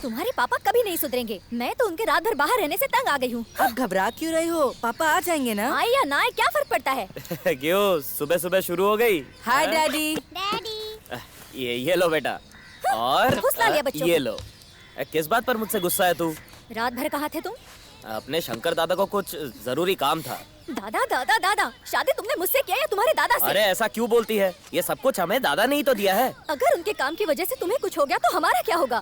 तुम्हारे पापा कभी नहीं सुधरेंगे। मैं तो उनके रात भर बाहर रहने से तंग आ गई हूँ। अब घबरा क्यों रही हो? पापा आ जाएंगे ना? आए या ना आए क्या फर्क पड़ता है? क्यों सुबह सुबह शुरू हो गई? हाय डैडी। डैडी। ये लो बेटा। और फुसला लिया बच्चों ये को। लो। किस बात पर मुझसे गुस्सा है तू? रात भर कहाँ थे तुम? अपने शंकर दादा को कुछ जरूरी काम था। दादा दादा दादा, शादी तुमने मुझसे किया या तुम्हारे दादा से? अरे ऐसा क्यों बोलती है? ये सब कुछ हमें दादा ने ही तो दिया है। अगर उनके काम की वजह से तुम्हें कुछ हो गया तो हमारा क्या होगा?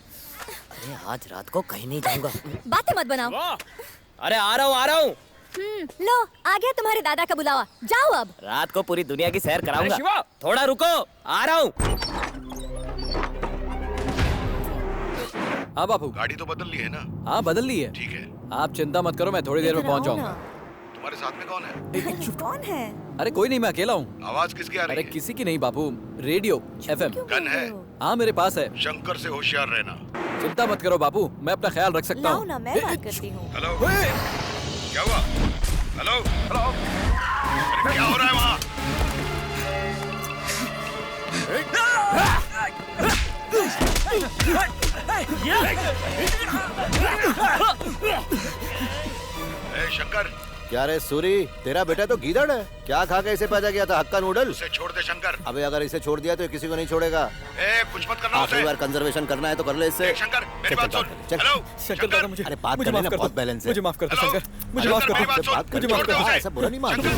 अरे आज रात को कहीं नहीं जाऊंगा। बातें मत बनाओ। अरे आ रहा हूँ। लो आ गया तुम्हारे दादा का बुलावा, जाओ अब। रात को पूरी दुनिया की सैर कराऊंगा। थोड़ा रुको, आ रहा हूँ। हाँ बापू, गाड़ी तो बदल ली है ना? हाँ बदल ली है। ठीक है। आप चिंता मत करो, मैं थोड़ी देर में पहुंच जाऊंगा। तुम्हारे साथ में कौन है? कौन है? अरे कोई नहीं, मैं अकेला हूँ। आवाज किसकी आ रही अरे है? किसी की नहीं बापू, रेडियो FM। गन है? हाँ मेरे पास है। शंकर से होशियार रहना। चिंता मत करो बापू, मैं अपना ख्याल रख सकता हूँ। ना मैं बात करती हूँ। हेलो, क्या हुआ? हेलो हेलो, अरे क्या हो रहा है वहाँ? शंकर। क्या रे सूरी, तेरा बेटा तो गीदड़ है। क्या खा के इसे पैदा किया था? हक्का नूडल? उसे छोड़ दे शंकर। अबे अगर इसे छोड़ दिया तो ये किसी को नहीं छोड़ेगा। कुछ मत करना आखिरी उसे। बार कंजर्वेशन करना है तो कर ले इससे। शंकर मेरी बात सुन। चल। हेलो शंकर दादा मुझे, अरे बात मुझे करने माफ ना, कर बहुत दो। बैलेंस है। मुझे माफ कर दो हेलो। शंकर, मुझे माफ कर मेरी बात दो। सुन। बात मुझे माफ कर दो। छोड़ दो ऐसा बुरा नहीं मानता।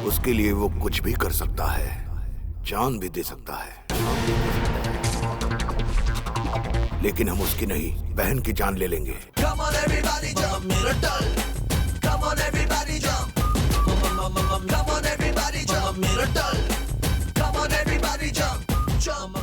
उसके लिए वो कुछ भी कर सकता है, जान भी दे सकता है, लेकिन हम उसकी नहीं, बहन की जान ले लेंगे। Come on everybody jump, miracle. Come on everybody jump. Come on everybody jump, miracle. Come on everybody jump, jump.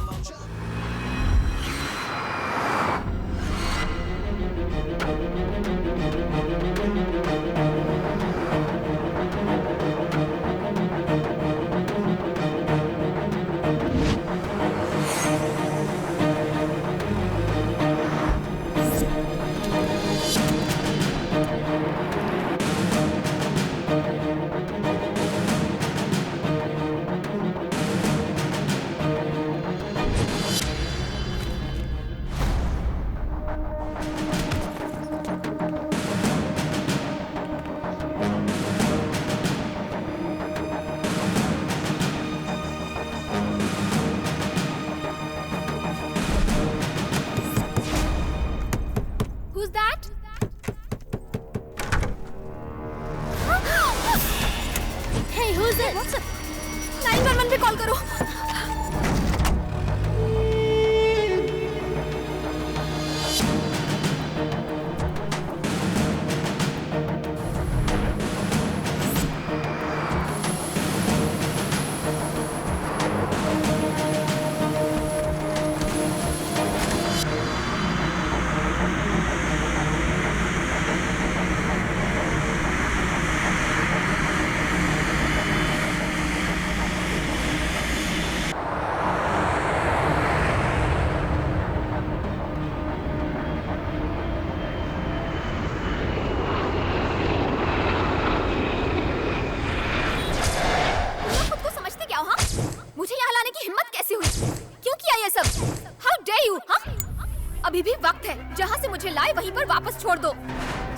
Who's that? Hey, who's it? What's up? 911 पे कॉल करो। मुझे यहाँ लाने की हिम्मत कैसी हुई? क्यों किया ये सब? How dare you? हाँ? अभी भी वक्त है, जहाँ से मुझे लाए वहीं पर वापस छोड़ दो।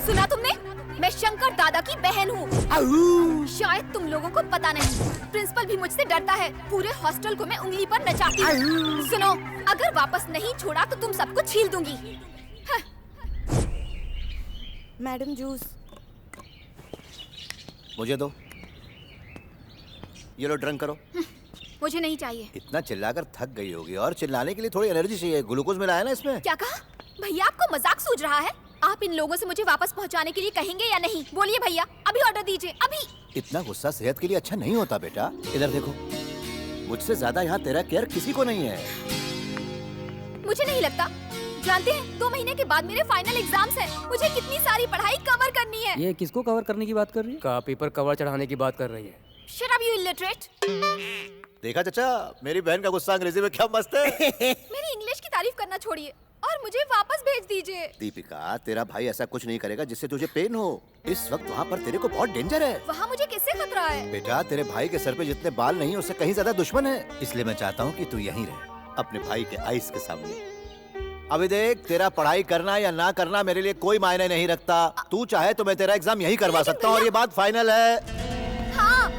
सुना तुमने? मैं शंकर दादा की बहन हूँ। शायद तुम लोगों को पता नहीं, प्रिंसिपल भी मुझसे डरता है। पूरे हॉस्टल को मैं उंगली पर नचाती हूँ। सुनो, अगर वापस नहीं छोड़ा तो तुम सबको छील दूंगी। Madam juice. मुझे दो। ये लो ड्रिंक करो। मुझे नहीं चाहिए। इतना चिल्लाकर थक गई होगी और चिल्लाने के लिए थोड़ी एनर्जी चाहिए। ग्लूकोज मिलाया ना इसमें। क्या कहा? भैया आपको मजाक सूझ रहा है? आप इन लोगों से मुझे वापस पहुंचाने के लिए कहेंगे या नहीं? बोलिए भैया, अभी ऑर्डर दीजिए, अभी। इतना गुस्सा सेहत के लिए अच्छा नहीं होता बेटा। इधर देखो, मुझसे ज्यादा यहाँ तेरा केयर किसी को नहीं है। मुझे नहीं लगता। जानते हैं 2 महीने के बाद मेरे फाइनल एग्जाम्स हैं। मुझे कितनी सारी पढ़ाई कवर करनी है। ये किसको कवर करने की बात कर रही है? कॉपी पर कवर चढ़ाने की बात कर रही है। Shut up, you illiterate! देखा चाचा, मेरी बहन का गुस्सा अंग्रेजी में क्या मस्त है। मेरी इंग्लिश की तारीफ करना छोड़िए और मुझे वापस भेज दीजिए। दीपिका, तेरा भाई ऐसा कुछ नहीं करेगा जिससे तुझे पेन हो। इस वक्त वहाँ पर तेरे को बहुत डेंजर है। वहाँ मुझे किससे खतरा है? बेटा, तेरे भाई के सर पे जितने बाल नहीं उससे कहीं ज्यादा दुश्मन है। इसलिए मैं चाहता हूँ कि तू यहीं रहे, अपने भाई के आइस के सामने। अभी देख, तेरा पढ़ाई करना या ना करना मेरे लिए कोई मायने नहीं रखता। तू चाहे तो मैं तेरा एग्जाम यही करवा सकता हूँ और ये बात फाइनल है। हाँ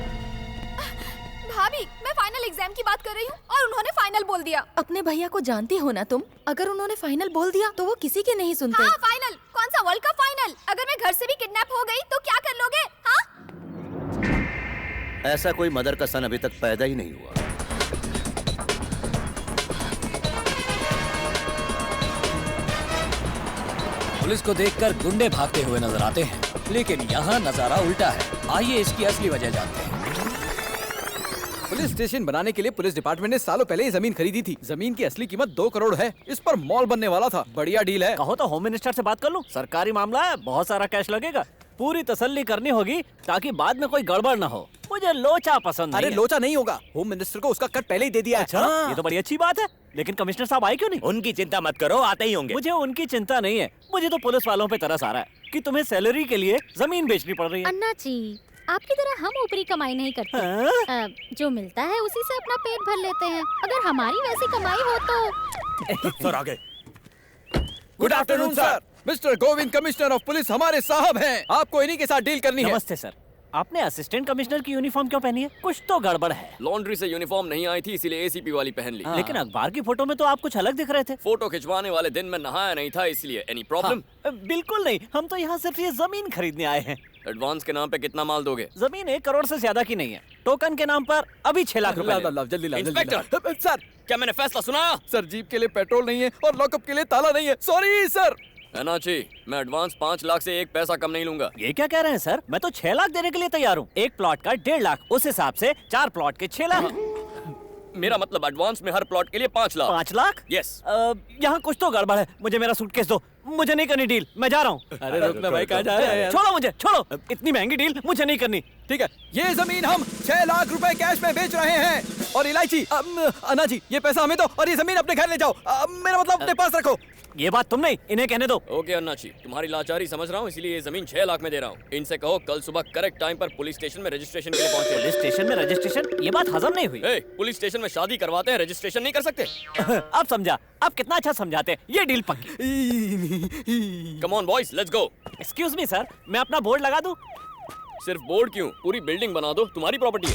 भाभी, मैं फाइनल एग्जाम की बात कर रही हूँ और उन्होंने फाइनल बोल दिया। अपने भैया को जानती हो ना तुम, अगर उन्होंने फाइनल बोल दिया तो वो किसी के नहीं सुनते। हाँ फाइनल, कौन सा वर्ल्ड कप फाइनल? अगर मैं घर से भी किडनैप हो गई तो क्या कर लोगे? हाँ ऐसा कोई मदर का सन अभी तक पैदा ही नहीं हुआ। पुलिस को देखकर गुंडे भागते हुए नजर आते हैं, लेकिन यहाँ नजारा उल्टा है। आइए इसकी असली वजह जानते हैं। पुलिस स्टेशन बनाने के लिए पुलिस डिपार्टमेंट ने सालों पहले ही जमीन खरीदी थी। जमीन की असली कीमत 2 करोड़ है। इस पर मॉल बनने वाला था। बढ़िया डील है। कहो तो होम मिनिस्टर से बात कर लूं। सरकारी मामला है, बहुत सारा कैश लगेगा। पूरी तसल्ली करनी होगी ताकि बाद में कोई गड़बड़ ना हो। मुझे लोचा पसंद नहीं अरे है। लोचा नहीं होगा, होम मिनिस्टर को उसका कट पहले ही दे दिया है। अच्छा, ये तो बड़ी अच्छी बात है। लेकिन कमिश्नर साहब आए क्यों नहीं? उनकी चिंता मत करो, आते ही होंगे। मुझे उनकी चिंता नहीं है। मुझे तो पुलिस वालों पे तरस आ रहा है कि तुम्हें सैलरी के लिए जमीन बेचनी पड़ रही है। अन्ना जी, आपकी तरह हम ऊपरी कमाई नहीं करते। हाँ? जो मिलता है उसी से अपना पेट भर लेते हैं। अगर हमारी वैसी कमाई हो तो सर आ गए। Good afternoon sir. Mister Govind, commissioner of police हमारे साहब हैं। आपको इन्हीं के साथ डील करनी है। नमस्ते सर। आपने असिस्टेंट कमिश्नर की यूनिफॉर्म क्यों पहनी है? कुछ तो गड़बड़ है। लॉन्ड्री से यूनिफॉर्म नहीं आई थी, इसीलिए एसीपी वाली पहन ली। लेकिन अखबार की फोटो में तो आप कुछ अलग दिख रहे थे। फोटो खिंचवाने वाले दिन में नहाया नहीं था, इसलिए। Any problem? बिल्कुल नहीं, हम तो यहाँ सिर्फ ये जमीन खरीदने आए हैं। एडवांस के नाम पे कितना माल दोगे? जमीन 1 करोड़ से ज्यादा की नहीं है। टोकन के नाम पर अभी 6 लाख रुपए। जल्दी ला। इंस्पेक्टर सर, क्या मैंने फैसला सुनाया? सर जीप के लिए पेट्रोल नहीं है और लॉकअप के लिए ताला नहीं है। Sorry sir. एनाची, मैं एडवांस 5 लाख से 1 पैसा कम नहीं लूंगा। ये क्या कह रहे हैं सर? मैं तो 6 लाख देने के लिए तैयार हूँ। 1 प्लॉट का 1.5 लाख, उस हिसाब से 4 प्लॉट के 6 लाख। मेरा मतलब एडवांस में हर प्लॉट के लिए 5 लाख। 5 लाख? यस। यहाँ कुछ तो गड़बड़ है। मुझे मेरा सूटकेस दो। मुझे नहीं करनी डील, मैं जा रहा हूँ। अरे रुकना भाई, कहाँ जा रहे हैं? छोड़ो मुझे, छोड़ो। इतनी महंगी डील मुझे नहीं करनी। ठीक है, ये जमीन हम 6 लाख रुपए कैश में बेच रहे हैं। और इलायची, अन्ना जी, ये पैसा हमें दो और ये जमीन अपने घर ले जाओ। मेरा मतलब अपने पास रखो। ये बात तुम नहीं, इन्हें कहने दो। ओके अन्नाची, तुम्हारी लाचारी समझ रहा हूँ, इसलिए ये जमीन 6 लाख में दे रहा हूँ। इनसे कहो कल सुबह करेक्ट टाइम पर पुलिस स्टेशन में रजिस्ट्रेशन के लिए पहुंचे। पुलिस स्टेशन में रजिस्ट्रेशन? ये बात हजम नहीं हुई। पुलिस स्टेशन में शादी करवाते हैं, रजिस्ट्रेशन नहीं कर सकते? अब समझा। आप कितना अच्छा समझाते हैं। ये डील पक्की। Come on boys, let's go. Excuse me sir, मैं अपना बोर्ड लगा दूं? सिर्फ बोर्ड क्यों, पूरी बिल्डिंग बना दो, तुम्हारी प्रॉपर्टी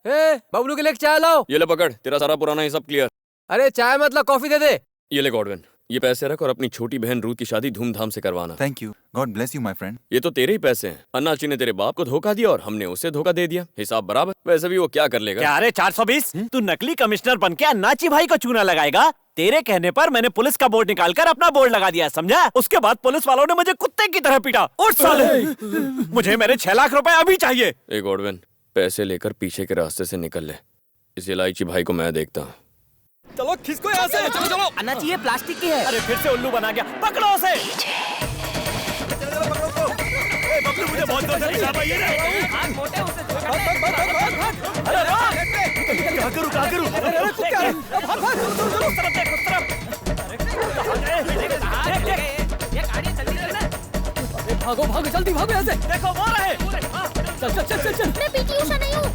है। बबलू के लिए चाय लाओ। ये ले पकड़, तेरा सारा पुराना हिसाब क्लियर। अरे चाय मतलब कॉफी दे दे। ये ले गॉडविन, ये पैसे रख और अपनी छोटी बहन रूथ की शादी धूमधाम से करवाना। Thank you, God bless you my friend. ये तो तेरे ही पैसे हैं। अन्नाची ने तेरे बाप को धोखा दिया और हमने उसे धोखा दे दिया। हिसाब बराबर। वैसे भी वो क्या कर लेगा? क्या? अरे 420, तू नकली कमिश्नर बन के अन्नाची भाई को चूना लगाएगा? तेरे कहने पर मैंने पुलिस का बोर्ड निकालकर अपना बोर्ड लगा दिया, समझा? उसके बाद पुलिस वालों ने मुझे कुत्ते की तरह पीटा। उठ साले, मुझे मेरे 6 लाख रुपए अभी चाहिए। ए गॉडविन, पैसे लेकर पीछे के रास्ते से निकल ले। इस इलायची भाई को मैं देखता हूँ। चलो खिसको यहाँ से। चलो चलो। अन्ना जी, ये प्लास्टिक की है। अरे फिर से उल्लू बना गया। पकड़ो उसे। बबलू, मुझे बहुत जोर से पेशाब आई है। क्या करूं, क्या करूं? भागो भागो, जल्दी भागो यहाँ से। देखो वो रहे। चल चल चल चल चल। मैं पीटी उषा नहीं हूँ।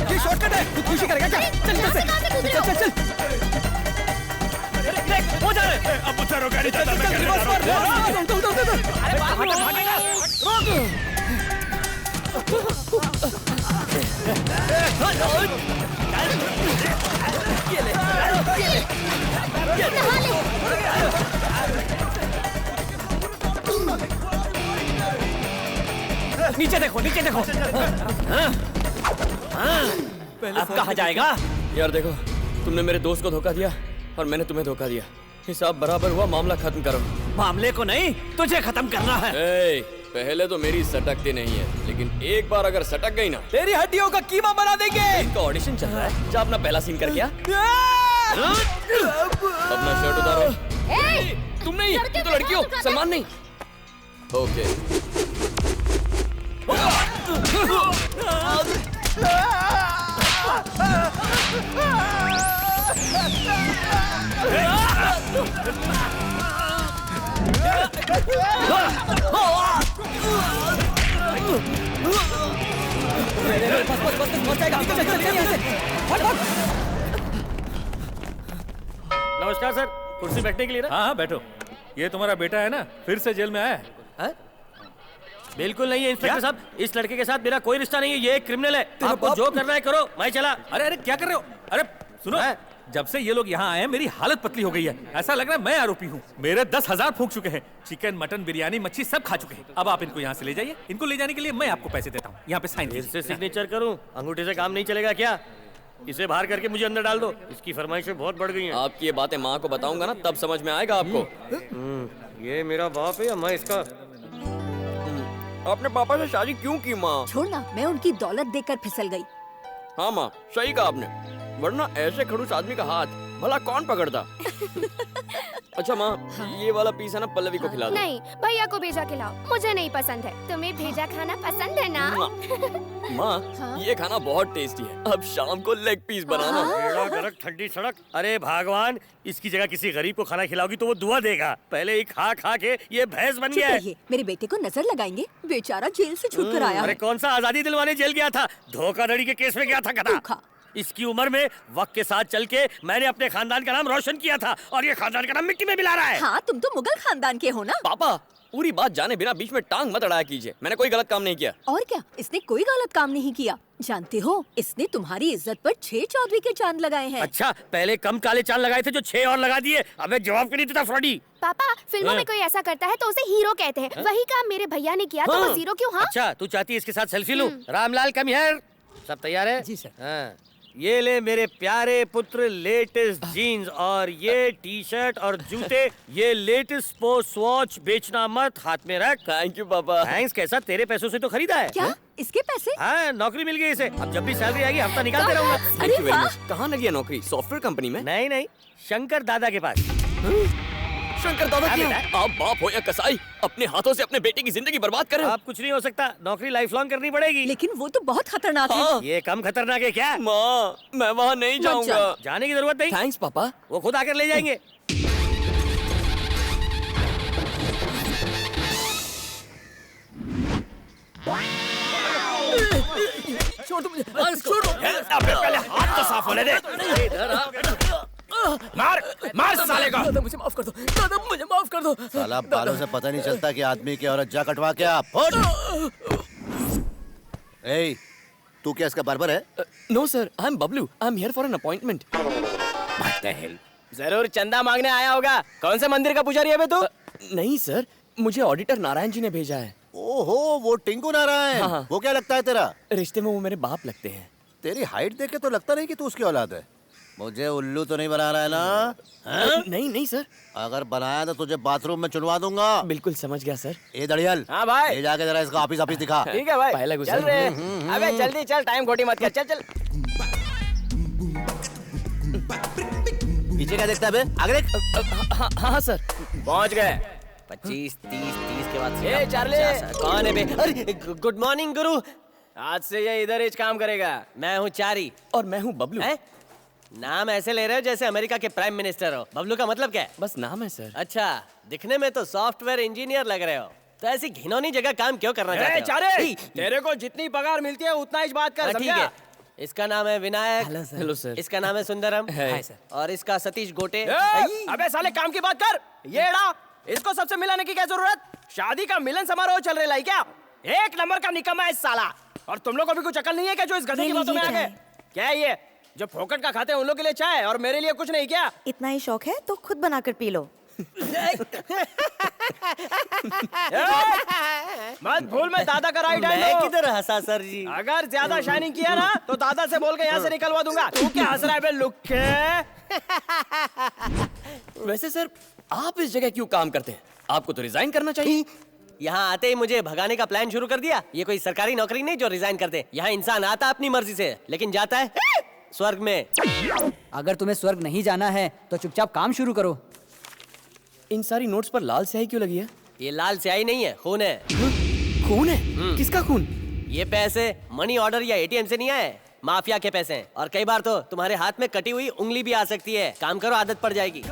ये शॉर्टकट है, तू खुशी करेगा क्या? चल यहाँ से कहाँ से गुजरे हो? चल चल। देख, वो जा रहे। अब उतारो गाड़ी, चल मैं कहने जा रहा हूँ। अरे भागेगा। नहा ले। नीचे देखो, नीचे देखो। अब कहाँ जाएगा? यार देखो, तुमने मेरे दोस्त को धोखा दिया और मैंने तुम्हें धोखा दिया। हिसाब बराबर हुआ, मामला खत्म करो। मामले को नहीं, तुझे खत्म करना है। पहले तो मेरी सटकती नहीं है, लेकिन एक बार अगर सटक गई ना, तेरी हड्डियों का कीमा बना देंगे। इनका ऑडिशन चल रहा है। जा अपना पहला सीन कर क्या? अपना शर्ट उतारो। तुम नहीं, तुम तो लड़की हो, सलमान नहीं। ओके। नमस्कार सर, कुर्सी बैठने के लिए ना? हाँ हाँ बैठो। ये तुम्हारा बेटा है ना, फिर से जेल में आया है? बिल्कुल नहीं है इंस्पेक्टर साहब, इस लड़के के साथ मेरा कोई रिश्ता नहीं है, ये एक क्रिमिनल है। आपको जो करना है करो, मैं चला। अरे अरे क्या कर रहे हो? अरे सुनो, जब से ये लोग यहाँ आए हैं मेरी हालत पतली हो गई है। ऐसा लग रहा है मैं आरोपी हूँ। मेरे 10,000 फूंक चुके हैं। चिकन, मटन, बिरयानी, मच्छी सब खा चुके हैं। अब आप इनको यहाँ से ले जाइए। इनको ले जाने के लिए मैं आपको पैसे देता हूँ। यहाँ पे साइन कीजिए। इससे सिग्नेचर करूँ? अंगूठे से काम नहीं चलेगा क्या? इसे बाहर करके मुझे अंदर डाल दो। इसकी फरमाइशें बहुत बढ़ गई हैं। आपकी ये बातें माँ को बताऊंगा ना, तब समझ में आएगा आपको। ये मेरा बाप है या मैं इसका? आपने पापा से शादी क्यों की माँ? छोड़ना, मैं उनकी दौलत देखकर फिसल गई। हाँ माँ, सही कहा आपने, वरना ऐसे खड़ूस आदमी का हाथ भला कौन पकड़ता? अच्छा माँ, ये वाला पीस है ना, पल्लवी को खिला दो। नहीं, भैया को भेजा खिलाओ, मुझे नहीं पसंद है। तुम्हें भेजा खाना पसंद है ना? माँ, ये खाना बहुत टेस्टी है, अब शाम को लेग पीस बनाना। बेड़ा गर्क, ठंडी सड़क। अरे भगवान, इसकी जगह किसी गरीब को खाना खिलाओगी तो वो दुआ देगा। पहले ही खा खा के ये भैंस बन गया है। मेरे बेटे को नजर लगाएंगे, बेचारा जेल से छूट कर आया। अरे कौन सा आजादी दिलवाने जेल गया था? धोखाधड़ी के केस में गया था गधा। इसकी उम्र में वक्त के साथ चल के मैंने अपने खानदान का नाम रोशन किया था, और ये खानदान का नाम मिट्टी में मिला रहा है। हाँ, तुम तो मुगल खानदान के हो ना? पापा, पूरी बात जाने बिना बीच में टांग मत अड़ाया कीजिए। मैंने कोई गलत काम नहीं किया। और क्या, इसने कोई गलत काम नहीं किया। जानते हो, इसने तुम्हारी इज्जत पर 6 चौधरी के चांद लगाए हैं। अच्छा, पहले कम काले चांद लगाए थे जो 6 और लगा दिए। अबे जवाब क्यों नहीं देता फ्रॉडी? पापा, फिल्मों में कोई ऐसा करता है तो उसे हीरो कहते हैं। वही काम मेरे भैया ने किया तो वो जीरो क्यों? हाँ? अच्छा, तू चाहती है इसके साथ सेल्फी लूं? Ramlal come here. सब तैयार है? जी सर। हाँ। ये ले मेरे प्यारे पुत्र लेटेस्ट जीन्स और ये टी शर्ट और जूते। ये लेटेस्ट स्पोर्ट्स वॉच बेचना मत, हाथ में रख। थैंक यू पापा। थैंक्स कैसा, तेरे पैसों से तो खरीदा है। क्या? इसके पैसे? हाँ, नौकरी मिल गई इसे। अब जब भी सैलरी आएगी हफ्ता निकालते रहूंगा। Thank you very much. कहाँ लगी है नौकरी? सॉफ्टवेयर कंपनी में? नहीं नहीं, शंकर दादा के पास। शंकर दादा क्या? आप बाप हो या कसाई, अपने हाथों से अपने बेटे की जिंदगी बर्बाद कर रहे हो। आप कुछ नहीं हो सकता, नौकरी लाइफ लॉन्ग करनी पड़ेगी। लेकिन वो तो बहुत खतरनाक है। ये कम खतरनाक है क्या? माँ, मैं वहाँ नहीं जाऊँगा। जाने की जरूरत नहीं। थैंक्स पापा, वो खुद आकर ले जाएंगे। छोड़ दो मुझे, छोड़ दो। पहले हाथ तो साफ होने दे। मार मार साले का। दादा मुझे माफ कर दो, दादा मुझे माफ कर दो। साला बालों से पता नहीं चलता कि आदमी की औरत जा कटवा के आप। ए, तू क्या इसका बार्बर है? No sir, I am Bablu. I am here for an appointment. जरूर चंदा मांगने आया होगा। कौन से मंदिर का पुजारी है बे तू? नहीं सर, मुझे ऑडिटर नारायण जी ने भेजा है। ओहो, वो टिंकू नारायण। हाँ। वो क्या लगता है तेरा? रिश्ते में वो मेरे बाप लगते हैं। तेरी हाइट देख के तो लगता नहीं कि तू उसकी औलाद है। मुझे उल्लू तो नहीं बना रहा है ना? नहीं नहीं सर। अगर बनाया तो तुझे बाथरूम में चुनवा दूंगा। बिल्कुल समझ गया सर। ए दड़ियल, हाँ भाई। ये जाके जरा इसका ऑफिस दिखा। ठीक है भाई, पहले गुस्सा। चल रे। अबे जल्दी चल, टाइम खोटी मत कर। चल चल। पीछे क्या देखता है बे? आगे देख। हाँ सर। पहुंच गए। 25, 30 के बाद। ए चार्ली, कौन है बे? अरे गुड मॉर्निंग गुरु। आज से ये इधर ही काम करेगा। मैं हूँ चारी। और मैं हूँ बबलू। नाम ऐसे ले रहे हो जैसे अमेरिका के प्राइम मिनिस्टर हो। बबलू का मतलब क्या है? बस नाम है सर। अच्छा, दिखने में तो सॉफ्टवेयर इंजीनियर लग रहे हो, तो ऐसी घिनौनी जगह काम क्यों करना चाहते हो? चारे, तेरे को जितनी पगार मिलती है उतना ही बात कर। ठीक है। इसका नाम है विनायक। Hello sir. इसका नाम है सुंदरम। Hi sir. और इसका सतीश गोटे। अबे साले काम की बात कर। ये एड़ा, इसको सबसे मिलाने की क्या जरूरत? शादी का मिलन समारोह चल रहा है क्या? एक नंबर का निकम्मा है इस साला। और तुम लोग को भी कुछ अकल नहीं है क्या जो इस गधे की बातों में आ गए? क्या है ये जो फोकट का खाते हैं उन लोग के लिए चाय और मेरे लिए कुछ नहीं? क्या इतना ही शौक है तो खुद बनाकर पी लो। मत भूल, मैं दादा का राइट है। मैं किधर हंसा सर जी? अगर ज्यादा शाइनिंग किया ना तो दादा से बोल के यहाँ से निकलवा दूंगा। तू क्या हंस रहा है बे लुक्के? वैसे सर, आप इस जगह क्यों काम करते हैं? आपको तो रिजाइन करना चाहिए। यहाँ आते ही मुझे भगाने का प्लान शुरू कर दिया। ये कोई सरकारी नौकरी नहीं जो रिजाइन कर दे। यहाँ इंसान आता अपनी मर्जी से, लेकिन जाता है स्वर्ग में। अगर तुम्हें स्वर्ग नहीं जाना है तो चुपचाप काम शुरू करो। इन सारी नोट्स पर लाल स्याही क्यों लगी है? ये लाल स्याही नहीं है, खून है। खून है? किसका खून? ये पैसे मनी ऑर्डर या एटीएम से नहीं आए, माफिया के पैसे हैं। और कई बार तो तुम्हारे हाथ में कटी हुई उंगली भी आ सकती है। काम करो, आदत पड़ जाएगी।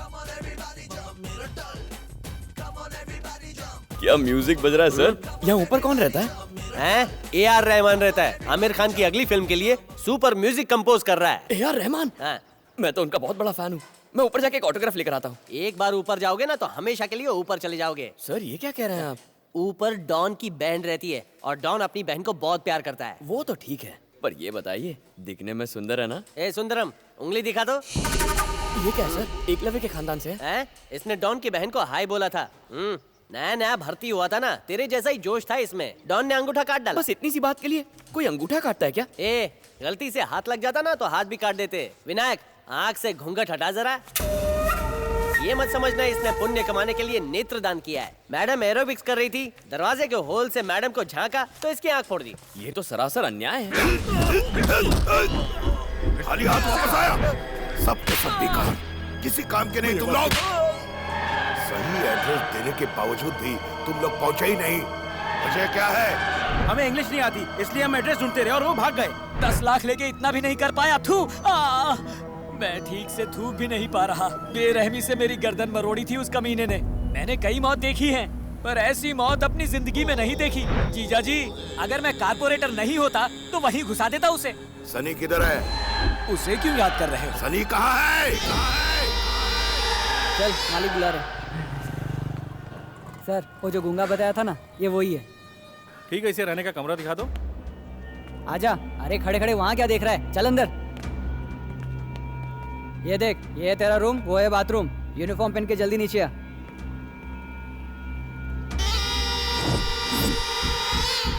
क्या म्यूजिक बज रहा है सर? यहाँ ऊपर कौन रहता है? AR रहमान रहता है। आमिर खान की अगली फिल्म के लिए सुपर म्यूजिक कंपोज कर रहा है। AR रहमान? हाँ। मैं तो उनका बहुत बड़ा फैन हूँ। मैं ऊपर जाके एक ऑटोग्राफ लेकर आता हूँ। एक बार ऊपर जाओगे ना तो हमेशा के लिए ऊपर चले जाओगे। सर ये क्या कह रहे हैं आप? ऊपर डॉन की बहन रहती है और डॉन अपनी बहन को बहुत प्यार करता है। वो तो ठीक है, पर ये बताइए दिखने में सुंदर है ना? ए सुंदरम, उंगली दिखा दो। ये क्या है सर? एकलव्य के खानदान से है? इसने डॉन की बहन को हाय बोला था। नया नया भर्ती हुआ था ना, तेरे जैसा ही जोश था इसमें। डॉन ने अंगूठा काट डाला। बस इतनी सी बात के लिए कोई अंगूठा काटता है क्या? ए गलती से हाथ लग जाता ना तो हाथ भी काट देते। विनायक, आँख से घूंघट हटा जरा। ये मत समझना इसने पुण्य कमाने के लिए नेत्रदान किया है। मैडम एरोबिक्स कर रही थी, दरवाजे के होल से मैडम को झांका तो इसकी आंख फोड़ दी। ये तो सरासर अन्याय है। खाली हाथ वापस आया, सब के सब बेकार, किसी काम के नहीं तुम लोग। सही एड्रेस देने के बावजूद भी तुम लोग पहुंचे ही नहीं। वजह क्या है? हमें इंग्लिश नहीं आती, इसलिए हम एड्रेस ढूंढते रहे और वो भाग गए। 10 लाख लेके इतना भी नहीं कर पाया। थू मैं ठीक से थूक भी नहीं पा रहा। बेरहमी से मेरी गर्दन मरोड़ी थी उस कमीने ने। मैंने कई मौत देखी हैं, पर ऐसी मौत अपनी जिंदगी में नहीं देखी। जीजा जी, अगर मैं कारपोरेटर नहीं होता तो वहीं घुसा देता उसे। सनी किधर है? उसे क्यों याद कर रहे हो? सनी कहाँ है? चल मालिक बुला रहे। सर वो जो गूंगा बताया था ना, ये वही है। ठीक है, इसे रहने का कमरा दिखा दो। आजा। अरे खड़े खड़े वहाँ क्या देख रहा है, चल अंदर। ये देख, ये है तेरा रूम, वो है बाथरूम। यूनिफॉर्म पहन के जल्दी नीचे आ।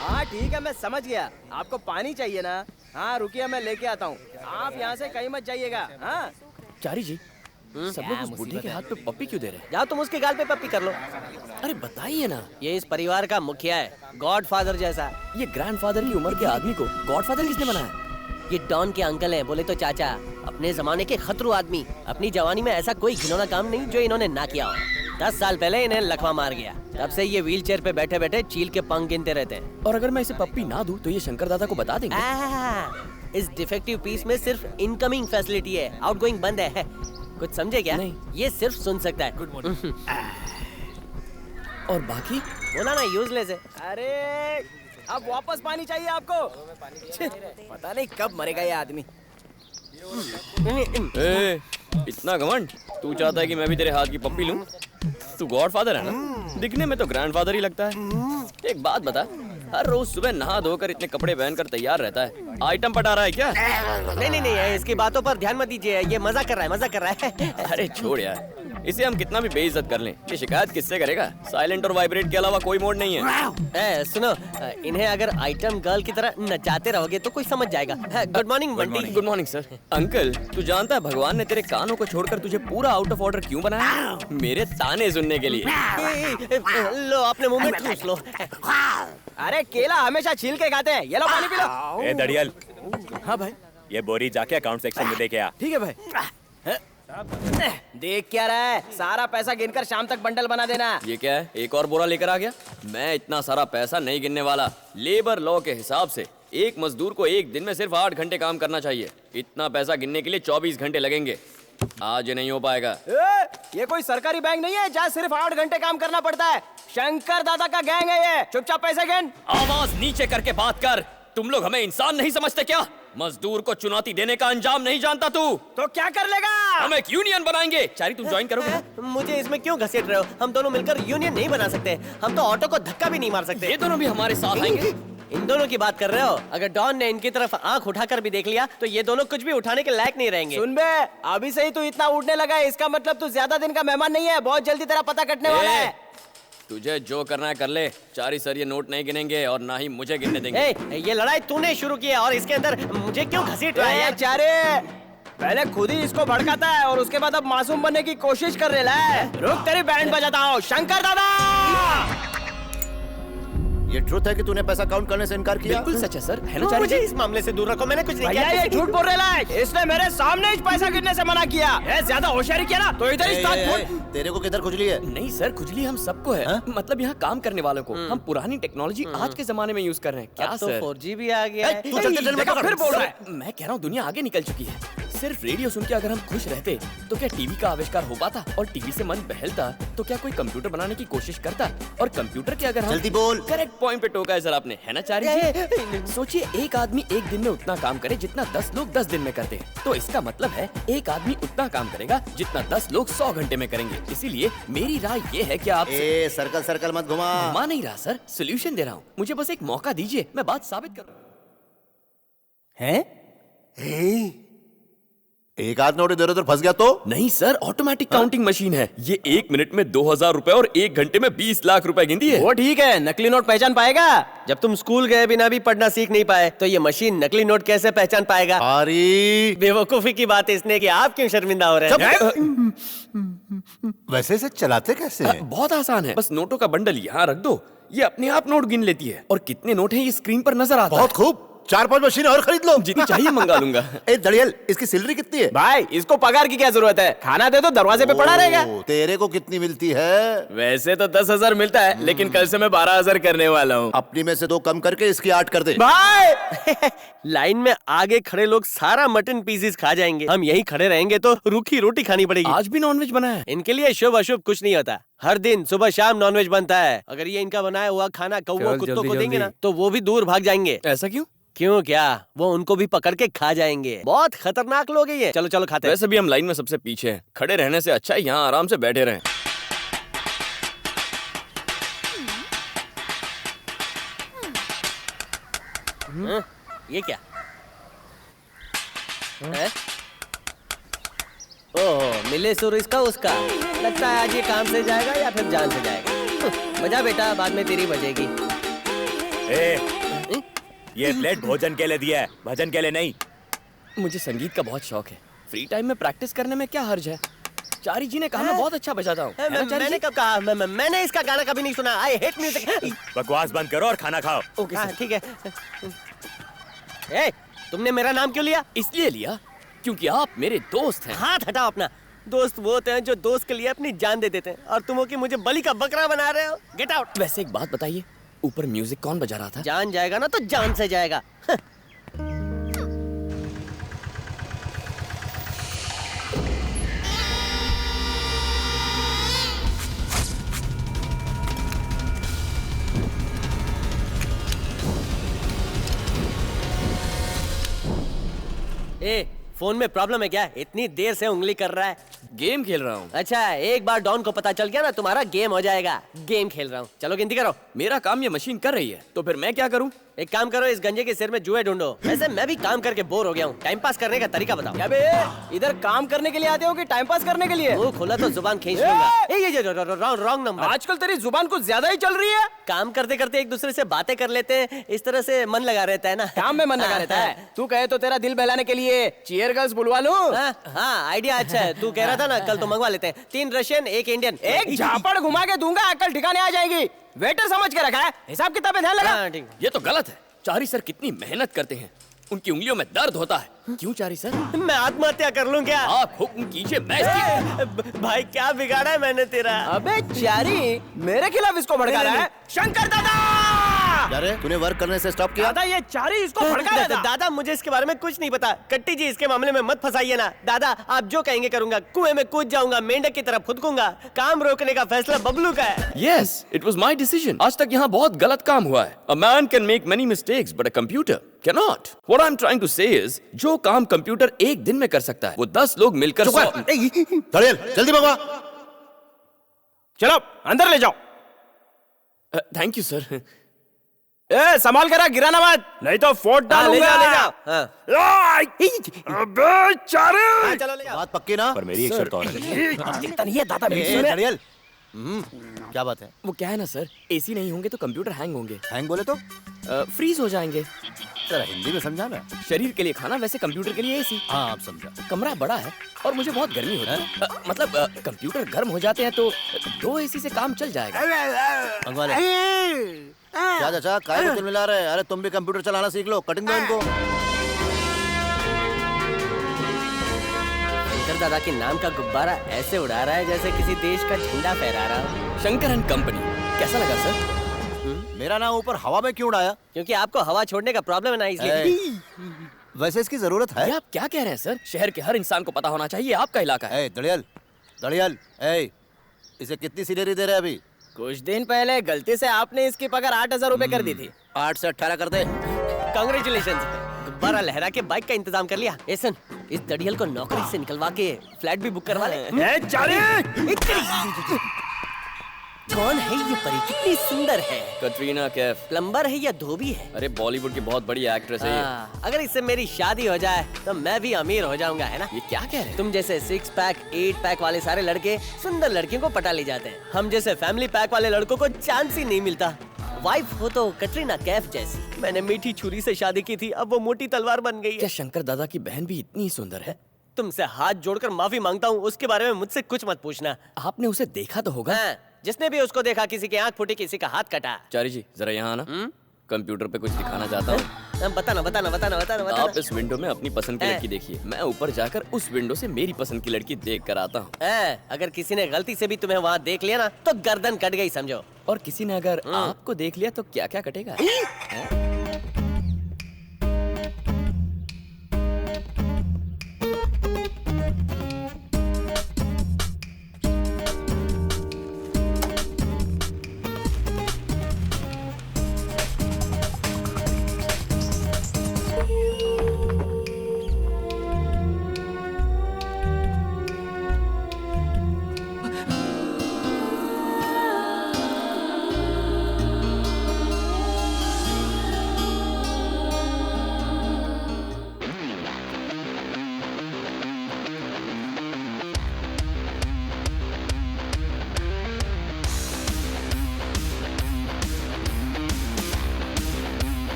हाँ ठीक है, मैं समझ गया। आपको पानी चाहिए ना? हाँ रुकिए, मैं लेके आता हूँ। आप यहाँ से कहीं मत जाइएगा। हाँ चारी जी, सब लोग उस बुढ़े के हाथ पे पप्पी क्यों दे रहे हैं? जाओ तुम उसके गाल पे पप्पी कर लो। अरे बताइए ना। ये इस परिवार का मुखिया है, गॉडफादर जैसा। ये ग्रैंडफादर की उम्र के आदमी को गॉडफादर किसने बनाया? ये डॉन के अंकल हैं, बोले तो चाचा। अपने जमाने के खतरू आदमी। अपनी जवानी में ऐसा कोई घिनौना काम नहीं जो इन्होंने ना किया हो। 10 साल पहले इन्हें लकवा मार गया, तब से ये व्हील चेयर पे बैठे बैठे चील के पंख गिनते रहते हैं। और अगर मैं इसे पप्पी ना दूं तो ये शंकर दादा को बता देंगे। इस डिफेक्टिव पीस में सिर्फ इनकमिंग फैसिलिटी है, आउटगोइंग बंद है। कुछ समझे क्या? नहीं। ये सिर्फ सुन सकता है। Good morning. और बाकी बोला ना यूजलेस है। अरे अब वापस पानी चाहिए आपको? पता नहीं कब मरेगा ये आदमी। ए, इतना घमंड? तू चाहता है कि मैं भी तेरे हाथ की पप्पी लूं? तू गॉडफादर है ना? दिखने में तो ग्रैंडफादर ही लगता है। एक बात बता, हर रोज सुबह नहा धोकर इतने कपड़े पहनकर तैयार रहता है, आइटम पटा रहा है क्या? नहीं, इसकी बातों पर ध्यान मत दीजिए। ये मजाक कर रहा है। अरे छोड़ यार, इसे हम कितना भी बेइज्जत कर लें, ये शिकायत किससे करेगा? साइलेंट और वाइब्रेट के अलावा कोई मोड नहीं है। सुनो, इन्हें अगर आइटम गर्ल की तरह नचाते रहोगे तो कोई समझ जाएगा। Good morning Bunty. Good morning sir. Uncle, तू जानता है भगवान ने तेरे कानों को छोड़कर तुझे पूरा आउट ऑफ ऑर्डर क्यों बनाया? मेरे ताने सुनने के लिए। लो अपने मुंह में ठूस लो। अरे केला हमेशा छील के खाते हैं, ये लो पानी पी लो। ए दड़ियल, हाँ भाई। ये बोरी जाके अकाउंट सेक्शन में दे के आ। ठीक है भाई। देख क्या रहा है? सारा पैसा गिनकर शाम तक बंडल बना देना। ये क्या है? एक और बोरा लेकर आ गया? मैं इतना सारा पैसा नहीं गिनने वाला। लेबर लॉ के हिसाब से एक मजदूर को एक दिन में सिर्फ 8 घंटे काम करना चाहिए। इतना पैसा गिनने के लिए 24 घंटे लगेंगे। आज ये नहीं हो पाएगा। ये कोई सरकारी बैंक नहीं है जहाँ सिर्फ 8 घंटे काम करना पड़ता है। शंकर दादा का गैंग है ये। चुपचाप पैसे गिन। आवाज नीचे करके बात कर। तुम लोग हमें इंसान नहीं समझते क्या? मजदूर को चुनौती देने का अंजाम नहीं जानता तू? तो क्या कर लेगा? हम एक यूनियन बनाएंगे। चारी तुम ज्वाइन करोगे? मुझे इसमें क्यों घसीट रहे हो? हम दोनों मिलकर यूनियन नहीं बना सकते। हम तो ऑटो को धक्का भी नहीं मार सकते। ये दोनों भी हमारे साथ आएंगे। इन दोनों की बात कर रहे हो? अगर डॉन ने इनकी तरफ आंख उठाकर भी देख लिया तो ये दोनों कुछ भी उठाने के लायक नहीं रहेंगे। सुन बे, अभी से ही तू इतना उड़ने लगा है, इसका मतलब तू ज्यादा दिन का मेहमान नहीं है। बहुत जल्दी तेरा पता कटने वाला है। तुझे जो करना है कर ले। चारी सर ये नोट नहीं गिनेंगे और ना ही मुझे गिनने देंगे। ये लड़ाई तूने शुरू की है और इसके अंदर मुझे क्यों घसीट रहा है? चारे पहले खुद ही इसको भड़काता है और उसके बाद अब मासूम बनने की कोशिश कर रहा है। रुक, तेरी बैंड बजाता हूँ। शंकर दादा, ये ट्रुथ है कि तूने पैसा काउंट करने से इनकार किया? बिल्कुल सच है सर। है ना चारी जी? मुझे इस मामले से दूर रखो, मैंने कुछ नहीं किया। ये झूठ बोल रहा है। इसने मेरे सामने ही पैसा गिनने से मना किया। ये ज्यादा होशियारी किया ना तो इधर ही तेरे को किधर खुजली है? नहीं सर, खुजली हम सबको है। मतलब यहाँ काम करने वालों को। हम पुरानी टेक्नोलॉजी आज के जमाने में यूज कर रहे हैं। क्या तो सर? 4G भी आ गया है। फिर बोल रहा है। मैं कह रहा हूँ दुनिया आगे निकल चुकी है। सिर्फ रेडियो सुन के अगर हम खुश रहते तो क्या टीवी का आविष्कार हो पाता? और टीवी से मन बहलता तो क्या कोई कंप्यूटर बनाने की कोशिश करता? और कंप्यूटर के अगर हम जल्दी बोल। करेक्ट पॉइंट पे टोका है सर आपने, है ना चारी जी? सोचिए एक आदमी एक दिन में उतना काम करे जितना 10 लोग 10 दिन में करते हैं, तो इसका मतलब है एक आदमी उतना काम करेगा जितना 10 लोग 100 घंटे में करेंगे। इसीलिए मेरी राय ये है कि आप सर्कल सर्कल मत घुमा। घुमा नहीं रहा सर, सोल्यूशन दे रहा हूँ। मुझे बस एक मौका दीजिए, मैं बात साबित करूँ। एक आध नोट इधर उधर फंस गया तो? नहीं सर, ऑटोमेटिक काउंटिंग मशीन है। ये 1 मिनट में 2000 रुपए और 1 घंटे में 20 लाख रुपए गिनती है। वो ठीक है, नकली नोट पहचान पाएगा? जब तुम स्कूल गए बिना भी पढ़ना सीख नहीं पाए तो ये मशीन नकली नोट कैसे पहचान पाएगा? अरे बेवकूफी की बात है इसने कि आप क्यों शर्मिंदा हो रहे हैं? वैसे से चलाते कैसे हैं? बहुत आसान है, बस नोटों का बंडल यहाँ रख दो, ये अपने आप नोट गिन लेती है और कितने नोट हैं ये स्क्रीन पर नजर आता है। बहुत खूब, 4-5 मशीन और खरीद लो। जितनी चाहिए मंगा लूंगा। ए दड़ियल, इसकी सैलरी कितनी है? भाई इसको पगार की क्या जरूरत है? खाना दे दो, दरवाजे पे पड़ा रहेगा। तेरे को कितनी मिलती है? वैसे तो 10,000 मिलता है, लेकिन कल से मैं 12,000 करने वाला हूँ। अपनी में से 2 कम करके इसकी 8 कर दे। भाई लाइन में आगे खड़े लोग सारा मटन पीसेस खा जाएंगे, हम यहीं खड़े रहेंगे तो रूखी रोटी खानी पड़ेगी। आज भी नॉनवेज बना है। इनके लिए शुभ अशुभ कुछ नहीं होता, हर दिन सुबह शाम नॉनवेज बनता है। अगर ये इनका बनाया हुआ खाना कौवा कुत्तों को देंगे ना तो वो भी दूर भाग जाएंगे। ऐसा क्यों? क्यों क्या, वो उनको भी पकड़ के खा जाएंगे। बहुत खतरनाक लोग हैं ये। चलो चलो खाते हैं। वैसे भी हम लाइन में सबसे पीछे हैं, खड़े रहने से अच्छा है यहाँ आराम से बैठे रहें। ये क्या है? ओह, मिले सुर इसका उसका। लगता है आज ये काम से जाएगा या फिर जान से जाएगा। बजा बेटा, बाद में तेरी बजेगी। ये प्लेट भोजन के लिए दिया है, भजन के लिए नहीं। मुझे संगीत का बहुत शौक है, फ्री टाइम में प्रैक्टिस करने में क्या हर्ज है? चारी जी ने कहा मैं बहुत अच्छा बजाता हूँ। मैंने कब कहा? मैंने इसका गाना कभी नहीं सुना। I hate music. बकवास बंद करो और खाना खाओ। ओके ठीक है। ए, तुमने मेरा नाम क्यों लिया? इसलिए लिया क्योंकि आप मेरे दोस्त हैं। हाथ हटाओ अपना। दोस्त वो होते हैं जो दोस्त के लिए अपनी जान दे देते हैं, और तुम हो कि मुझे बलि का बकरा बना रहे हो। Get out. वैसे एक बात बताइए, ऊपर म्यूजिक कौन बजा रहा था? जान जाएगा ना तो जान से जाएगा। ए, फोन में प्रॉब्लम है क्या? इतनी देर से उंगली कर रहा है। गेम खेल रहा हूँ। अच्छा, एक बार डॉन को पता चल गया ना तुम्हारा गेम हो जाएगा। गेम खेल रहा हूँ। चलो गिनती करो। मेरा काम ये मशीन कर रही है, तो फिर मैं क्या करूँ? एक काम करो, इस गंजे के सिर में जुए ढूंढो। वैसे मैं भी काम करके बोर हो गया हूँ, टाइम पास करने का तरीका बताओ। क्या बे, इधर काम करने के लिए आते हो कि टाइम पास करने के लिए? मुंह खोला तो जुबान खींच लूंगा। ये रॉन्ग नंबर। आजकल तेरी जुबान कुछ ज्यादा ही चल रही है। काम करते करते एक दूसरे से बातें कर लेते हैं, इस तरह से मन लगा रहता है ना। काम में मन लगा रहता है। तू कहे तो तेरा दिल बहलाने के लिए चीयर गर्ल्स बुलवा लूं? हाँ, आइडिया अच्छा है। तू कह रहा था ना, कल तो मंगवा लेते हैं। 3 रशियन 1 इंडियन। एक झापड़ घुमा के दूंगा, अकल ठिकाने आ जाएगी। वेटर समझ के रखा है, हिसाब किताब में ध्यान लगा। ये तो गलत है। चारी सर कितनी मेहनत करते हैं, उनकी उंगलियों में दर्द होता है। क्यों चारी सर? मैं आत्महत्या कर लूं क्या? आप हुक्म कीजिए, मैं भाई क्या बिगाड़ा है मैंने तेरा? अबे चारी, मेरे खिलाफ इसको भड़का रहा है। शंकर दादा! अरे तूने वर्क करने से स्टॉप किया? दादा, ये चारी इसको भड़का रहा था। दादा, मुझे इसके बारे में कुछ नहीं पता। कट्टी जी, इसके मामले में मत फंसाइए ना। दादा, आप जो कहेंगे करूंगा। कुएं में कूद जाऊंगा, मेंढक की तरफ फुदकूंगा। काम रोकने का फैसला बबलू का है। Yes, it was my decision. आज तक यहाँ बहुत गलत काम हुआ है। A man can make many mistakes, but a computer cannot. What I'm trying to say is, जो काम कंप्यूटर एक दिन में कर सकता है, वो 10 लोग मिलकर जल्दी भगवा। चलो अंदर ले जाओ। Thank you sir. ए, संभाल कर गिराना मत, नहीं तो फोट डालूंगा। ले जाओ। अबे चारी, चलो ले जाओ। बात पक्की ना? पर मेरी एक शर्त और है। दिखता नहीं है दादा। दड़ियल, क्या बात है? वो क्या है ना सर, एसी नहीं होंगे तो कंप्यूटर हैंग होंगे। हैंग बोले तो? फ्रीज हो जाएंगे। जरा हिंदी में समझाना। शरीर के लिए खाना, वैसे कंप्यूटर के लिए एसी। हाँ, आप समझा। कमरा बड़ा है और मुझे बहुत गर्मी होती है। मतलब कंप्यूटर गर्म हो जाते हैं तो 2 एसी से काम चल जाएगा। मंगवा ले। क्या चाचा, काय को मिला रहे? अरे तुम भी कंप्यूटर चलाना सीख लो, कटिंग दो इनको। शंकर दादा के नाम का गुब्बारा ऐसे उड़ा रहा है जैसे किसी देश का झंडा फहरा रहा हो। शंकर एंड कंपनी, कैसा लगा सर? मेरा नाम ऊपर हवा में क्यों उड़ाया? क्योंकि आपको हवा छोड़ने का प्रॉब्लम है ना, इसलिए। वैसे इसकी जरूरत है? आप क्या कह रहे हैं सर? शहर के हर इंसान को पता होना चाहिए आपका इलाका है। दड़ियल, इसे कितनी सैलरी दे रहे हैं अभी? कुछ दिन पहले गलती से आपने इसकी पगार 8,000 रुपए कर दी थी। 8 से 18 कर दे। कांग्रेचुलेशन। गुब्बारा लहरा के बाइक का इंतजाम कर लिया। ए सुन, इस दड़ियल को नौकरी से निकलवा के फ्लैट भी बुक करवा ले। कौन है ये परी? कितनी सुंदर है। कटरीना कैफ। प्लम्बर है या धोबी है? अरे बॉलीवुड की बहुत बड़ी एक्ट्रेस है ये। अगर इससे मेरी शादी हो जाए तो मैं भी अमीर हो जाऊंगा, है ना? ये क्या कह रहे हैं? तुम जैसे 6 पैक 8 पैक वाले सारे लड़के सुंदर लड़कियों को पटा ले जाते हैं। हम जैसे फैमिली पैक वाले लड़कों को चांस ही नहीं मिलता। वाइफ हो तो कटरीना कैफ जैसी। मैंने मीठी छुरी से शादी की थी, अब वो मोटी तलवार बन गई है। क्या शंकर दादा की बहन भी इतनी सुंदर है? तुमसे हाथ जोड़कर माफी मांगता हूँ, उसके बारे में मुझसे कुछ मत पूछना। आपने उसे देखा तो होगा? जिसने भी उसको देखा किसी की आंख फूटी, किसी का हाथ कटा। चारी जी जरा यहाँ आना। कंप्यूटर पे कुछ दिखाना चाहता हूँ। बताना। आप इस विंडो में अपनी पसंद की लड़की देखिए, मैं ऊपर जाकर उस विंडो से मेरी पसंद की लड़की देख कर आता हूँ। अगर किसी ने गलती से भी तुम्हें वहाँ देख लिया ना तो गर्दन कट गई समझो। और किसी ने अगर आपको देख लिया तो क्या क्या कटेगा?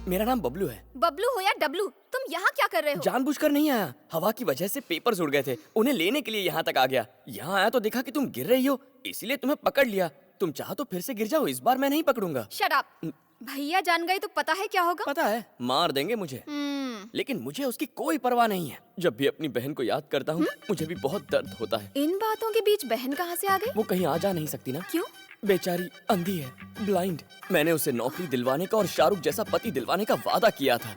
मेरा नाम बबलू है। बबलू हो या डबलू, तुम यहाँ क्या कर रहे हो? जानबूझकर नहीं आया, हवा की वजह से पेपर्स उड़ गए थे, उन्हें लेने के लिए यहाँ तक आ गया। यहाँ आया तो देखा कि तुम गिर रही हो, इसीलिए तुम्हें पकड़ लिया। तुम चाहो तो फिर से गिर जाओ, इस बार मैं नहीं पकड़ूंगा। Shut up. भैया जान गए तो पता है क्या होगा? पता है, मार देंगे मुझे। लेकिन मुझे उसकी कोई परवाह नहीं है। जब भी अपनी बहन को याद करता हूँ मुझे भी बहुत दर्द होता है। इन बातों के बीच बहन कहाँ से आ गई? वो कहीं आ जा नहीं सकती ना। क्यों? बेचारी अंधी है, ब्लाइंड। मैंने उसे नौकरी दिलवाने का और शाहरुख जैसा पति दिलवाने का वादा किया था,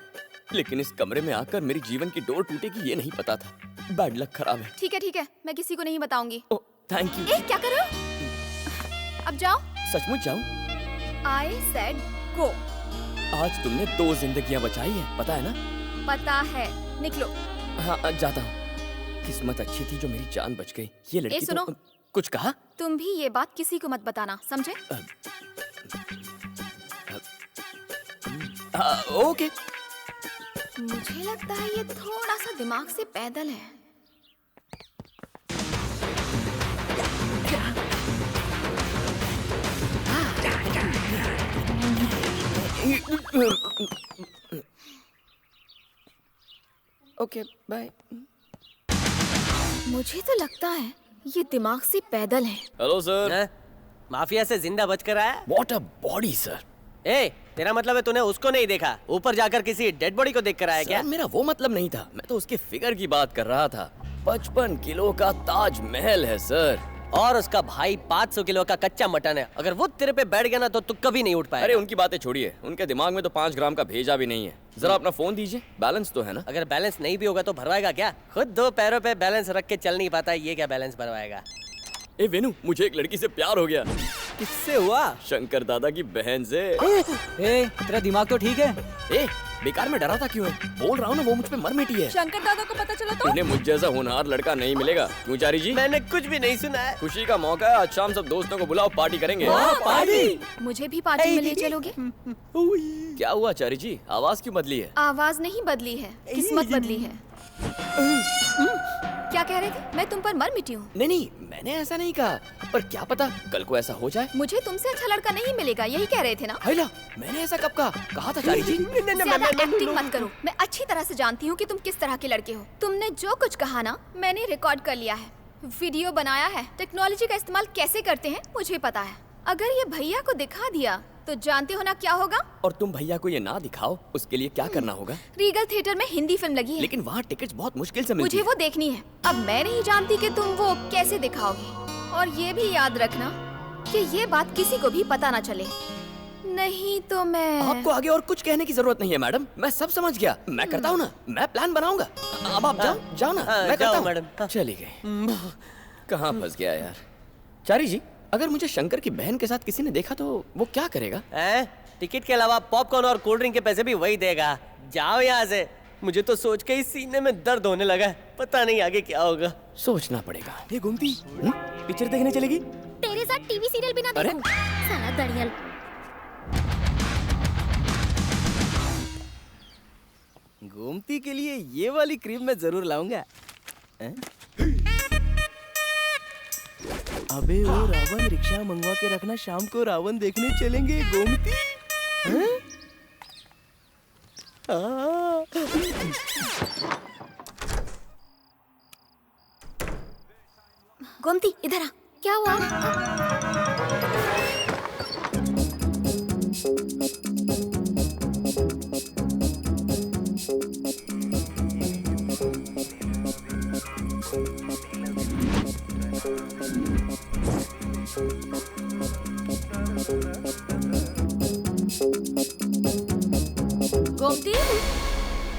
लेकिन इस कमरे में आकर मेरी जीवन की डोर टूटेगी ये नहीं पता था। बैड लक खराब है। ठीक है, मैं किसी को नहीं बताऊंगी। Thank you. क्या कर रहे हो? अब जाओ। सचमुच जाऊं? I said go। आज तुमने 2 जिंदगियां बचाई है, पता है ना? पता है, निकलो। हाँ जाता हूँ। किस्मत अच्छी थी जो मेरी जान बच गई। ये लड़की सुनो। तो कुछ कहा? तुम भी ये बात किसी को मत बताना, समझे? ओके। मुझे लगता है ये थोड़ा सा दिमाग से पैदल है। Okay bye. मुझे तो लगता है ये दिमाग से पैदल है। Hello sir. माफिया से जिंदा बचकर आया? What a body sir। तेरा मतलब है तूने उसको नहीं देखा, ऊपर जाकर किसी डेड बॉडी को देखकर आया क्या? मेरा वो मतलब नहीं था, मैं तो उसके फिगर की बात कर रहा था। 55 किलो का ताज महल है सर। और उसका भाई 500 किलो का कच्चा मटन है। अगर वो तेरे पे बैठ गया ना तो तू कभी नहीं उठ पाएगा। अरे उनकी बातें छोड़िए, उनके दिमाग में तो 5 ग्राम का भेजा भी नहीं है। जरा अपना फोन दीजिए, बैलेंस तो है ना? अगर बैलेंस नहीं भी होगा तो भरवाएगा क्या? खुद 2 पैरों पे बैलेंस रख के चल नहीं पाता, ये क्या बैलेंस भरवाएगा? ए वेनु, मुझे एक लड़की से प्यार हो गया। किससे हुआ? शंकर दादा की बहन से। तेरा दिमाग तो ठीक है? बेकार में डरा था क्यों है? बोल रहा हूँ ना, वो मुझ पे मर मिटी है। शंकर दादा को पता चला तो? उन्हें मुझ जैसा होनहार लड़का नहीं मिलेगा। क्यों चारी जी? मैंने कुछ भी नहीं सुना है। खुशी का मौका है, आज शाम सब दोस्तों को बुलाओ, पार्टी करेंगे। पार्टी? मुझे भी पार्टी में ले चलोगे? क्या हुआ चारी जी, आवाज क्यों बदली है? आवाज नहीं बदली है, किस्मत बदली है। क्या कह रहे थे? मैं तुम पर मर मिटी हूँ? नहीं, मैंने ऐसा नहीं कहा, पर क्या पता कल को ऐसा हो जाए। मुझे तुमसे अच्छा लड़का नहीं मिलेगा, यही कह रहे थे ना? हैला, मैंने ऐसा कब कहा था चारी जी? ज़्यादा एक्टिंग मत करो, मैं अच्छी तरह से जानती हूँ कि तुम किस तरह के लड़के हो। तुमने जो कुछ कहा ना, मैंने रिकॉर्ड कर लिया है। वीडियो बनाया है। टेक्नोलॉजी का इस्तेमाल कैसे करते हैं मुझे पता है। अगर ये भैया को दिखा दिया तो जानते हो ना क्या होगा। और तुम भैया को ये ना दिखाओ उसके लिए क्या करना होगा? रीगल थिएटर में हिंदी फिल्म लगी है, लेकिन वहाँ टिकट्स बहुत मुश्किल से मिलती मुझे वो देखनी है। अब मैं नहीं जानती कि तुम वो कैसे दिखाओगे। और ये भी याद रखना कि ये बात किसी को भी पता ना चले, नहीं तो मैं। आपको आगे और कुछ कहने की जरूरत नहीं है मैडम, मैं सब समझ गया। मैं करता हूँ ना, मैं प्लान बनाऊंगा। अब आप जाओ जाओ ना, मैं करता हूँ मैडम। चली गई, कहाँ फंस गया यार। चारी जी, अगर मुझे शंकर की बहन के साथ किसी ने देखा तो वो क्या करेगा? टिकट के अलावा पॉपकॉर्न और कोल्ड ड्रिंक के पैसे भी वही देगा। जाओ यहाँ से। मुझे तो सोच के ही सीने में दर्द होने लगा है। पता नहीं आगे क्या होगा। सोचना पड़ेगा। ये घूमती पिक्चर देखने चलेगी? तेरे साथ टीवी सीरियल भी ना देखूं। साला दरियल। गोमती के लिए ये वाली क्रीम मैं जरूर लाऊंगा। अबे ओ रावण, रिक्शा मंगवा के रखना, शाम को रावण देखने चलेंगे। गोमती गोमती इधर आ। क्या हुआ? गोमती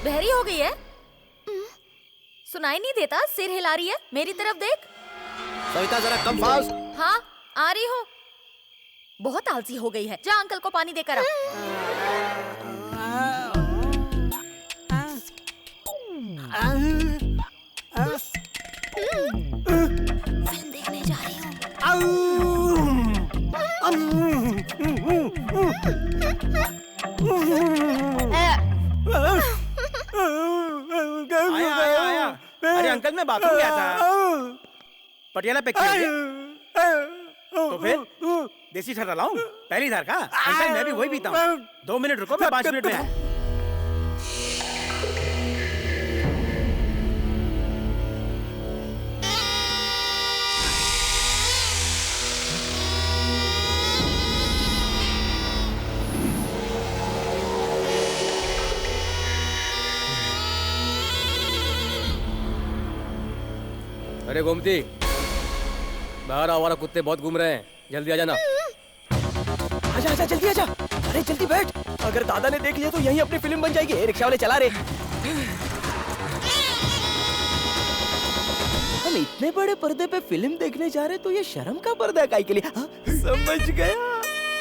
बहरी हो गई है? सुनाई नहीं देता? सिर हिला रही है। मेरी तरफ देख। सविता जरा कम फास्ट। हाँ आ रही हूँ। बहुत आलसी हो गई है। जा अंकल को पानी देकर आ। फिल्म देखने जा रही हूँ। आया। अरे अंकल, मैं बाथरूम गया था। पटियाला पे किया तो फिर देसी ठहरा लाऊं? पहली धार का अंकल, मैं भी वही पीता हूँ। 2 मिनट रुको, मैं 5 मिनट में आया। अरे गोमती, बाहर आवारा कुत्ते बहुत घूम रहे हैं, जल्दी आ जाना। आजा आजा, जल्दी आजा। अरे जल्दी बैठ, अगर दादा ने देख लिया तो यहीं अपनी फिल्म बन जाएगी। रिक्शा वाले चला रहे। हम इतने बड़े पर्दे पे फिल्म देखने जा रहे तो ये शर्म का पर्दा काहे के लिए? समझ गया,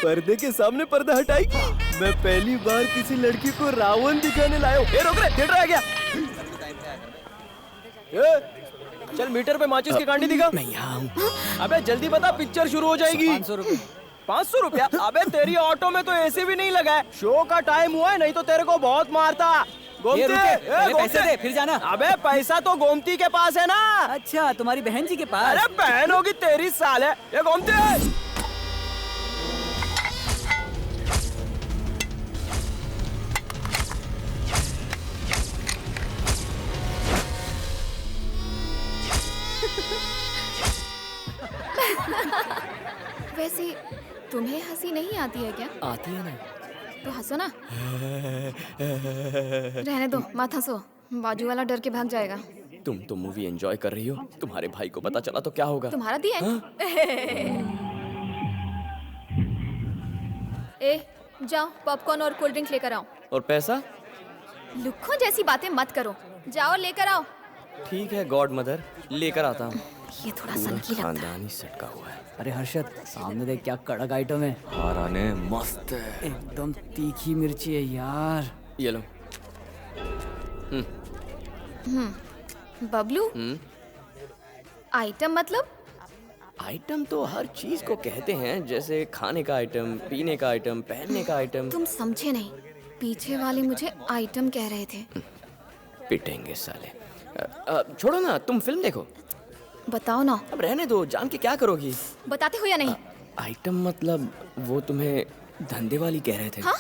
पर्दे के सामने पर्दा हटाई। मैं पहली बार किसी लड़की को रावण दिखाने लाया हूँ। रोक रहे, थिएटर आ गया। चल मीटर पे माचिस की कांडी दिखा। मैं यहाँ हूँ। अबे जल्दी बता, पिक्चर शुरू हो जाएगी। 500 रुपए। 500 रुपया? अबे तेरी ऑटो में तो एसी भी नहीं लगा है। शो का टाइम हुआ है, नहीं तो तेरे को बहुत मारता। गोमती, पहले पैसे दे फिर जाना। अबे पैसा तो गोमती के पास है ना। अच्छा, तुम्हारी बहन जी के पास? अरे बहन होगी तेरी साले। ये गोमती, वैसे तुम्हें हंसी नहीं आती है क्या? आती है ना। तो हंसो ना। रहने दो, मत हंसो, बाजू वाला डर के भाग जाएगा। तुम तो मूवी एंजॉय कर रही हो, तुम्हारे भाई को पता चला तो क्या होगा? तुम्हारा दिया है? ए, जाओ पॉपकॉर्न और कोल्ड ड्रिंक लेकर आओ। और पैसा? लुक्खों जैसी बातें मत करो, जाओ लेकर आओ। ठीक है गॉड मदर, लेकर आता हूँ। ये थोड़ा सनकी लगता है। खानदानी सटका हुआ है। अरे हर्षद, सामने देख क्या कड़क आइटम है। हाराने मस्त है। एकदम तीखी मिर्ची है यार। ये लो। बबलू, आइटम मतलब? आइटम तो हर चीज को कहते हैं, जैसे खाने का आइटम, पीने का आइटम, पहनने का आइटम। तुम समझे नहीं, पीछे वाले मुझे आइटम कह रहे थे। पिटेंगे साले। छोड़ो ना, तुम फिल्म देखो। बताओ ना। अब रहने दो, जान के क्या करोगी? बताते हो या नहीं? आइटम मतलब वो तुम्हें धंधे वाली कह रहे थे। हाँ?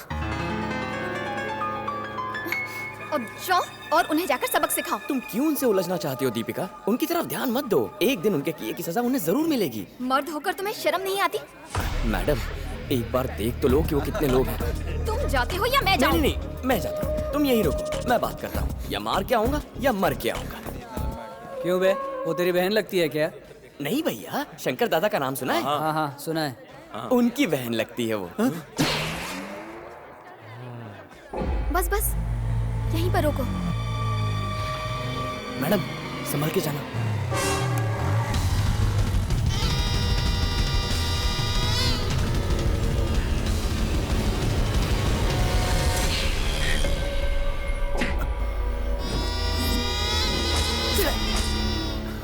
अब जाओ और उन्हें जाकर सबक सिखाओ। तुम क्यों उनसे उलझना चाहती हो दीपिका? उनकी तरफ ध्यान मत दो, एक दिन उनके किए की सजा उन्हें जरूर मिलेगी। मर्द होकर तुम्हें शर्म नहीं आती? मैडम, एक बार देख तो लो कि वो कितने लोग हैं। तुम जाते हो या मैं जाऊँ? नहीं, मैं जाता हूँ, तुम यहीं रुको, मैं बात करता हूँ। या मार के आऊंगा या मर के आऊंगा। क्यों बे, वो तेरी बहन लगती है क्या? नहीं भैया, शंकर दादा का नाम सुना है? हाँ हाँ सुना है। उनकी बहन लगती है वो। बस बस यहीं पर रोको। मैडम, संभल के जाना।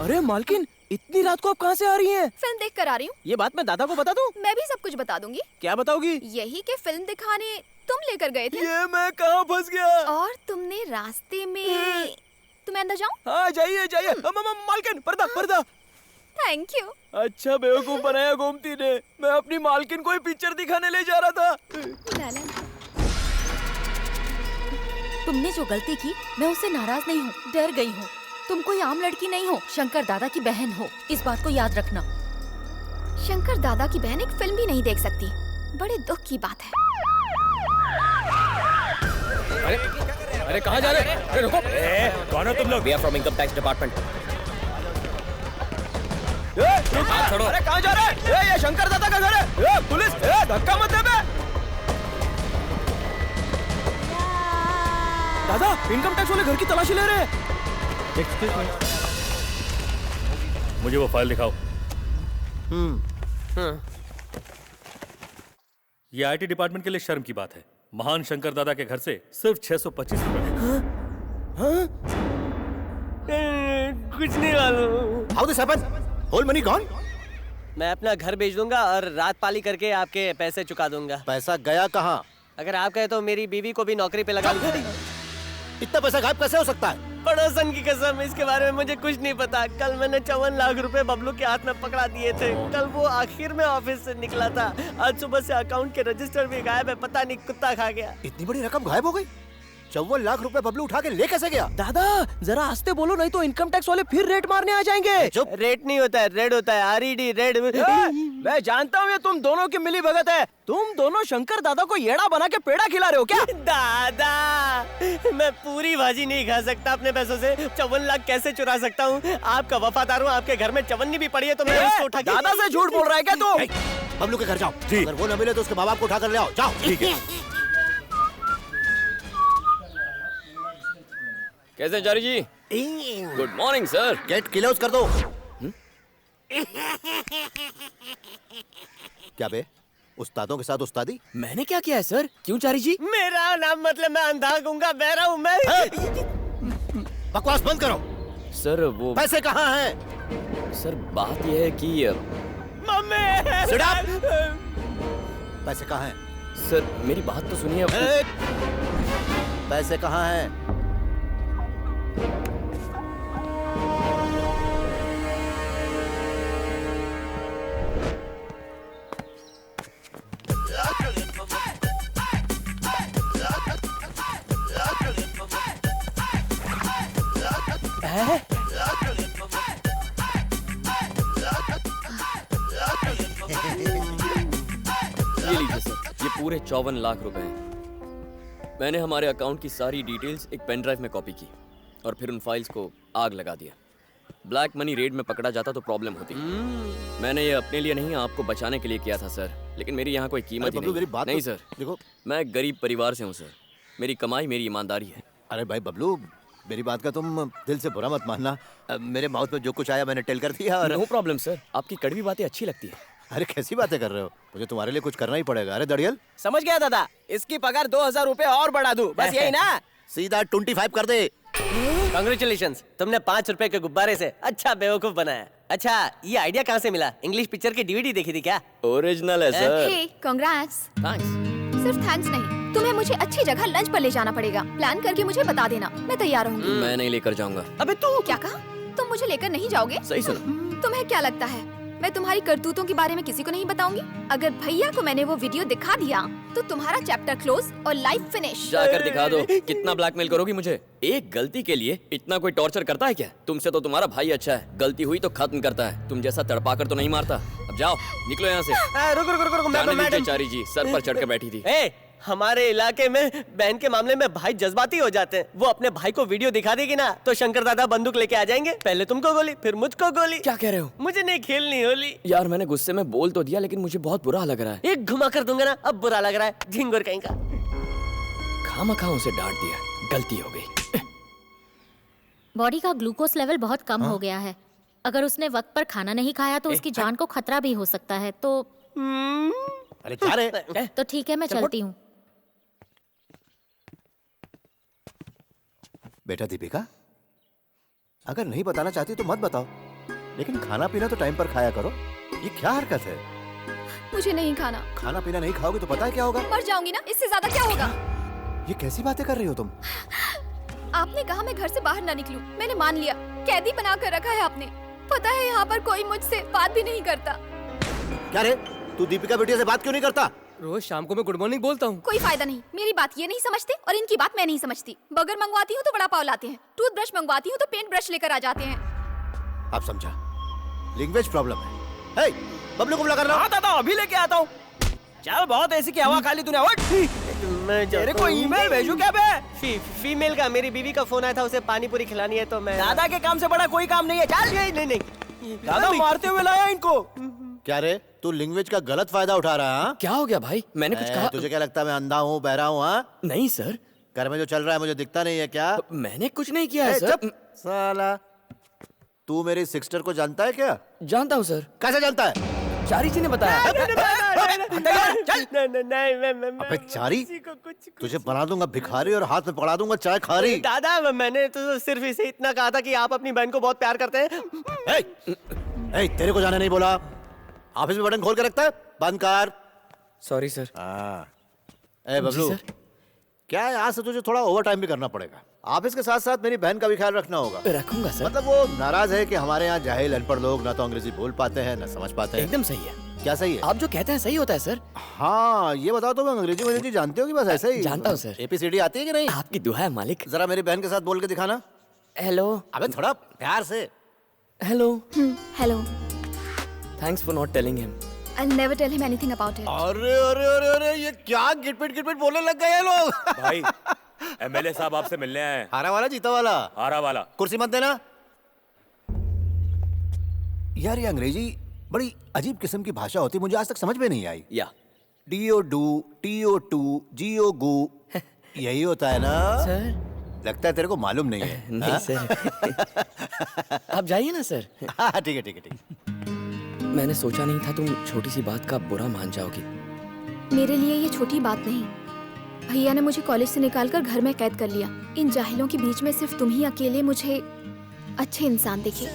अरे मालकिन, इतनी रात को आप कहाँ से आ रही हैं? फिल्म देख कर आ रही हूँ। ये बात मैं दादा को बता दूँ? मैं भी सब कुछ बता दूंगी। क्या बताओगी? यही के फिल्म दिखाने तुम लेकर गए थे। ये मैं कहाँ फंस गया? और तुमने रास्ते में तुम्हें अंदर जाऊं? हाँ जाइए जाइए। मालकिन, पर्दा पर्दा। Thank you. अच्छा बेवकूफ बनाया गोमती ने। मैं अपनी मालकिन को ही पिक्चर दिखाने ले जा रहा था। तुमने जो गलती की, मैं उससे नाराज नहीं हूँ, डर गई हूँ। तुम कोई आम लड़की नहीं हो, शंकर दादा की बहन हो, इस बात को याद रखना। शंकर दादा की बहन एक फिल्म भी नहीं देख सकती, बड़े दुख की बात है। अरे कहाँ जा रहे? अरे रुको। कौन हो तुम लोग? We are from income tax department. हाथ छोड़ो। अरे कहाँ जा रहे हैं? ये शंकर दादा का घर है। पुलिस, धक्का मत दे बे। दादा, इनकम टैक्स वाले घर की तलाशी ले रहे हैं। मुझे वो फाइल दिखाओ। ये आईटी डिपार्टमेंट के लिए शर्म की बात है। महान शंकर दादा के घर से सिर्फ 625 रुपए। कुछ नहीं मालूम। How this happened? Whole money gone? मैं अपना घर बेच दूंगा और रात पाली करके आपके पैसे चुका दूंगा। पैसा गया कहाँ? अगर आप कहे तो मेरी बीवी को भी नौकरी पे लगा दूंगा। इतना पैसा गायब कैसे हो सकता है? पड़ोसन की कसम, इसके बारे में मुझे कुछ नहीं पता। कल मैंने 54 लाख रुपए बबलू के हाथ में पकड़ा दिए थे। कल वो आखिर में ऑफिस से निकला था। आज सुबह से अकाउंट के रजिस्टर भी गायब है, पता नहीं कुत्ता खा गया। इतनी बड़ी रकम गायब हो गई? 54 लाख रुपए बबलू उठा के ले कैसे गया? दादा जरा आस्ते बोलो, नहीं तो इनकम टैक्स वाले फिर रेट मारने आ जाएंगे। चुप। रेट नहीं होता है, रेड होता है। RED red. मैं जानता हूँ ये तुम दोनों की मिली भगत है। तुम दोनों शंकर दादा को येड़ा बना के पेड़ा खिला रहे हो क्या? दादा, मैं पूरी भाजी नहीं खा सकता अपने पैसों से। 54 लाख कैसे चुरा सकता हूँ? आपका वफादार हूँ, आपके घर में चवन्नी भी पड़ी है तो मैं उसको उठा के। दादा से झूठ बोल रहा है क्या तू? बबलू के घर जाओ। अगर वो न मिले तो उसके माँ बाप को उठा कर ले आओ। जाओ। ठीक है। कैसे Chari ji? Good morning sir. Gate close कर दो। क्या बे, उस्तादों के साथ उस्तादी? मैंने क्या किया है सर? क्यों चारी जी? मेरा नाम मतलब मैं अंधा गूंगा बहरा हूँ मैं। बकवास बंद करो। सर वो पैसे कहाँ हैं? सर बात यह है कि मम्मी। Sit up! पैसे कहाँ हैं? सर मेरी बात तो सुनिए। पैसे कहाँ हैं? ये लीजिए सर, ये पूरे 54 लाख रुपए हैं। मैंने हमारे अकाउंट की सारी डिटेल्स एक पेन ड्राइव में कॉपी की और फिर उन फाइल्स को आग लगा दिया। ब्लैक मनी रेड में पकड़ा जाता तो प्रॉब्लम होती। मैंने ये अपने लिए नहीं, आपको बचाने के लिए किया था सर। लेकिन मेरी यहाँ कोई कीमत ही नहीं। नहीं सर, देखो मैं गरीब परिवार से हूँ सर। मेरी कमाई मेरी ईमानदारी है। अरे भाई बबलू, मेरी बात का तुम दिल से बुरा मत मानना। मेरे माउथ में जो कुछ आया मैंने टेल कर दिया। और नो प्रॉब्लम सर, आपकी कड़वी बातें अच्छी लगती है। अरे कैसी बातें कर रहे हो? मुझे तुम्हारे लिए कुछ करना ही पड़ेगा। अरे दड़ियल, समझ गया दादा, इसकी पगार 2000 रुपए और बढ़ा दूं, बस यही ना? सीधा 25 कर दे। कांग्रेचुलेशंस, तुमने 5 रुपए के गुब्बारे से अच्छा बेवकूफ बनाया। अच्छा, ये आइडिया कहाँ से मिला? इंग्लिश पिक्चर की डीवीडी देखी थी क्या? ओरिजिनल है सर। हे, कांग्रेट्स। थैंक्स। सिर्फ थैंक्स नहीं, तुम्हें मुझे अच्छी जगह लंच पर ले जाना पड़ेगा। प्लान करके मुझे बता देना, मैं तैयार रहूंगी। मैं नहीं लेकर जाऊंगा। अबे तू क्या कहा? तुम मुझे लेकर नहीं जाओगे? सही सुनो। तुम्हें क्या लगता है मैं तुम्हारी करतूतों के बारे में किसी को नहीं बताऊंगी। अगर भैया को मैंने वो वीडियो दिखा दिया तो तुम्हारा चैप्टर क्लोज और लाइफ फिनिश। जाकर दिखा दो। कितना ब्लैकमेल करोगी मुझे? एक गलती के लिए इतना कोई टॉर्चर करता है क्या? तुमसे तो तुम्हारा भाई अच्छा है, गलती हुई तो खत्म करता है, तुम जैसा तड़पा कर तो नहीं मारता। अब जाओ, निकलो यहाँ से। रुको रुको रुको, जाने दीजिए, मैडम। चारी जी सर पर चढ़कर बैठी थी। हमारे इलाके में बहन के मामले में भाई जज्बाती हो जाते हैं। वो अपने भाई को वीडियो दिखा देगी ना तो शंकर दादा बंदूक लेके आ जाएंगे। पहले तुमको गोली, फिर मुझको गोली। क्या कह रहे हो? मुझे नहीं खेलनी होली। यार मैंने गुस्से में बोल तो दिया, लेकिन मुझे बहुत बुरा लग रहा है। एक घुमा कर दूंगा ना, अब बुरा लग रहा है। झिंगुर कहीं का। खामखा उसे डांट दिया, गलती हो गई। बॉडी का ग्लूकोज लेवल बहुत कम हो गया है। अगर उसने वक्त पर खाना नहीं खाया तो उसकी जान को खतरा भी हो सकता है। तो अरे जा रे। तो ठीक है, मैं चलती हूँ। बेटा दीपिका, अगर नहीं बताना चाहती तो मत बताओ, लेकिन खाना पीना तो टाइम पर खाया करो। ये क्या हरकत है? मुझे नहीं खाना। खाना पीना नहीं खाओगे तो पता है क्या होगा? मर जाऊंगी ना, इससे ज्यादा क्या होगा? ये कैसी बातें कर रही हो तुम? आपने कहा मैं घर से बाहर ना निकलूं, मैंने मान लिया। कैदी बना कर रखा है आपने। पता है यहाँ पर कोई मुझसे बात भी नहीं करता। क्या रे, तू दीपिका बेटिया से बात क्यों नहीं करता? रोज शाम को मैं गुड मॉर्निंग बोलता हूँ। कोई फायदा नहीं, मेरी बात ये नहीं समझते और इनकी बात मैं नहीं समझती। बर्गर मंगवाती हूँ तो बड़ा पाव लाते हैं, टूथब्रश मंगवाती हूँ तो पेंट ब्रश लेकर आ जाते हैं। आप समझा, लैंग्वेज प्रॉब्लम है। हे, बबलू को बुला कर रहा हाँ दादा, अभी लेके आता हूँ। चल, बहुत ऐसी की हवा खा ली तूने। मैं तेरे को ईमेल भेजू क्या बे? फीमेल का, मेरी बीवी का फोन आया था, उसे पानी पूरी खिलानी है तो मैं। दादा के काम से बड़ा कोई काम नहीं है। चल। नहीं। दादा मारते हुए लाया इनको। क्या रे, तू लैंग्वेज का गलत फायदा उठा रहा है? क्या हो गया भाई? मैंने कुछ कहा? तुझे क्या लगता है मैं अंधा हूँ, बहरा हूँ? हाँ नहीं सर। घर में जो चल रहा है मुझे दिखता नहीं है क्या? मैंने कुछ नहीं किया है सर। साला, तू मेरी सिस्टर को जानता है क्या? जानता हूँ सर। कैसे जानता है? चारी जी ने बताया। अबे चारी, तुझे बना दूंगा भिखारी और हाथ में पकड़ा दूंगा चाय खारी। दादा, मैंने तो सिर्फ इसे इतना कहा था कि आप अपनी बहन को बहुत प्यार करते हैं। ए, तेरे को जाने नहीं बोला। ऑफिस में बटन खोल के रखता है, बंद कर। Sorry sir. ए बबलू, क्या है, आज से तुझे थोड़ा ओवर टाइम भी करना पड़ेगा। ऑफिस के साथ साथ मेरी बहन का भी ख्याल रखना होगा। रखूंगा सर। मतलब वो नाराज है कि हमारे यहाँ जाहिल अनपढ़ लोग ना तो अंग्रेजी बोल पाते हैं ना समझ पाते हैं। एकदम सही है। क्या सही है? आप जो कहते हैं सही होता है सर। हाँ, ये बताओ तो अंग्रेजी जानते हो कि बस ऐसे ही? जानता हूँ सर। ABCD आती है कि नहीं? आपकी दुआ है मालिक। जरा मेरी बहन के साथ बोल के दिखाना। हेलो। अबे थोड़ा प्यार से। Hello. Hello. Thanks for not telling him. I'll never tell him anything about it. अरे अरे अरे अरे, ये क्या गिटपिट बोलने लग गए ये लोग। भाई, MLA साहब आपसे मिलने आए हैं। हारा वाला जीता वाला? हारा वाला। कुर्सी मत देना। यार ये अंग्रेजी बड़ी अजीब किस्म की भाषा होती, मुझे आज तक समझ में नहीं आई। या DO do, TO to, GO goo, यही होता है ना सर? लगता है तेरे को मालूम नहीं है। नहीं सर। आप जाइए ना सर। हाँ ठीक है ठीक है ठीक है। मैंने सोचा नहीं था तुम छोटी सी बात का बुरा मान जाओगी। मेरे लिए ये छोटी बात नहीं। भैया ने मुझे कॉलेज से निकालकर घर में कैद कर लिया। इन जाहिलों के बीच में सिर्फ तुम ही अकेले मुझे अच्छे इंसान दिखे।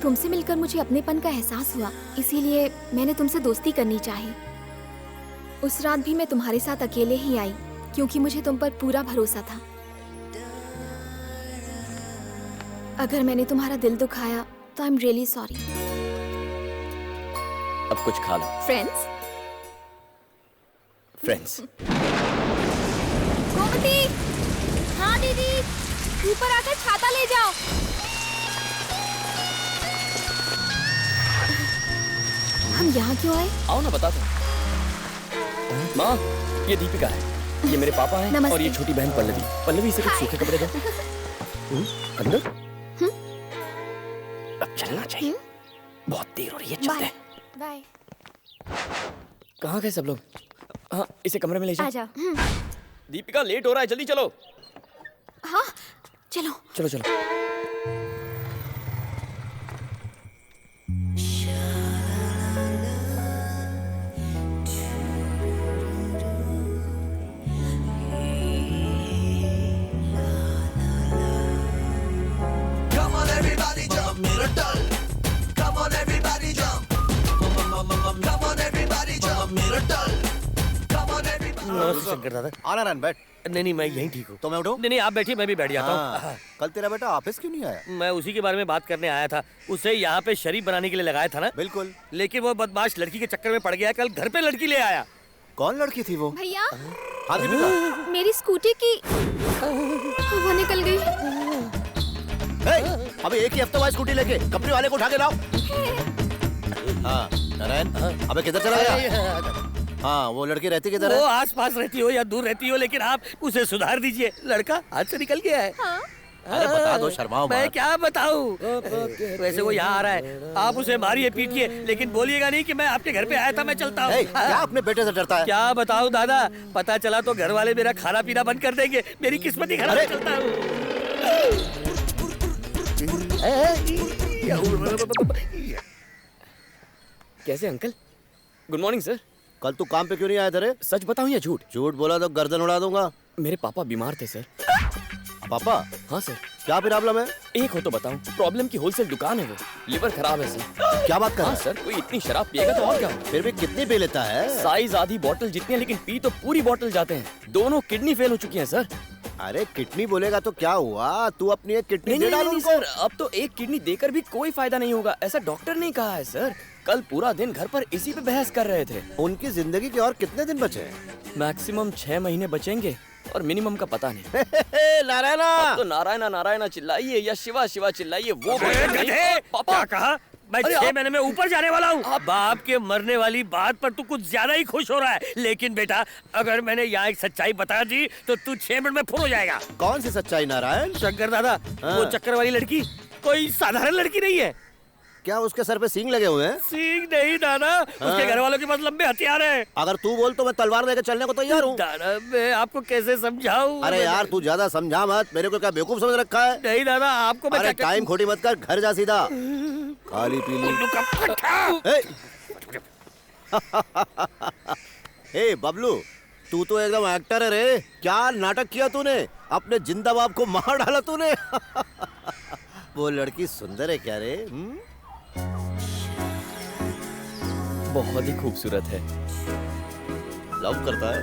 तुमसे मिलकर मुझे अपनेपन का एहसास हुआ, इसीलिए मैंने तुमसे दोस्ती करनी चाही। उस रात भी मैं तुम्हारे साथ अकेले ही आई क्योंकि मुझे तुम पर पूरा भरोसा था। अगर मैंने तुम्हारा दिल दुखाया तो आई एम रियली सॉरी। अब कुछ खा लो। फ्रेंड्स? फ्रेंड्स। गोमती! हाँ दीदी, ऊपर आकर छाता ले जाओ। हम यहाँ क्यों आए? आओ ना बताता हूँ। माँ, ये दीपिका है, ये मेरे पापा हैं और ये छोटी बहन पल्लवी। पल्लवी, इसे कुछ सूखे कपड़े दो। अंदर? अब चलना चाहिए, बहुत देर हो रही है, चलते हैं। बाय। कहाँ गए सब लोग? हाँ, इसे कमरे में ले जाओ। आजा। दीपिका, लेट हो रहा है, जल्दी चलो। हाँ, चलो। चलो चलो। Come on everybody jump, miracle. Come on everybody jump. Come on everybody jump, miracle. Come on everybody. नमस्ते शंकर दादा। आना रन बैठ। नहीं मैं यहीं ठीक हूँ। तो मैं उठूं? नहीं आप बैठिए, मैं भी बैठ जाता हूँ। कल तेरा बेटा ऑफिस क्यों नहीं आया? मैं उसी के बारे में बात करने आया था। उसे यहाँ पे शरीफ बनाने के लिए लगाया था ना। बिल्कुल। लेकिन वो बदमाश लड़की के चक्कर में पड़ गया। कल घर पे लड़की ले आया। कौन लड़की थी वो? भैया मेरी स्कूटी की हवा निकल गई। अबे एक ही हफ्ते बाद स्कूटी लेके कंपनी वाले को उठा के लाओ। हाँ नारायण, अबे किधर चला गया? हाँ वो लड़की रहती किधर है? वो आस पास रहती हो या दूर रहती हो, लेकिन आप उसे सुधार दीजिए। लड़का हाथ से निकल गया है। अरे बता दो, शर्माओ मैं मत। क्या बताऊं? वैसे वो यहाँ आ रहा है, आप उसे मारिए पीटिए, लेकिन बोलिएगा नहीं कि मैं आपके घर पे आया था। मैं चलता हूँ। क्या अपने बेटे से डरता है? क्या बताऊं दादा, पता चला तो घर वाले मेरा खाना पीना बंद कर देंगे। मेरी किस्मत ही खराब है। चलता हूँ। कैसे अंकल? Good morning sir. कल तू काम पे क्यों नहीं आया तेरे? सच बताऊं या झूठ? झूठ बोला तो गर्दन उड़ा दूंगा। मेरे पापा बीमार थे सर। पापा? हाँ सर। क्या प्रॉब्लम है? एक हो तो बताऊं। प्रॉब्लम की होलसेल दुकान है, वो लिवर खराब है सर। क्या बात कर रहा है? सर कोई इतनी शराब पिएगा तो और क्या? फिर भी कितनी पी लेता है? साइज आधी बोतल जितनी है, लेकिन पी तो पूरी बोतल जाते हैं। दोनों किडनी फेल हो चुकी हैं सर। अरे किडनी बोलेगा तो क्या हुआ? तू अपनी एक किडनी दे डाल उनको। सर अब तो एक किडनी देकर भी कोई फायदा नहीं होगा, ऐसा डॉक्टर ने कहा है सर। कल पूरा दिन घर पर इसी पे बहस कर रहे थे। उनकी जिंदगी के और कितने दिन बचे हैं? मैक्सिमम 6 महीने बचेंगे और मिनिमम का पता नहीं। नारायणा! अब तो नारायणा नारायणा चिल्लाइए या शिवा शिवा चिल्लाइए। वो क्या कहा? मैं 6 महीने में ऊपर जाने वाला हूँ। बाप के मरने वाली बात पर तू कुछ ज्यादा ही खुश हो रहा है। लेकिन बेटा, अगर मैंने यहाँ एक सच्चाई बता दी तो तू 6 मिनट में फुर हो जाएगा। कौन सी सच्चाई नारायण? शंकर दादा, वो चक्कर वाली लड़की कोई साधारण लड़की नहीं है। क्या उसके सर पे सींग लगे हुए हैं? सींग नहीं दादा, उसके घर वालों के पास लंबे हथियार हैं। अगर तू बोल तो मैं तलवार लेकर चलने को तैयार हूँ। दादा मैं आपको कैसे समझाऊं? अरे यार तू ज्यादा समझा मत। मेरे को क्या बेवकूफ समझ रखा है? नहीं दादा, आपको मैं अरे टाइम खोटी मत कर, घर जा सीधा। खाली पीली। ए बबलू, तू तो एकदम एक्टर है रे। क्या नाटक किया तूने? अपने जिंदा बाप को मार डाला तूने। वो लड़की सुंदर है क्या रे? बहुत ही खूबसूरत है। लव करता है?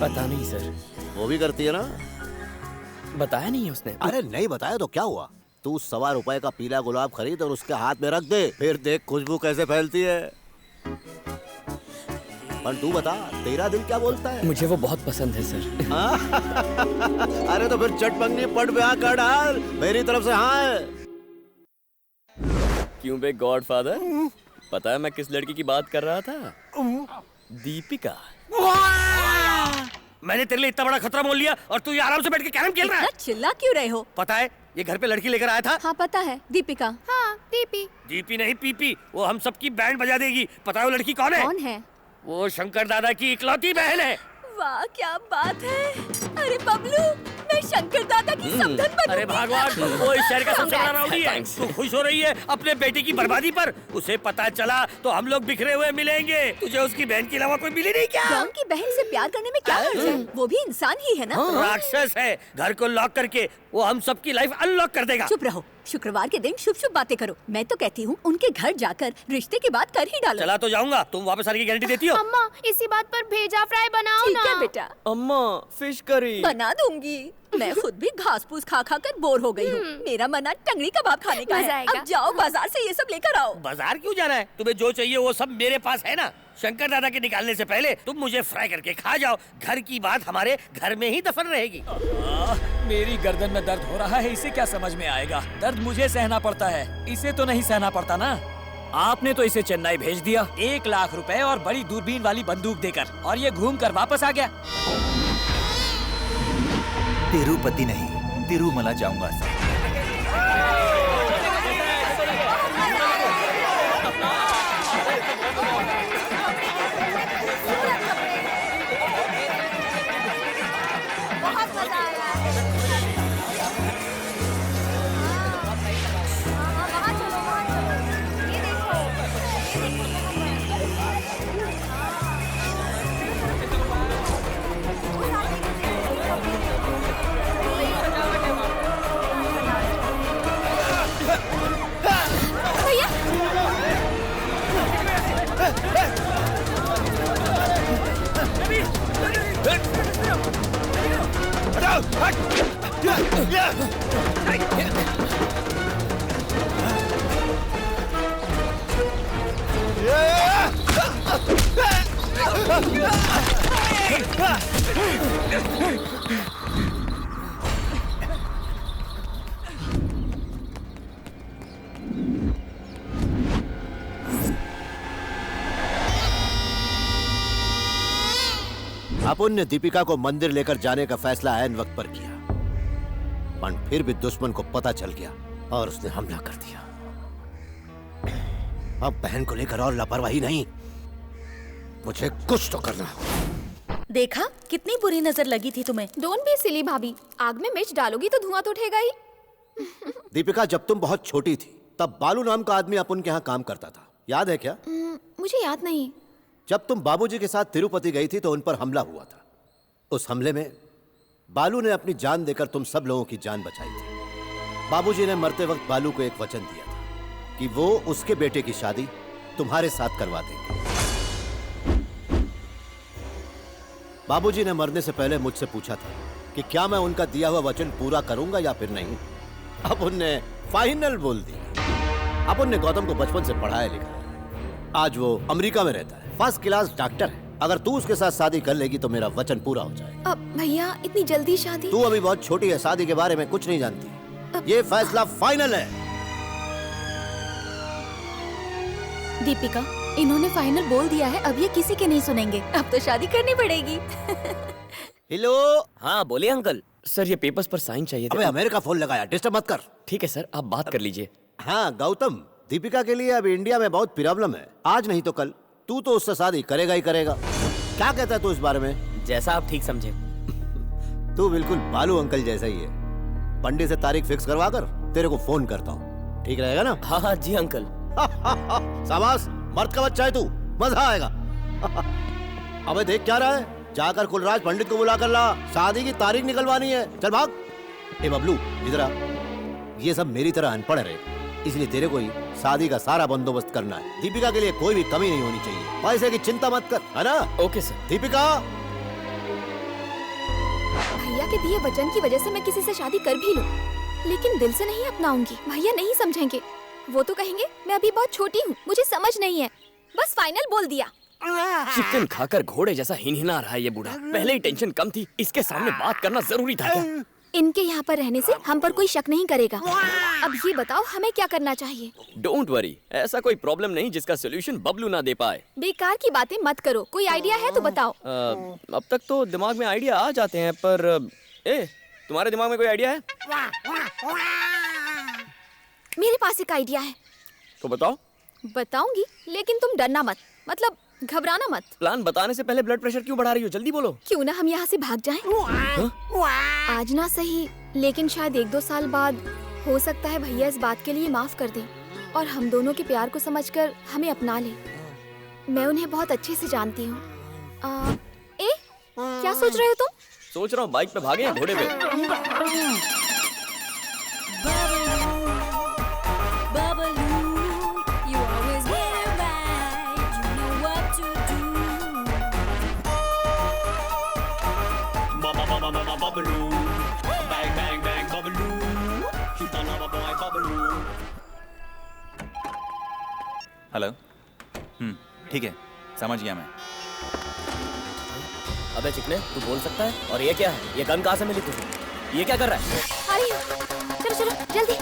पता नहीं सर। वो भी करती है ना? बताया नहीं है उसने। अरे नहीं बताया तो क्या हुआ? तू ₹1.25 का पीला गुलाब खरीद और उसके हाथ में रख दे, फिर देख खुशबू कैसे फैलती है। पर तू बता, तेरा दिल क्या बोलता है? मुझे वो बहुत पसंद है सर। अरे तो फिर चट पंगनी पट ब्याह कर डाल, मेरी तरफ से हाँ है। क्यों बे गॉडफादर? पता है मैं किस लड़की की बात कर रहा था? दीपिका। मैंने तेरे लिए इतना बड़ा खतरा मोल लिया और तू ये आराम से बैठ के कैरम खेल रहा है। चिल्ला क्यों रहे हो? पता है ये घर पे लड़की लेकर आया था। हाँ पता है, दीपिका। हाँ दीपी। दीपी नहीं पीपी, वो हम सबकी बैंड बजा देगी। पता है वो लड़की कौन है? कौन है? वो शंकर दादा की इकलौती बहन है। वाह क्या बात है। अरे बबलू, मैं शंकर दादा की समधन बनूंगी। अरे भगवान, वो इस शहर का सबसे बड़ा राउडी है। तू खुश हो रही है अपने बेटे की बर्बादी पर? उसे पता चला तो हम लोग बिखरे हुए मिलेंगे। तुझे उसकी बहन के अलावा कोई मिली नहीं क्या? गाँव की बहन से प्यार करने में क्या हर्ज है? वो भी इंसान ही है ना। राक्षस है। घर को लॉक करके वो हम सबकी लाइफ अनलॉक कर देगा। चुप रहो, शुक्रवार के दिन शुभ शुभ बातें करो। मैं तो कहती हूँ उनके घर जाकर रिश्ते की बात कर ही डालो। चला तो जाऊंगा, तुम वापस आने की गारंटी देती हो? अम्मा इसी बात पर भेजा फ्राई बनाओ ना। ठीक है बेटा, अम्मा फिश करी बना दूंगी। मैं खुद भी घास फूस खा खा कर बोर हो गई हूँ। मेरा मना टंगड़ी कबाब खाने का मजा है। आएगा। अब जाओ बाजार से ये सब लेकर आओ। बाजार क्यों जाना है? तुम्हें जो चाहिए वो सब मेरे पास है ना। शंकर दादा के निकालने से पहले तुम मुझे फ्राई करके खा जाओ। घर की बात हमारे घर में ही दफन रहेगी। मेरी गर्दन में दर्द हो रहा है, इसे क्या समझ में आएगा? दर्द मुझे सहना पड़ता है, इसे तो नहीं सहना पड़ता ना। आपने तो इसे चेन्नई भेज दिया 1 लाख रुपए और बड़ी दूरबीन वाली बंदूक देकर, और ये घूम कर वापस आ गया। तिरुपति नहीं, तिरुमला जाऊंगा सर। अपुन ने दीपिका को मंदिर लेकर जाने का फैसला ऐन वक्त पर किया, पर फिर भी दुश्मन को पता चल गया और उसने हमला कर दिया। अब बहन को लेकर और लापरवाही नहीं, मुझे कुछ तो करना होगा। देखा कितनी बुरी नजर लगी थी तुम्हें। डोंट बी सिली भाभी, आग में मिर्च डालोगी तो धुआं तो उठेगा ही। दीपिका, जब तुम बहुत छोटी थी तब बालू नाम का आदमी अपुन के यहाँ काम करता था, याद है क्या? मुझे याद नहीं। जब तुम बाबूजी के साथ तिरुपति गई थी तो उन पर हमला हुआ था। उस हमले में बालू ने अपनी जान देकर तुम सब लोगों की जान बचाई थी। बाबूजी ने मरते वक्त बालू को एक वचन दिया था कि वो उसके बेटे की शादी तुम्हारे साथ करवा देंगे। बाबूजी ने मरने से पहले मुझसे पूछा था कि क्या मैं उनका दिया हुआ वचन पूरा करूंगा या फिर नहीं। अब उनने फाइनल बोल दिया। अब उनने गौतम को बचपन से पढ़ाया लिखा है। आज वो अमेरिका में रहता है, फर्स्ट क्लास डॉक्टर है। अगर तू उसके साथ शादी कर लेगी तो मेरा वचन पूरा हो जाए। अब भैया इतनी जल्दी शादी? तू अभी बहुत छोटी है, शादी के बारे में कुछ नहीं जानती। ये फैसला फाइनल है। दीपिका, इन्होंने फाइनल बोल दिया है, अब ये किसी के नहीं सुनेंगे। अब तो शादी करनी पड़ेगी। हेलो। हाँ बोलिए अंकल। सर ये पेपर्स पर साइन चाहिए थे। अबे अमेरिका फोन लगाया, डिस्टर्ब मत कर। ठीक है सर, आप बात कर लीजिए। हाँ गौतम, दीपिका के लिए अब इंडिया में बहुत प्रॉब्लम है। आज नहीं तो कल तू तो उससे शादी करेगा ही करेगा। क्या कहता है तू इस बारे में? जैसा आप ठीक समझे। तू बिल्कुल बालू अंकल जैसा ही है। पंडित से तारीख फिक्स करवा कर तेरे को फोन करता हूँ, ठीक रहेगा ना? हाँ हाँ जी अंकल। शाबाश, मर्द का बच्चा है तू, मजा आएगा। अबे देख क्या रहा है, जाकर कुलराज पंडित को बुला कर ला, शादी की तारीख निकलवानी है। चल भाग। ए बबलू इधर आ। ये सब मेरी तरह अनपढ़ है, इसलिए तेरे को ही शादी का सारा बंदोबस्त करना है। दीपिका के लिए कोई भी कमी नहीं होनी चाहिए। पैसे की चिंता मत कर, है ना? Okay sir. दीपिका, भैया के दिए वचन की वजह से मैं किसी से शादी कर भी लूं, लेकिन दिल से नहीं अपनाऊंगी। भैया नहीं समझेंगे, वो तो कहेंगे मैं अभी बहुत छोटी हूँ, मुझे समझ नहीं है। बस फाइनल बोल दिया। चिकन खाकर घोड़े जैसा हिनहिना रहा है ये बूढ़ा। पहले ही टेंशन कम थी, इसके सामने बात करना जरूरी था क्या? इनके यहाँ पर रहने से हम पर कोई शक नहीं करेगा। अब ये बताओ हमें क्या करना चाहिए? डोंट वरी, ऐसा कोई प्रॉब्लम नहीं जिसका सोल्यूशन बबलू ना दे पाए। बेकार की बातें मत करो, कोई आइडिया है तो बताओ। अब तक तो दिमाग में आइडिया आ जाते हैं, पर तुम्हारे दिमाग में कोई आइडिया है? मेरे पास एक आइडिया है। तो बताओ। बताऊंगी, लेकिन तुम डरना मत, मतलब घबराना मत। प्लान बताने से पहले ब्लड प्रेशर क्यों बढ़ा रही हो? जल्दी बोलो। क्यों ना हम यहाँ से भाग जाएं? आज ना सही, लेकिन शायद 1-2 साल बाद हो सकता है भैया इस बात के लिए माफ कर दें और हम दोनों के प्यार को समझकर हमें अपना ले। मैं उन्हें बहुत अच्छे से जानती हूँ। क्या सोच रहे हो तुम? सोच रहा हूँ बाइक पे भागे या घोड़े पे। हेलो। ठीक है, समझ गया मैं। अबे चिकने, तू बोल सकता है? और ये क्या है? ये गन कहाँ से मिली तुझे? ये क्या कर रहा है? अरे चलो चलो जल्दी।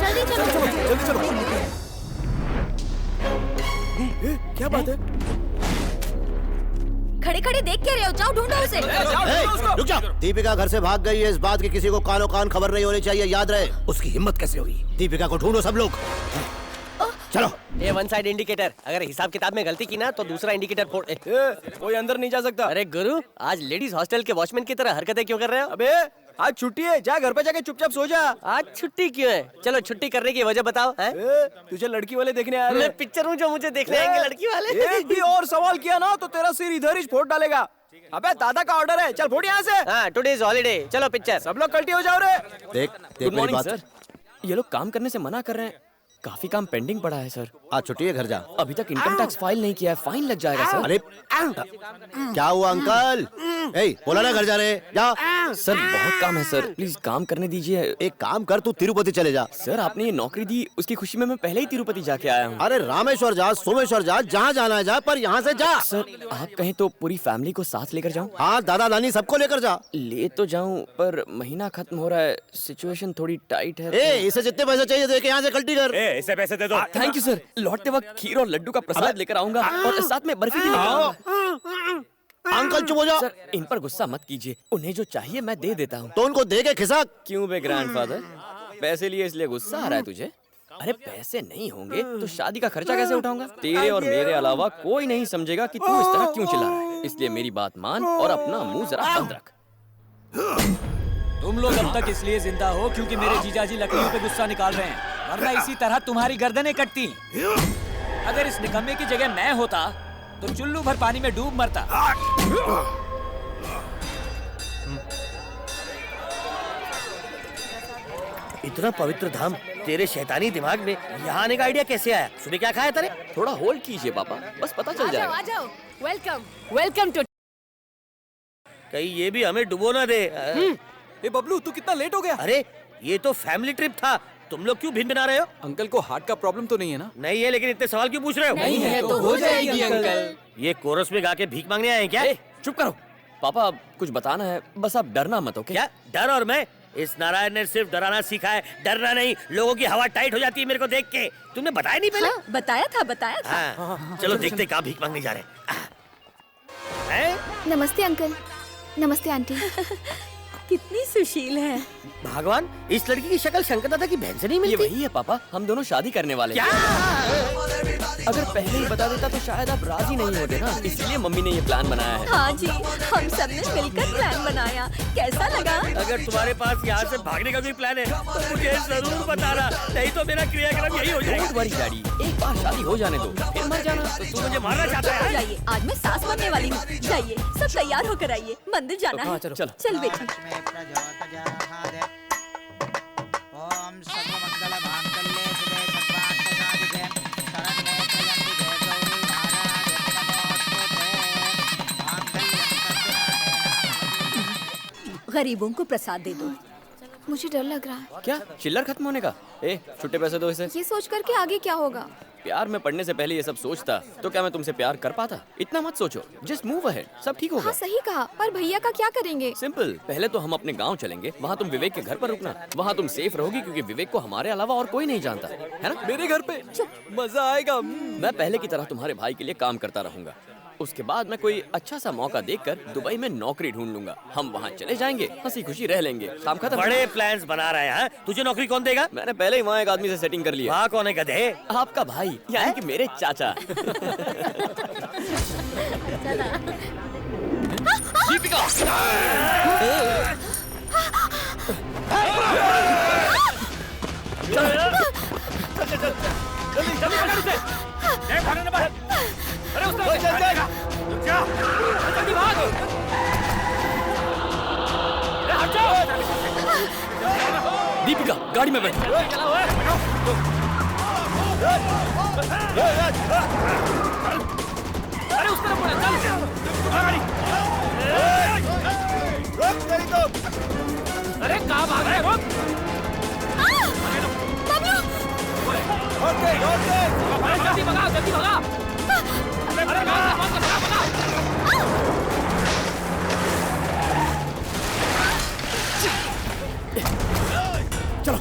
जल्दी चलो। क्या बात है? खड़े खड़े देख क्या रहे हो? जाओ ढूंढो उसे। रुक जाओ। दीपिका घर से भाग गई है, इस बात की किसी को कानो कान खबर नहीं होनी चाहिए, याद रहे। उसकी हिम्मत कैसे हुई? दीपिका को ढूंढो सब लोग। चलो। ये वन साइड इंडिकेटर, अगर हिसाब किताब में गलती की ना तो दूसरा इंडिकेटर फोड़। कोई अंदर नहीं जा सकता। अरे गुरु, आज लेडीज हॉस्टल के वॉचमैन की तरह हरकतें क्यों कर रहे हो? अबे आज छुट्टी है, जा घर पे जाके चुपचाप सो जा। आज छुट्टी क्यों है? चलो छुट्टी करने की वजह बताओ। तुझे लड़की वाले देखने आए? मैं पिक्चर हूँ जो मुझे देखने आएंगे लड़की वाले। एक भी और सवाल किया ना तो तेरा सिर इधर ही फोड़ डालेगा। अबे दादा का ऑर्डर है, चल फुट यहाँ से। हाँ, टुडे इज हॉलीडे, चलो पिक्चर। सब लोग कल्टी हो जाओ रे। देख गुड मेरी मॉर्निंग बात। सर। ये लोग काम करने से मना कर रहे हैं। काफी काम पेंडिंग पड़ा है सर। आज छुट्टी है, घर जा। अभी तक इनकम टैक्स फाइल नहीं किया है, फाइन लग जाएगा सर। अरे क्या हुआ अंकल? बोला ना घर जा रहे, जा। सर बहुत काम है सर, प्लीज काम करने दीजिए। एक काम कर, तू तिरुपति चले जा। सर आपने ये नौकरी दी, उसकी खुशी में मैं पहले ही तिरुपति जाके आया हूँ। अरे रामेश्वर जा, सोमेश्वर जा, जहाँ जाना है जा, पर यहाँ से जा। सर आप कहें तो पूरी फैमिली को साथ लेकर जाऊँ? हाँ, दादा दादी सबको लेकर जा। ले तो जाऊँ, पर महीना खत्म हो रहा है, सिचुएशन थोड़ी टाइट है। इसे जितने पैसे चाहिए दे के यहाँ से कल्टी कर। इसे पैसे दे दो। Thank you sir. लौटते वक्त खीर और लड्डू का प्रसाद लेकर आऊंगा और साथ में बर्फी भी लेकर आऊंगा। अंकल चुप हो जाओ। सर इन पर गुस्सा मत कीजिए, उन्हें जो चाहिए मैं दे देता हूँ। तो उनको दे के खिसा। क्यों बे ग्रैंडफादर, पैसे लिए इसलिए गुस्सा आ रहा है तुझे? अरे पैसे नहीं होंगे तो शादी का खर्चा कैसे उठाऊंगा? तेरे और मेरे अलावा कोई नहीं समझेगा कि तू इस तरह क्यों चिल्ला रहा है, इसलिए मेरी बात मान और अपना मुंह जरा बंद रख। तुम लोग अब तक इसलिए जिंदा हो क्योंकि मेरे जीजाजी लकड़ियों पे गुस्सा निकाल रहे हैं, वरना इसी तरह तुम्हारी गर्दनें कटती। अगर इस निकम्मे की जगह मैं होता तो चुल्लू भर पानी में डूब मरता। इतना पवित्र धाम तेरे शैतानी दिमाग में यहाँ आने का आइडिया कैसे आया? सुबह क्या खाया तेरे? थोड़ा होल्ड कीजिए पापा, बस पता चल जाएगा। आ जाओ। Welcome to. कहीं ये भी हमें डुबो ना दे। ए बबलू, तू कितना लेट हो गया? अरे ये तो फैमिली ट्रिप था, तुम लोग क्यों भिन्न बना रहे हो? अंकल को हार्ट का प्रॉब्लम तो नहीं है ना? नहीं है, लेकिन इतने सवाल क्यों पूछ रहे हो? नहीं है तो हो जाएगी अंकल। ये कोरस में गा के भीख मांगने आए हैं क्या? चुप करो पापा, कुछ बताना है, बस आप डरना मत। ओके? क्या डर? और मैं? इस नारायण ने सिर्फ डराना सीखा है, डरना नहीं। लोगों की हवा टाइट हो जाती है मेरे को देख के। तुमने बताया नहीं पहले? हाँ, बताया था। हाँ, चलो देखते कहाँ भीख मांगने जा रहे हैं। नमस्ते अंकल। नमस्ते आंटी। कितनी सुशील है। भगवान, इस लड़की की शक्ल शंकर दादा की बहन से नहीं ये मिलती? वही है पापा, हम दोनों शादी करने वाले हैं। अगर पहले ही बता देता तो शायद आप राजी नहीं होते ना, इसलिए मम्मी ने ये प्लान बनाया है। हाँ जी, हम सब ने मिलकर प्लान बनाया। कैसा लगा? अगर तुम्हारे पास यहाँ से भागने का कोई प्लान है तो मुझे जरूर बताना, नहीं तो मेरा क्रियाक्रम यही हो जाएगा। डोंट वरी डैडी, एक बार शादी हो जाने दो, फिर मर जाना। तो तू मुझे मारना चाहता है? जाइए, आज मैं सास बनने वाली हूँ। जाइए, सब तैयार होकर आइए, मंदिर जाना है। चल बेटी। ओम सर्वमंगल मांगल्ये शिवे सर्वार्थ साधिके शरण्ये त्र्यंबके गौरी नारायणे गरीबों को प्रसाद दे दो। मुझे डर लग रहा है। क्या चिल्लर खत्म होने का? छुट्टे पैसे दो इसे। ये सोच कर के आगे क्या होगा? प्यार में पढ़ने से पहले ये सब सोचता तो क्या मैं तुमसे प्यार कर पाता? इतना मत सोचो, जस्ट मूव अहेड, सब ठीक होगा। हाँ सही कहा, पर भैया का क्या करेंगे? सिंपल, पहले तो हम अपने गांव चलेंगे, वहाँ तुम विवेक के घर पर रुकना। वहाँ तुम सेफ रहोगी क्योंकि विवेक को हमारे अलावा और कोई नहीं जानता है ना? मेरे घर पे मजा आएगा। मैं पहले की तरह तुम्हारे भाई के लिए काम करता रहूंगा। उसके बाद मैं कोई अच्छा सा मौका देखकर दुबई में नौकरी ढूंढ लूंगा। हम वहाँ चले जाएंगे, हंसी खुशी रह लेंगे। काम खत्म। बड़े प्लान्स बना रहे हैं। तुझे नौकरी कौन देगा? मैंने पहले ही वहाँ एक आदमी से सेटिंग कर लिया। वहाँ कौन है गधे? आपका भाई, यानी कि मेरे चाचा। दीपिका! जल्दी पकड़ इसे। भागने न बाहर। अरे उस तरफ चल। रुक जा। जल्दी भाग। हट जाओ। दीपिका गाड़ी में बैठ। अरे उस तरफ मुड़, चल। गाड़ी। रुक नहीं तो। अरे कहाँ भाग रहे हो? जल्दी भगा, जल्दी भगा। अरे भगा। चलो।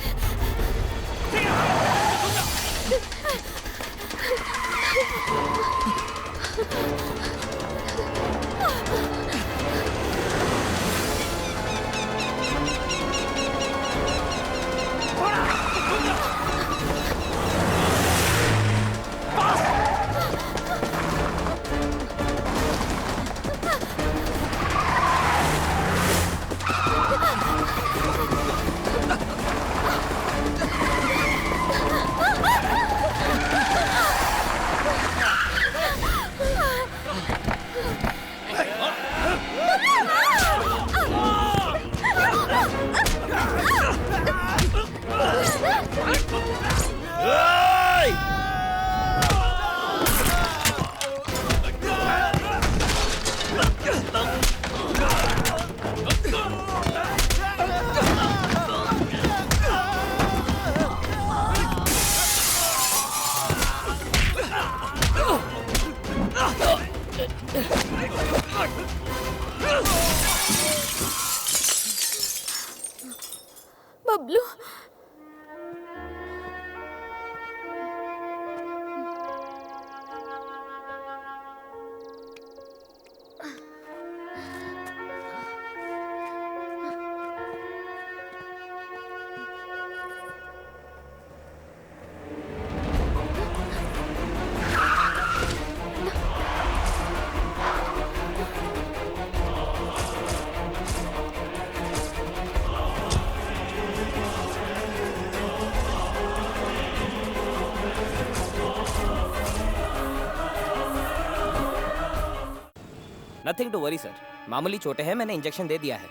नथिंग टू वरी सर, मामूली चोटें हैं, मैंने इंजेक्शन दे दिया है।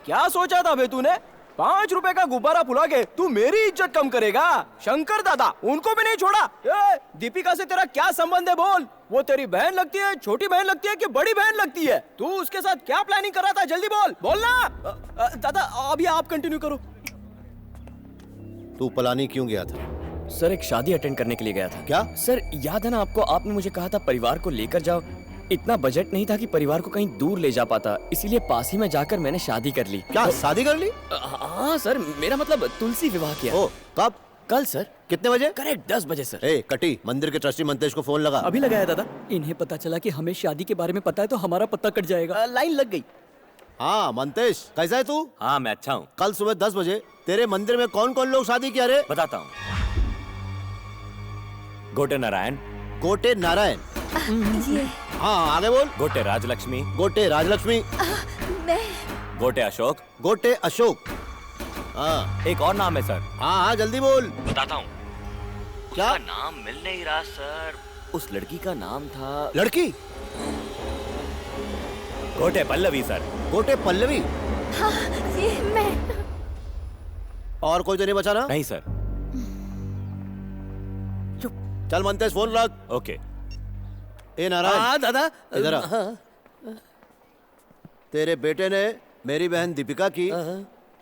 क्या सोचा था बे तूने? 5 रुपए का गुब्बारा फुला के तू मेरी इज्जत कम करेगा? शंकर दादा उनको भी नहीं छोड़ा। दीपिका से तेरा क्या संबंध है बोल? वो तेरी बहन लगती है, छोटी बहन लगती है कि बड़ी बहन लगती है? तू उसके साथ क्या प्लानिंग कर रहा था? जल्दी बोलना। दादा अभी आप कंटिन्यू करो। तू पलानी क्यों गया था? सर एक शादी अटेंड करने के लिए गया था। क्या? सर याद है ना आपको, आपने मुझे कहा था परिवार को लेकर जाओ। इतना बजट नहीं था कि परिवार को कहीं दूर ले जा पाता, इसीलिए पास ही में जाकर मैंने शादी कर ली। क्या शादी कर ली? हाँ सर, मेरा मतलब तुलसी विवाह किया। ओ, कब? कल सर। कितने बजे? करेक्ट 10 बजे सर। ए कटी, मंदिर के ट्रस्टी मंतेश को फोन लगा। अभी लगाया दादा। इन्हें पता चला कि हमें शादी के बारे में पता है तो हमारा पत्ता कट जाएगा। लाइन लग गई। हाँ मंतेश, कैसा है तू? हाँ मैं अच्छा हूँ। कल सुबह 10 बजे तेरे मंदिर में कौन कौन लोग शादी किया रे? बताता हूँ। गोटे नारायण। गोटे नारायण? हाँ आगे बोल। गोटे राजलक्ष्मी। गोटे राजलक्ष्मी। मैं। गोटे अशोक। गोटे अशोक। हाँ एक और नाम है सर। हाँ हाँ जल्दी बोल। बताता हूँ। क्या? उसका नाम मिल नहीं रहा सर। उस लड़की का नाम था। लड़की? गोटे पल्लवी सर। गोटे पल्लवी? हाँ ये मैं। और कोई तो नहीं बचा ना? नहीं सर। चल मंतेश फोन रख। ओके। ए नारायण। हाँ दादा। इधर आ। हाँ। तेरे बेटे ने मेरी बहन दीपिका की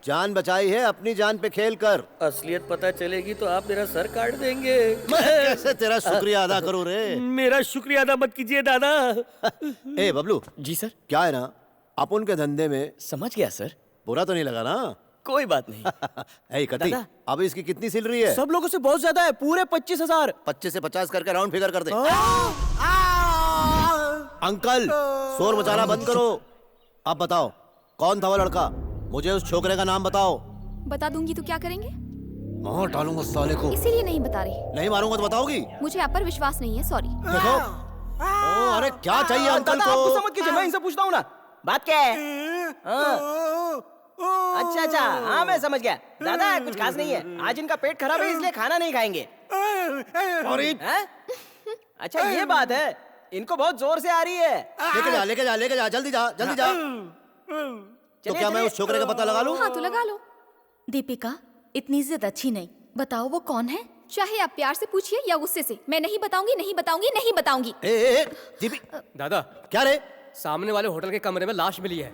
जान बचाई है अपनी जान पे खेल कर। असलियत पता चलेगी तो आप मेरा सर काट देंगे। मैं कैसे तेरा शुक्रिया अदा करूं रे? मेरा शुक्रिया अदा मत कीजिए दादा। ए बबलू। जी सर। क्या है ना, अपन के धंधे में। समझ गया सर। बुरा तो नहीं लगा ना? कोई बात नहीं। ए कटी, अब इसकी कितनी सिल रही है? सब लोगों से बहुत ज्यादा है, पूरे 25,000। 25 से 50 करके राउंड फिगर कर दे। अंकल शोर मचाना बंद करो। अब बताओ कौन था वो लड़का? मुझे उस छोकरे का नाम बताओ। बता दूंगी तो क्या करेंगे? मार डालूंगा साले को। इसीलिए नहीं बता रही। नहीं मारूंगा तो बताओगी? मुझे आप पर विश्वास नहीं है, सॉरी। देखो। ओ, अरे क्या चाहिए अंकल दादा, को? आप गुस्सा मत कीजिए, मैं इनसे पूछता हूँ ना। बात क्या है? अच्छा हाँ मैं समझ गया। दादा कुछ खास नहीं है, आज इनका पेट खराब है इसलिए खाना नहीं खाएंगे। अच्छा ये बात है, इनको बहुत जोर से आ रही है। लेके जा जल्दी जा जल्दी जा। तो क्या मैं उस छोकरे का पता लगा लूं? हाँ तो लगा लो। दीपिका इतनी जिद अच्छी नहीं, बताओ वो कौन है? चाहे आप प्यार से पूछिए या गुस्से से, मैं नहीं बताऊंगी नहीं बताऊंगी नहीं बताऊंगी। दादा क्या रे? सामने वाले होटल के कमरे में लाश मिली है।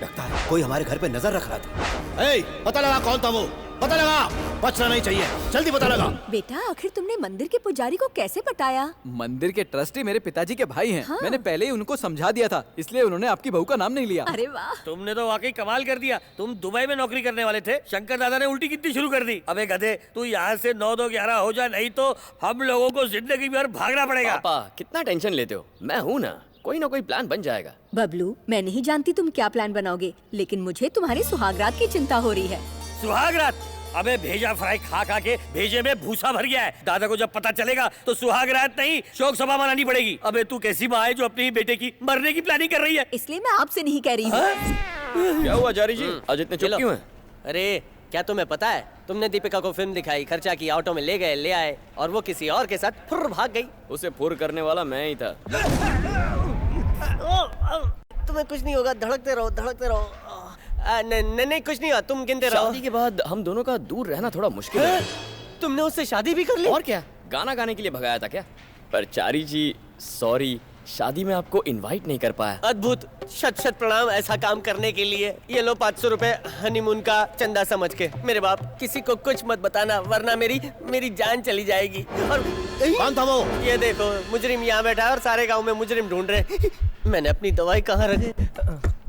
लगता है कोई हमारे घर पे नजर रख रहा था। ए, पता लगा कौन था वो? पता लगा, बचना नहीं चाहिए, जल्दी पता लगा। बेटा आखिर तुमने मंदिर के पुजारी को कैसे पटाया? मंदिर के ट्रस्टी मेरे पिताजी के भाई हैं। हाँ। मैंने पहले ही उनको समझा दिया था, इसलिए उन्होंने आपकी बहू का नाम नहीं लिया। अरे वाह, तुमने तो वाकई कमाल कर दिया। तुम दुबई में नौकरी करने वाले थे, शंकर दादा ने उल्टी गिनती शुरू कर दी। अबे गधे, तू यहाँ से 9 2 11 हो जा, नहीं तो हम लोगों को जिंदगी भर भागना पड़ेगा। पापा कितना टेंशन लेते हो, मैं हूँ ना, कोई ना कोई प्लान बन जाएगा। बबलू मैं नहीं जानती तुम क्या प्लान बनाओगे, लेकिन मुझे तुम्हारी सुहागरात की चिंता हो रही है। सुहागरात? अबे भेजा फ्राई खा खा के भेजे में भूसा भर गया है। दादा को जब पता चलेगा तो सुहागरात नहीं शोक सभा मनानी पड़ेगी। अबे तू कैसी माँ है जो अपने ही बेटे की मरने की प्लानिंग कर रही है? इसलिए मैं आपसे नहीं कह रही हूँ। क्या हुआ जारी जी, आज इतने चुप क्यों हैं? अरे क्या तुम्हें पता है, तुमने दीपिका को फिल्म दिखाई, खर्चा की, ऑटो में ले गए ले आए, और वो किसी और के साथ फुर्र भाग गई। उसे फुर करने वाला मैं ही था। तुम्हें कुछ नहीं होगा, धड़कते रहो धड़कते रहो। नहीं कुछ नहीं हुआ, तुम गिनते रहो। शादी के बाद हम दोनों का दूर रहना थोड़ा मुश्किल है। तुमने उससे शादी भी कर ली? और क्या, गाना गाने के लिए भगाया था क्या? पर चारी जी सॉरी, शादी में आपको इनवाइट नहीं कर पाया। अद्भुत, शत शत प्रणाम ऐसा काम करने के लिए। ये लो 500 रुपए हनीमून का चंदा समझ के। मेरे बाप किसी को कुछ मत बताना, वरना मेरी जान चली जाएगी। और कौन था वो? ये देखो मुजरिम यहाँ बैठा है और सारे गांव में मुजरिम ढूंढ रहे। मैंने अपनी दवाई कहाँ रखी?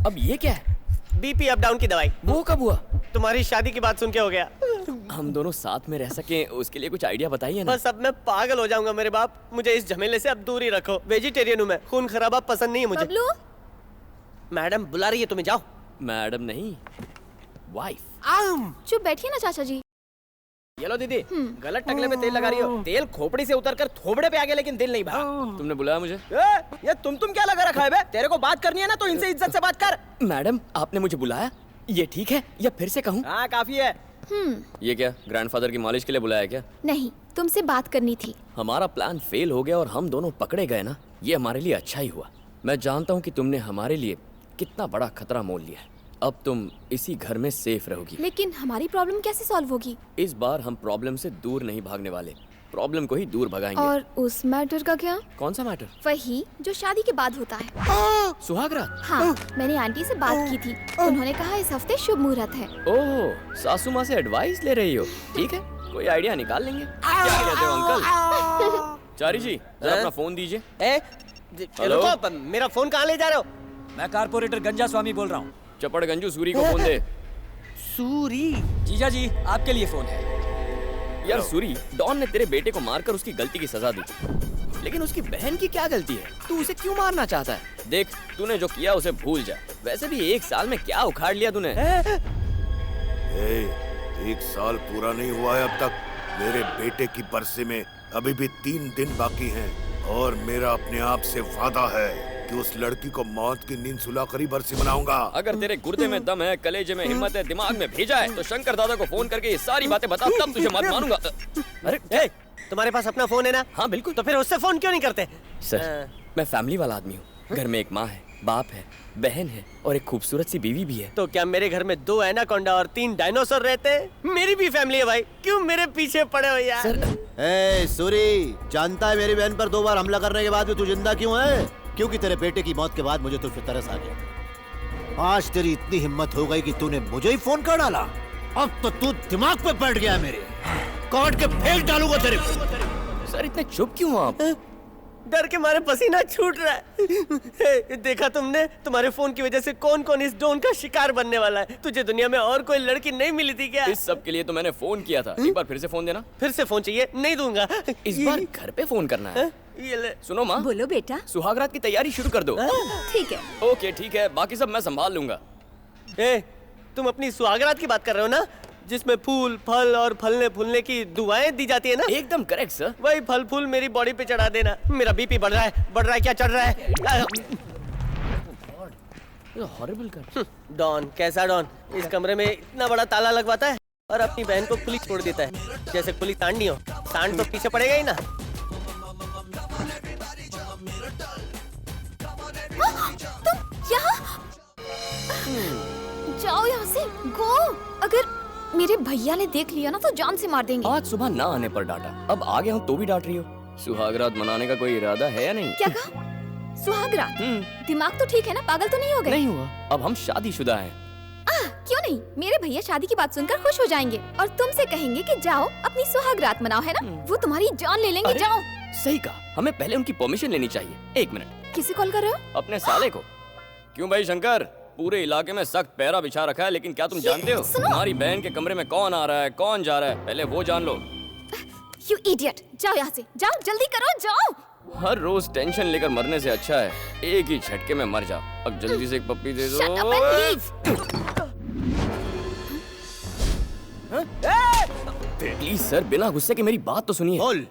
अब ये क्या है? बीपी अप डाउन की दवाई। वो कब हुआ? तुम्हारी शादी की बात सुन के हो गया। हम दोनों साथ में रह सके उसके लिए कुछ आइडिया बताइए ना। बस अब मैं पागल हो जाऊंगा मेरे बाप, मुझे इस झमेले से अब दूर ही रखो। वेजिटेरियन हूँ मैं, खून खराबा पसंद नहीं है मुझे। बबलू? मैडम बुला रही है तुम्हें, जाओ। मैडम नहीं, वाइफ। चुप बैठिए ना चाचा जी। ये लो दीदी, गलत टकले पे तेल लगा रही हो। तेल खोपड़ी से उतर कर थोबड़े पे आ गया लेकिन दिल नहीं भरा। तुमने बुलाया मुझे? ये तुम क्या लगा रखा है बे? तेरे को बात करनी है ना तो इनसे इज्जत से बात कर। मैडम आपने मुझे बुलाया, ये ठीक है या फिर से कहूँ? हाँ काफी है। ये क्या ग्रैंडफादर की मालिश के लिए बुलाया क्या? नहीं, तुमसे बात करनी थी। हमारा प्लान फेल हो गया और हम दोनों पकड़े गए ना, ये हमारे लिए अच्छा ही हुआ। मैं जानता हूँ कि तुमने हमारे लिए कितना बड़ा खतरा मोल लिया है। अब तुम इसी घर में सेफ रहोगी। लेकिन हमारी प्रॉब्लम कैसे सॉल्व होगी? इस बार हम प्रॉब्लम से दूर नहीं भागने वाले, प्रॉब्लम को ही दूर भगाएंगे। और उस मैटर का क्या? कौन सा मैटर? वही जो शादी के बाद होता है। सुहागरात? हाँ, मैंने आंटी से बात की थी। उन्होंने कहा इस हफ्ते शुभ मुहूर्त है। ओह, सासू माँ से एडवाइस ले रही हो? ठीक है, कोई आइडिया निकाल लेंगे। क्या कहते हो अंकल? चारी जी, जरा अपना फोन दीजिए। हेलो, मेरा फोन कहाँ ले जा रहे हो? मैं कारपोरेटर गंजा स्वामी बोल रहा हूँ। चपड़ गंजू सूरी को फोन दे। सूरी? जीजा जी, आपके लिए फोन है। यार सूरी, डॉन ने तेरे बेटे को मारकर उसकी गलती की सजा दी, लेकिन उसकी बहन की क्या गलती है? तू उसे क्यों मारना चाहता है? देख, तूने जो किया उसे भूल जा। वैसे भी 1 साल में क्या उखाड़ लिया तूने? 1 साल पूरा नहीं हुआ है अब तक। मेरे बेटे की बरसी में अभी भी 3 दिन बाकी हैं और मेरा अपने आप से वादा है कि उस लड़की को मौत की नींद सुलाकर ही बरसी मनाऊंगा। अगर तेरे गुर्दे में दम है, कलेजे में हिम्मत है, दिमाग में भेजा है, तो शंकर दादा को फोन करके ये सारी बातें बता, तब तुझे मत मानूंगा। अरे तुम्हारे पास अपना फोन है ना? हाँ बिल्कुल। तो फिर उससे फोन क्यों नहीं करते? सर, मैं फैमिली वाला आदमी हूँ। घर में एक माँ है, बाप है, बहन है और एक खूबसूरत सी बीवी भी है। तो क्या मेरे घर में 2 एनाकोंडा और 3 डायनासोर रहते हैं? मेरी भी फैमिली है भाई, क्यों मेरे पीछे पड़े हो यार? ए सूरी, जानता है मेरी बहन पर 2 बार हमला करने के बाद भी तू जिंदा क्यों है? क्योंकि तेरे बेटे की मौत के बाद मुझे तुझ पे तरस आ गया। आज तेरी इतनी हिम्मत हो गई कि तूने मुझे ही फोन कर डाला। अब तो तू दिमाग पे बैठ गया मेरे। काट के फेंक डालूंगा तेरे को। सर इतने चुप क्यों आप? डर के मारे पसीना छूट रहा है। देखा तुमने? तुम्हारे फोन की वजह से कौन-कौन इस डॉन का शिकार बनने वाला है। तुझे दुनिया में और कोई लड़की नहीं मिली थी क्या? इस सब के लिए तो मैंने फोन किया था। एक बार फिर से फोन देना। फिर से फोन चाहिए? नहीं दूंगा। इस बार घर पे फोन करना है। ये ले। सुनो माँ, बोलो बेटा। सुहागरात की तैयारी शुरू कर दो। ठीक है। ओके ठीक है, बाकी सब मैं संभाल लूंगा। तुम अपनी सुहागरात की बात कर रहे हो ना, जिसमें फूल फल और फलने फूलने की दुआएं दी जाती है ना? एकदम करेक्ट सर। वही फल फूल मेरी बॉडी पे चढ़ा देना। मेरा बीपी बढ़ रहा है क्या चढ़ रहा है? हॉरिबल कर। डॉन कैसा डॉन? इस कमरे में इतना बड़ा ताला लगवाता है और अपनी बहन को खुली छोड़ देता है, जैसे खुली सांडनी हो। सांड तो पीछे पड़ेगा ही ना। तुम यहाँ? जाओ यहाँ से, गो। अगर मेरे भैया ने देख लिया ना तो जान से मार देंगे। आज सुबह ना आने पर डांटा, अब आ गया हूँ तो भी डांट रही हो। सुहागरात मनाने का कोई इरादा है या नहीं? क्या कहा? सुहागरात? दिमाग तो ठीक है ना? पागल तो नहीं हो गए? नहीं हुआ, अब हम शादीशुदा हैं। क्यों नहीं? मेरे भैया शादी की बात सुनकर खुश हो जाएंगे और तुमसे कहेंगे कि जाओ अपनी सुहागरात मनाओ, है ना? वो तुम्हारी जान ले लेंगे। जाओ। सही कहा, हमें पहले उनकी परमिशन लेनी चाहिए। 1 मिनट। किसे कॉल कर रहे हो? अपने साले को। क्यों भाई शंकर, पूरे इलाके में सख्त पहरा बिछा रखा है, लेकिन क्या तुम जानते हो हमारी बहन के कमरे में कौन आ रहा है, कौन जा रहा है? पहले वो जान लो। You idiot! जाओ यहाँ से, जाओ, जल्दी करो, जाओ। हर रोज टेंशन लेकर मरने से अच्छा है एक ही झटके में मर जाओ। अब जल्दी से एक पप्पी दे दो। Shut up and leave! Please sir, बिना गुस्से के मेरी बात तो सुनिए। बोल।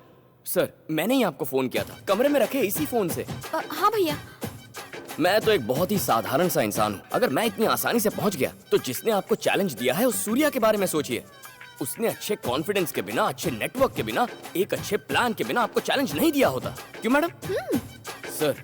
सर, मैंने ही आपको फोन किया था, कमरे में रखे इसी फोन से। हाँ भैया। मैं तो एक बहुत ही साधारण सा इंसान हूँ। अगर मैं इतनी आसानी से पहुँच गया तो जिसने आपको चैलेंज दिया है उस सूर्या के बारे में सोचिए। उसने अच्छे कॉन्फिडेंस के बिना, अच्छे नेटवर्क के बिना, एक अच्छे प्लान के बिना आपको चैलेंज नहीं दिया होता। क्यों मैडम? सर,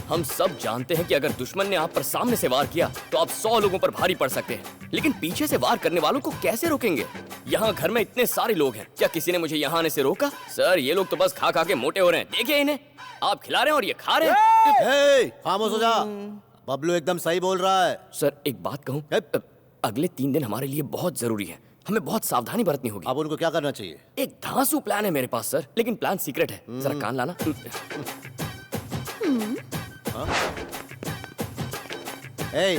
हम सब जानते हैं कि अगर दुश्मन ने आप पर सामने से वार किया तो आप 100 लोगों पर भारी पड़ सकते हैं, लेकिन पीछे से वार करने वालों को कैसे रोकेंगे? यहाँ घर में इतने सारे लोग हैं, क्या किसी ने मुझे यहाँ आने से रोका? सर, ये लोग तो बस खा खा के मोटे हो रहे हैं। देखिए इन्हें, आप खिला रहे हैं और ये खा रहे हैं। खामोश हो जा। बबलू एकदम सही बोल रहा है। सर, एक बात कहूँ, अगले 3 दिन हमारे लिए बहुत जरूरी है। हमें बहुत सावधानी बरतनी होगी। अब उनको क्या करना चाहिए? एक धांसू प्लान है मेरे पास सर, लेकिन प्लान सीक्रेट है। जरा कान लाना।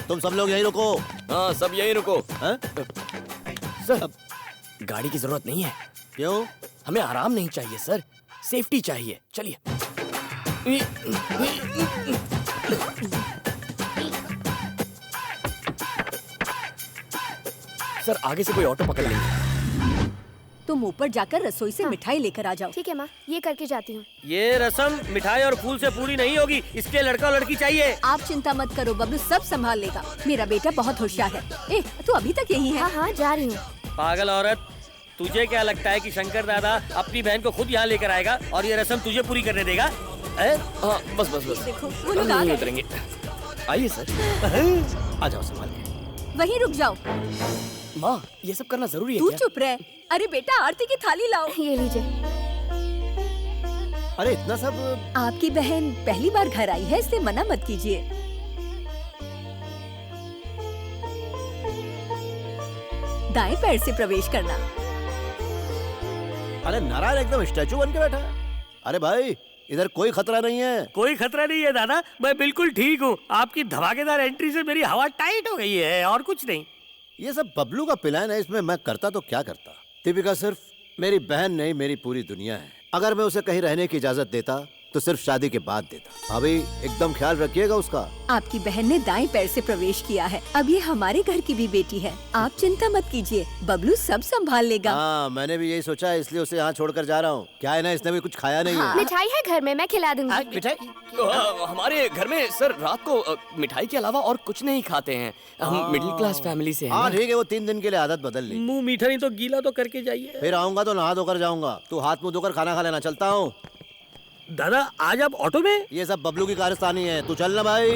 तुम सब लोग यहीं रुको। हाँ, सब यहीं रुको। सर, गाड़ी की जरूरत नहीं है। क्यों? हमें आराम नहीं चाहिए सर, सेफ्टी चाहिए। चलिए। सर, आगे से कोई ऑटो पकड़ लेंगे। तुम ऊपर जाकर रसोई से मिठाई लेकर आ जाओ। ठीक है माँ, ये करके जाती हूँ। ये रस्म मिठाई और फूल से पूरी नहीं होगी, इसके लड़का और लड़की चाहिए। आप चिंता मत करो, बबलू सब संभाल लेगा। मेरा बेटा बहुत होशियार है। ए, तू अभी तक यही है? हाँ हाँ, जा रही हूँ। पागल औरत, तुझे क्या लगता है कि शंकर दादा अपनी बहन को खुद यहाँ लेकर आएगा और ये रस्म तुझे पूरी करने देगा? हाँ, बस बस बस। देखो वो लोग आ नहीं गए। उतरेंगे। आइए सर। आ जाओ संभाल के। वहीं रुक जाओ। माँ, ये सब करना जरूरी है तू क्या? चुप रह। अरे बेटा, आरती की थाली लाओ। ये लीजिए। अरे इतना सब? आपकी बहन पहली बार घर आई है, इसलिए मना मत कीजिए। दाएं पैर से प्रवेश करना। अरे नारायण एकदम स्टैचू बन के बैठा है। अरे भाई, इधर कोई खतरा नहीं है। कोई खतरा नहीं है दादा, मैं बिल्कुल ठीक हूँ। आपकी धमाकेदार एंट्री से मेरी हवा टाइट हो गई है और कुछ नहीं। ये सब बबलू का प्लान है, इसमें मैं करता तो क्या करता। दीपिका सिर्फ मेरी बहन नहीं, मेरी पूरी दुनिया है। अगर मैं उसे कहीं रहने की इजाजत देता तो सिर्फ शादी के बाद देता। अभी एकदम ख्याल रखिएगा उसका। आपकी बहन ने दाएं पैर से प्रवेश किया है। अब ये हमारे घर की भी बेटी है। आप चिंता मत कीजिए, बबलू सब संभाल लेगा। हाँ, मैंने भी यही सोचा है, इसलिए उसे यहाँ छोड़कर जा रहा हूँ। क्या है ना, इसने भी कुछ खाया नहीं है। मिठाई है घर में, मैं खिला दूंगी। मिठाई? हमारे घर में सर रात को मिठाई के अलावा और कुछ नहीं खाते हैं। हम मिडिल क्लास फैमिली से हैं। हाँ ठीक है, वो 3 दिन के लिए आदत बदल ली। मुंह मीठा नहीं तो गीला तो करके जाइए। फिर आऊंगा तो नहा धोकर जाऊंगा। तू हाथ मुंह धोकर खाना खा लेना। चलता हूँ। दादा आज आप ऑटो में? ये सब बबलू की कारस्तानी है, तू चल ना भाई।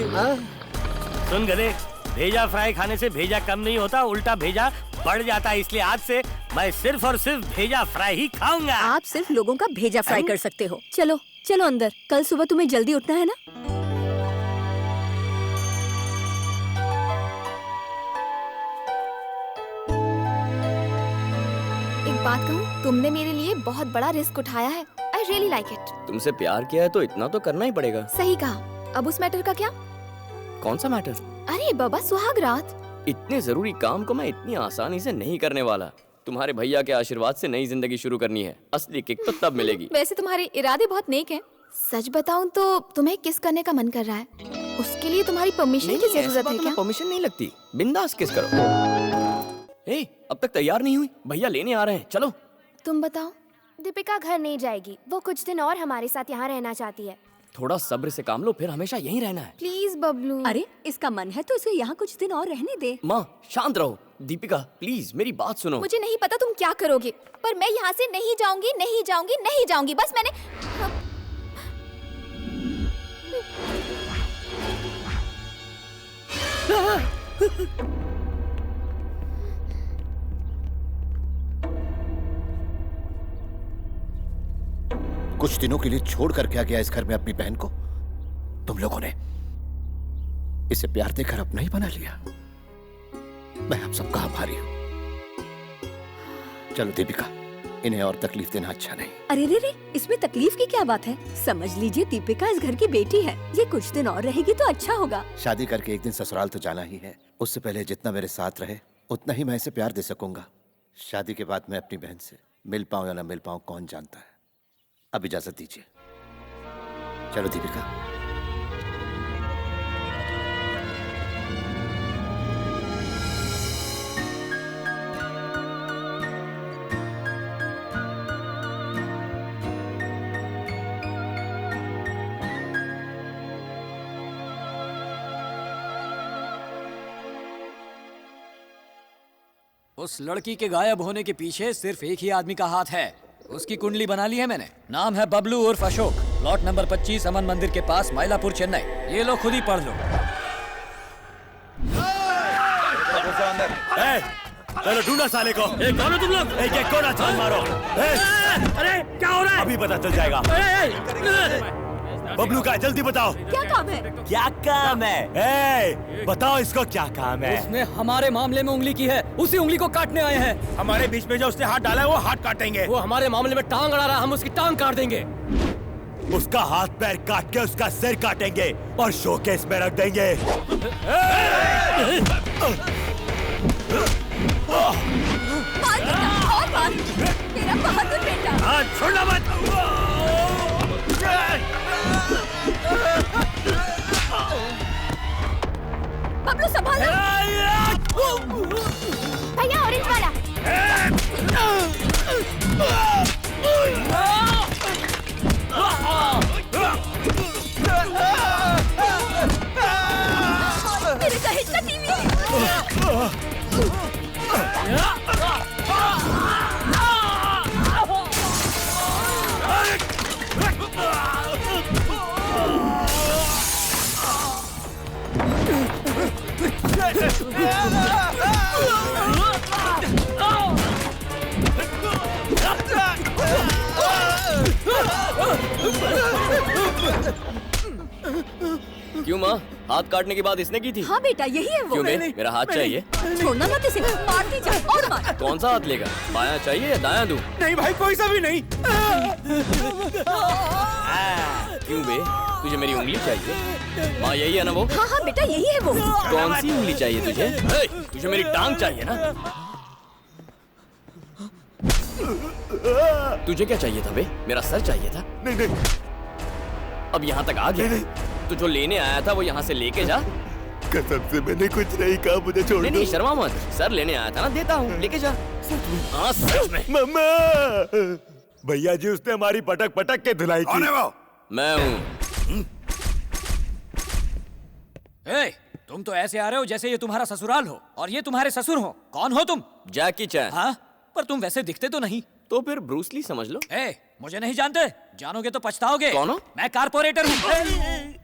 सुन गधे, भेजा फ्राई खाने से भेजा कम नहीं होता, उल्टा भेजा बढ़ जाता है। इसलिए आज से मैं सिर्फ और सिर्फ भेजा फ्राई ही खाऊंगा। आप सिर्फ लोगों का भेजा फ्राई कर सकते हो। चलो चलो अंदर, कल सुबह तुम्हें जल्दी उठना है ना। एक बात कहूँ, तुमने मेरे लिए बहुत बड़ा रिस्क उठाया है। I really like it। तुमसे प्यार किया है तो इतना तो करना ही पड़ेगा। सही कहा। अब उस मैटर का क्या? कौन सा मैटर? अरे बाबा, सुहाग रात। इतने जरूरी काम को मैं इतनी आसानी से नहीं करने वाला। तुम्हारे भैया के आशीर्वाद से नई जिंदगी शुरू करनी है। असली किक तो तब मिलेगी। वैसे तुम्हारे इरादे बहुत नेक हैं। सच बताऊं तो तुम्हें किस करने का मन कर रहा है? उसके लिए तुम्हारी परमिशन की जरूरत है क्या? परमिशन नहीं लगती, बिंदास किस करो। ए, अब तक तैयार नहीं हुई? भैया लेने आ रहे हैं, चलो। तुम बताओ। दीपिका घर नहीं जाएगी, वो कुछ दिन और हमारे साथ यहाँ रहना चाहती है। थोड़ा सब्र से काम लो, फिर हमेशा यहीं रहना है। प्लीज बबलू। अरे इसका मन है तो इसे यहाँ कुछ दिन और रहने दे। माँ शांत रहो। दीपिका प्लीज मेरी बात सुनो। मुझे नहीं पता तुम क्या करोगे, पर मैं यहाँ से नहीं जाऊंगी, नहीं जाऊंगी, नहीं जाऊंगी। बस मैंने कुछ दिनों के लिए छोड़ कर क्या गया इस घर में अपनी बहन को? तुम लोगों ने इसे प्यार देकर अपना ही बना लिया। मैं आप सबका आभारी हूं। चलो दीपिका, इन्हें और तकलीफ देना अच्छा नहीं। अरे रे रे, इसमें तकलीफ की क्या बात है? समझ लीजिए दीपिका इस घर की बेटी है। ये कुछ दिन और रहेगी तो अच्छा होगा। शादी करके एक दिन ससुराल तो जाना ही है। उससे पहले जितना मेरे साथ रहे उतना ही मैं इसे प्यार दे सकूंगा। शादी के बाद मैं अपनी बहन से मिल पाऊं या ना मिल पाऊं कौन जानता है। अब इजाजत दीजिए। चलो दीपिका। उस लड़की के गायब होने के पीछे सिर्फ एक ही आदमी का हाथ है। उसकी कुंडली बना ली है मैंने। नाम है बबलू उर्फ अशोक। प्लॉट नंबर 25 अमन मंदिर के पास, माइलापुर, चेन्नई। ये लो खुद ही पढ़ लो। चलो ढूंढो साले को। कौन हो तुम लोग? एक एक को ना छान मारो। अरे क्या हो रहा है? अभी पता चल जाएगा। बबलू का है, जल्दी बताओ। क्या काम है? क्या काम है? बताओ इसको क्या काम है? उसने हमारे मामले में उंगली की है, उसी उंगली को काटने आए हैं। हमारे बीच में जो उसने हाथ डाला है वो हाथ काटेंगे। वो हमारे मामले में टांग अड़ा रहा, हम उसकी टांग काट देंगे। उसका हाथ पैर काट के उसका सिर काटेंगे और शोकेस में रख देंगे। मेरा बहादुर बेटा। छोड़ना मत। बबलू संभालो। भैया ऑरेंज वाला। मेरे दहेज का टीवी। क्यों माँ, हाथ काटने की बात इसने की थी? हाँ बेटा, यही है वो। क्यों बे? मेरा हाथ चाहिए। छोड़ना मत इसे, मार दीजिए और मार। कौन सा हाथ लेगा? बायां चाहिए या दायां दूं? नहीं भाई, कोई सा भी नहीं। क्यों बे? तुझे मेरी उंगली चाहिए? माँ यही है ना वो? हाँ हाँ बेटा, यही है वो। कौन सी उंगली चाहिए तुझे? तुझे मेरी टांग चाहिए ना? तुझे क्या चाहिए था बे? मेरा सर चाहिए था? नहीं नहीं। अब यहाँ तक आ गया? तो जो लेने आया था वो यहाँ से लेके जा। कसम से मैंने कुछ नहीं कहा, मुझे छोड़ दो। नहीं शर्मा मत, सर लेने आया था ना, देता हूँ, लेके जा। हाँ सच में। मम्मा, भैया जी उसने हमारी पटक पटक के धुलाई की। कौन है वो? मैं हूँ। तुम तो ऐसे आ रहे हो जैसे ये तुम्हारा ससुराल हो और ये तुम्हारे ससुर हो। कौन हो तुम? जैकी चैन। हाँ, पर तुम वैसे दिखते तो नहीं। तो फिर ब्रूस ली समझ लो। मुझे नहीं जानते, जानोगे तो पछताओगे। कौन हो? मैं कारपोरेटर हूँ।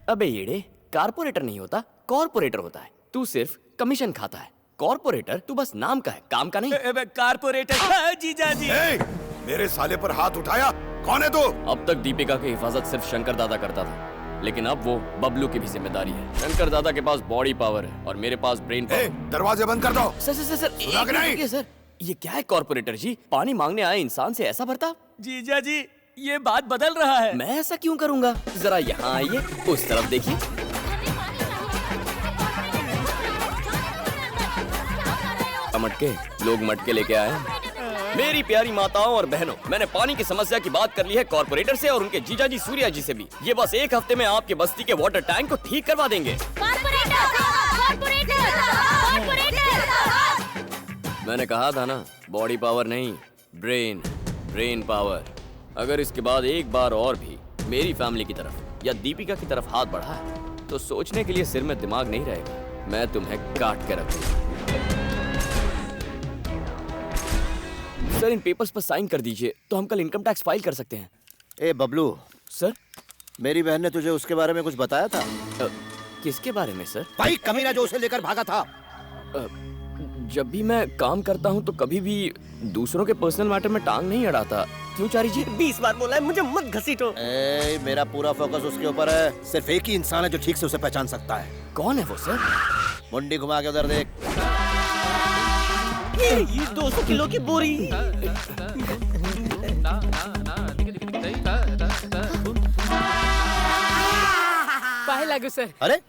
अबे येड़े, कारपोरेटर नहीं होता, कॉर्पोरेटर होता है। तू सिर्फ कमीशन खाता है। कॉर्पोरेटर तू बस नाम का है, काम का नहीं। कारपोरेटर जीजा जी। मेरे साले पर हाथ उठाया, कौन है तू? अब तक दीपिका की हिफाजत सिर्फ शंकर दादा करता था, लेकिन अब वो बबलू की भी जिम्मेदारी है। शंकर दादा के पास बॉडी पावर है और मेरे पास ब्रेन पावर। दरवाजे बंद कर दो। सर सुना कि नहीं? सर ये क्या है कॉर्पोरेटर जी? पानी मांगने आए इंसान से ऐसा बर्ताव? जीजा जी ये बात बदल रहा है। मैं ऐसा क्यों करूंगा? जरा यहाँ आइए, उस तरफ देखिए। मटके, लोग मटके लेके आए हैं। मेरी प्यारी माताओं और बहनों, मैंने पानी की समस्या की बात कर ली है कॉर्पोरेटर से और उनके जीजा जी सूर्या जी से भी। ये बस एक हफ्ते में आपके बस्ती के वाटर टैंक को ठीक करवा देंगे। मैंने कहा था ना, बॉडी पावर नहीं, ब्रेन पावर। अगर इसके बाद एक बार और भी मेरी फैमिली की तरफ या दीपिका की तरफ हाथ बढ़ा है तो सोचने के लिए सिर में दिमाग नहीं रहेगा। मैं तुम्हें काट के रखूंगा। सर इन पेपर्स पर साइन कर दीजिए तो हम कल इनकम टैक्स फाइल कर सकते हैं। ए बबलू। सर? मेरी बहन ने तुझे उसके बारे में कुछ बताया था? किसके बारे में सर? भाई कमीना जो उसे लेकर भागा था। जब भी मैं काम करता हूँ तो कभी भी दूसरों के पर्सनल मैटर में टांग नहीं अड़ाता। क्यों चारी जी? 20 बार बोला है, मुझे मत घसीटो। मेरा पूरा फोकस उसके ऊपर है। सिर्फ एक ही इंसान है जो ठीक से उसे पहचान सकता है। कौन है वो सर? मुंडी घुमा के उधर देख। ये 200 किलो की बोरी। पाए लागू सर। अरे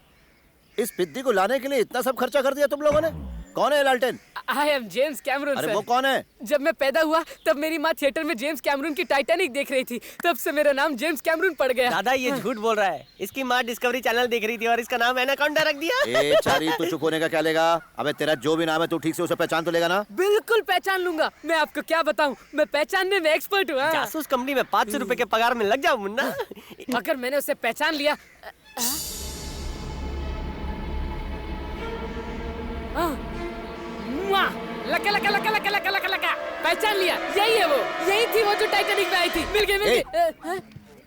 इस पिद्दी को लाने के लिए इतना सब खर्चा कर दिया तुम लोगों ने? कौन है लालटेन? I am James Cameron. अरे वो कौन है? जब मैं पैदा हुआ तब मेरी माँ थिएटर में जेम्स कैमरून की टाइटैनिक देख रही थी, तब से मेरा नाम जेम्स कैमरून पड़ गया। दादा ये झूठ बोल रहा है। इसकी माँ डिस्कवरी चैनल देख रही थी और इसका नाम एनाकोंडा रख दिया। ए चारी, तू चुप होने का क्या लेगा? अबे तेरा जो भी नाम है तू ठीक से उसे पहचान तो लेगा ना? बिल्कुल पहचान लूंगा। मैं आपको क्या बताऊं, मैं पहचानने में एक्सपर्ट हूँ। जासूस कंपनी में 500 रुपए के पगार में लग जाओ मुन्ना। अगर मैंने उसे पहचान लिया। लका लका लका लका लका लका लका, पहचान लिया। यही है वो, यही थी वो जो टाइटैनिक में आई थी। मिल गई।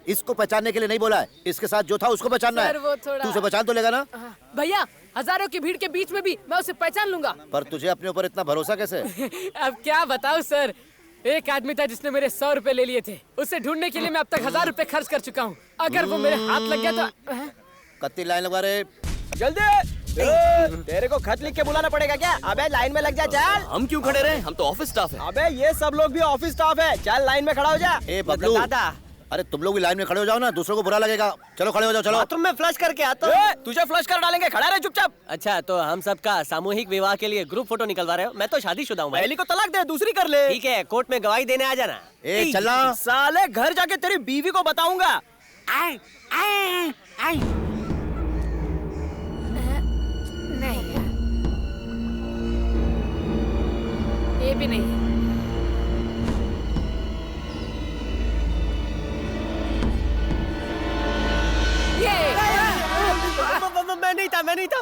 इसको पहचानने के लिए नहीं बोला है, इसके साथ जो था उसको पहचानना है। वो थोड़ा... तू उसे पहचान तो लेगा ना? भैया हजारों की भीड़ के बीच में भी मैं उसे पहचान लूंगा। पर तुझे अपने ऊपर इतना भरोसा कैसे? अब क्या बताऊं सर, एक आदमी था जिसने मेरे 100 रुपए ले लिए थे। उसे ढूंढने के लिए मैं अब तक 1000 रुपए खर्च कर चुका हूँ। अगर वो मेरे हाथ लग गया तो। कत्ती लाइन लगा रहे। जल्दी तेरे को खत लिख के बुलाना पड़ेगा क्या? अबे लाइन में लग जा, चल। हम क्यों खड़े रहे? हम तो ऑफिस स्टाफ है। अबे ये सब लोग भी ऑफिस स्टाफ है। चल लाइन में खड़ा हो जा। ए बबलू, अरे तुम लोग भी लाइन में खड़े हो जाओ ना, दूसरों को बुरा लगेगा। चलो खड़े हो जाओ, चलो। बाथरूम में फ्लश करके आता हूँ। तुझे फ्लश कर डालेंगे, खड़ा रहे चुपचाप। अच्छा तो हम सबका सामूहिक विवाह के लिए ग्रुप फोटो निकलवा रहे हो? मैं तो शादीशुदा हूँ। पहली को तलाक दे, दूसरी कर ले। ठीक है, कोर्ट में गवाही देने आ जाना। ए चलना। साले घर जाके तेरी बीवी को बताऊंगा। नहीं, ये भी नहीं।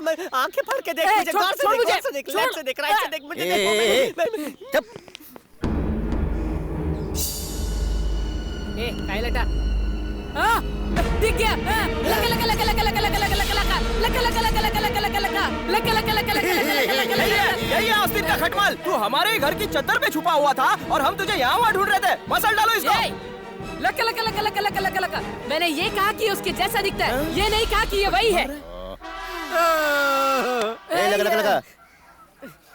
आंखें फाड़ के देख मुझे, गौर से देख, गौर से देख, लेफ्ट से देख, राइट से देख, मुझे देख। चुप। काय लटा दिख गया। लगा लगा लगा लगा लगा लगा लगा लगा लगा लगा लगा लगा लगा लगा लगा लगा लगा लगा लगा यही आस्तीन का खटमल, तू हमारे ही घर की चद्दर पे छुपा हुआ था और हम तुझे यहाँ वहाँ ढूंढ रहे थे। मसल डालो इसको। लगा लगा लगा लगा लगा लगा लगा। मैंने ये कहा कि उसके जैसा दिखता है, ये नहीं कहा कि ये वही है। लगा लगा लगा।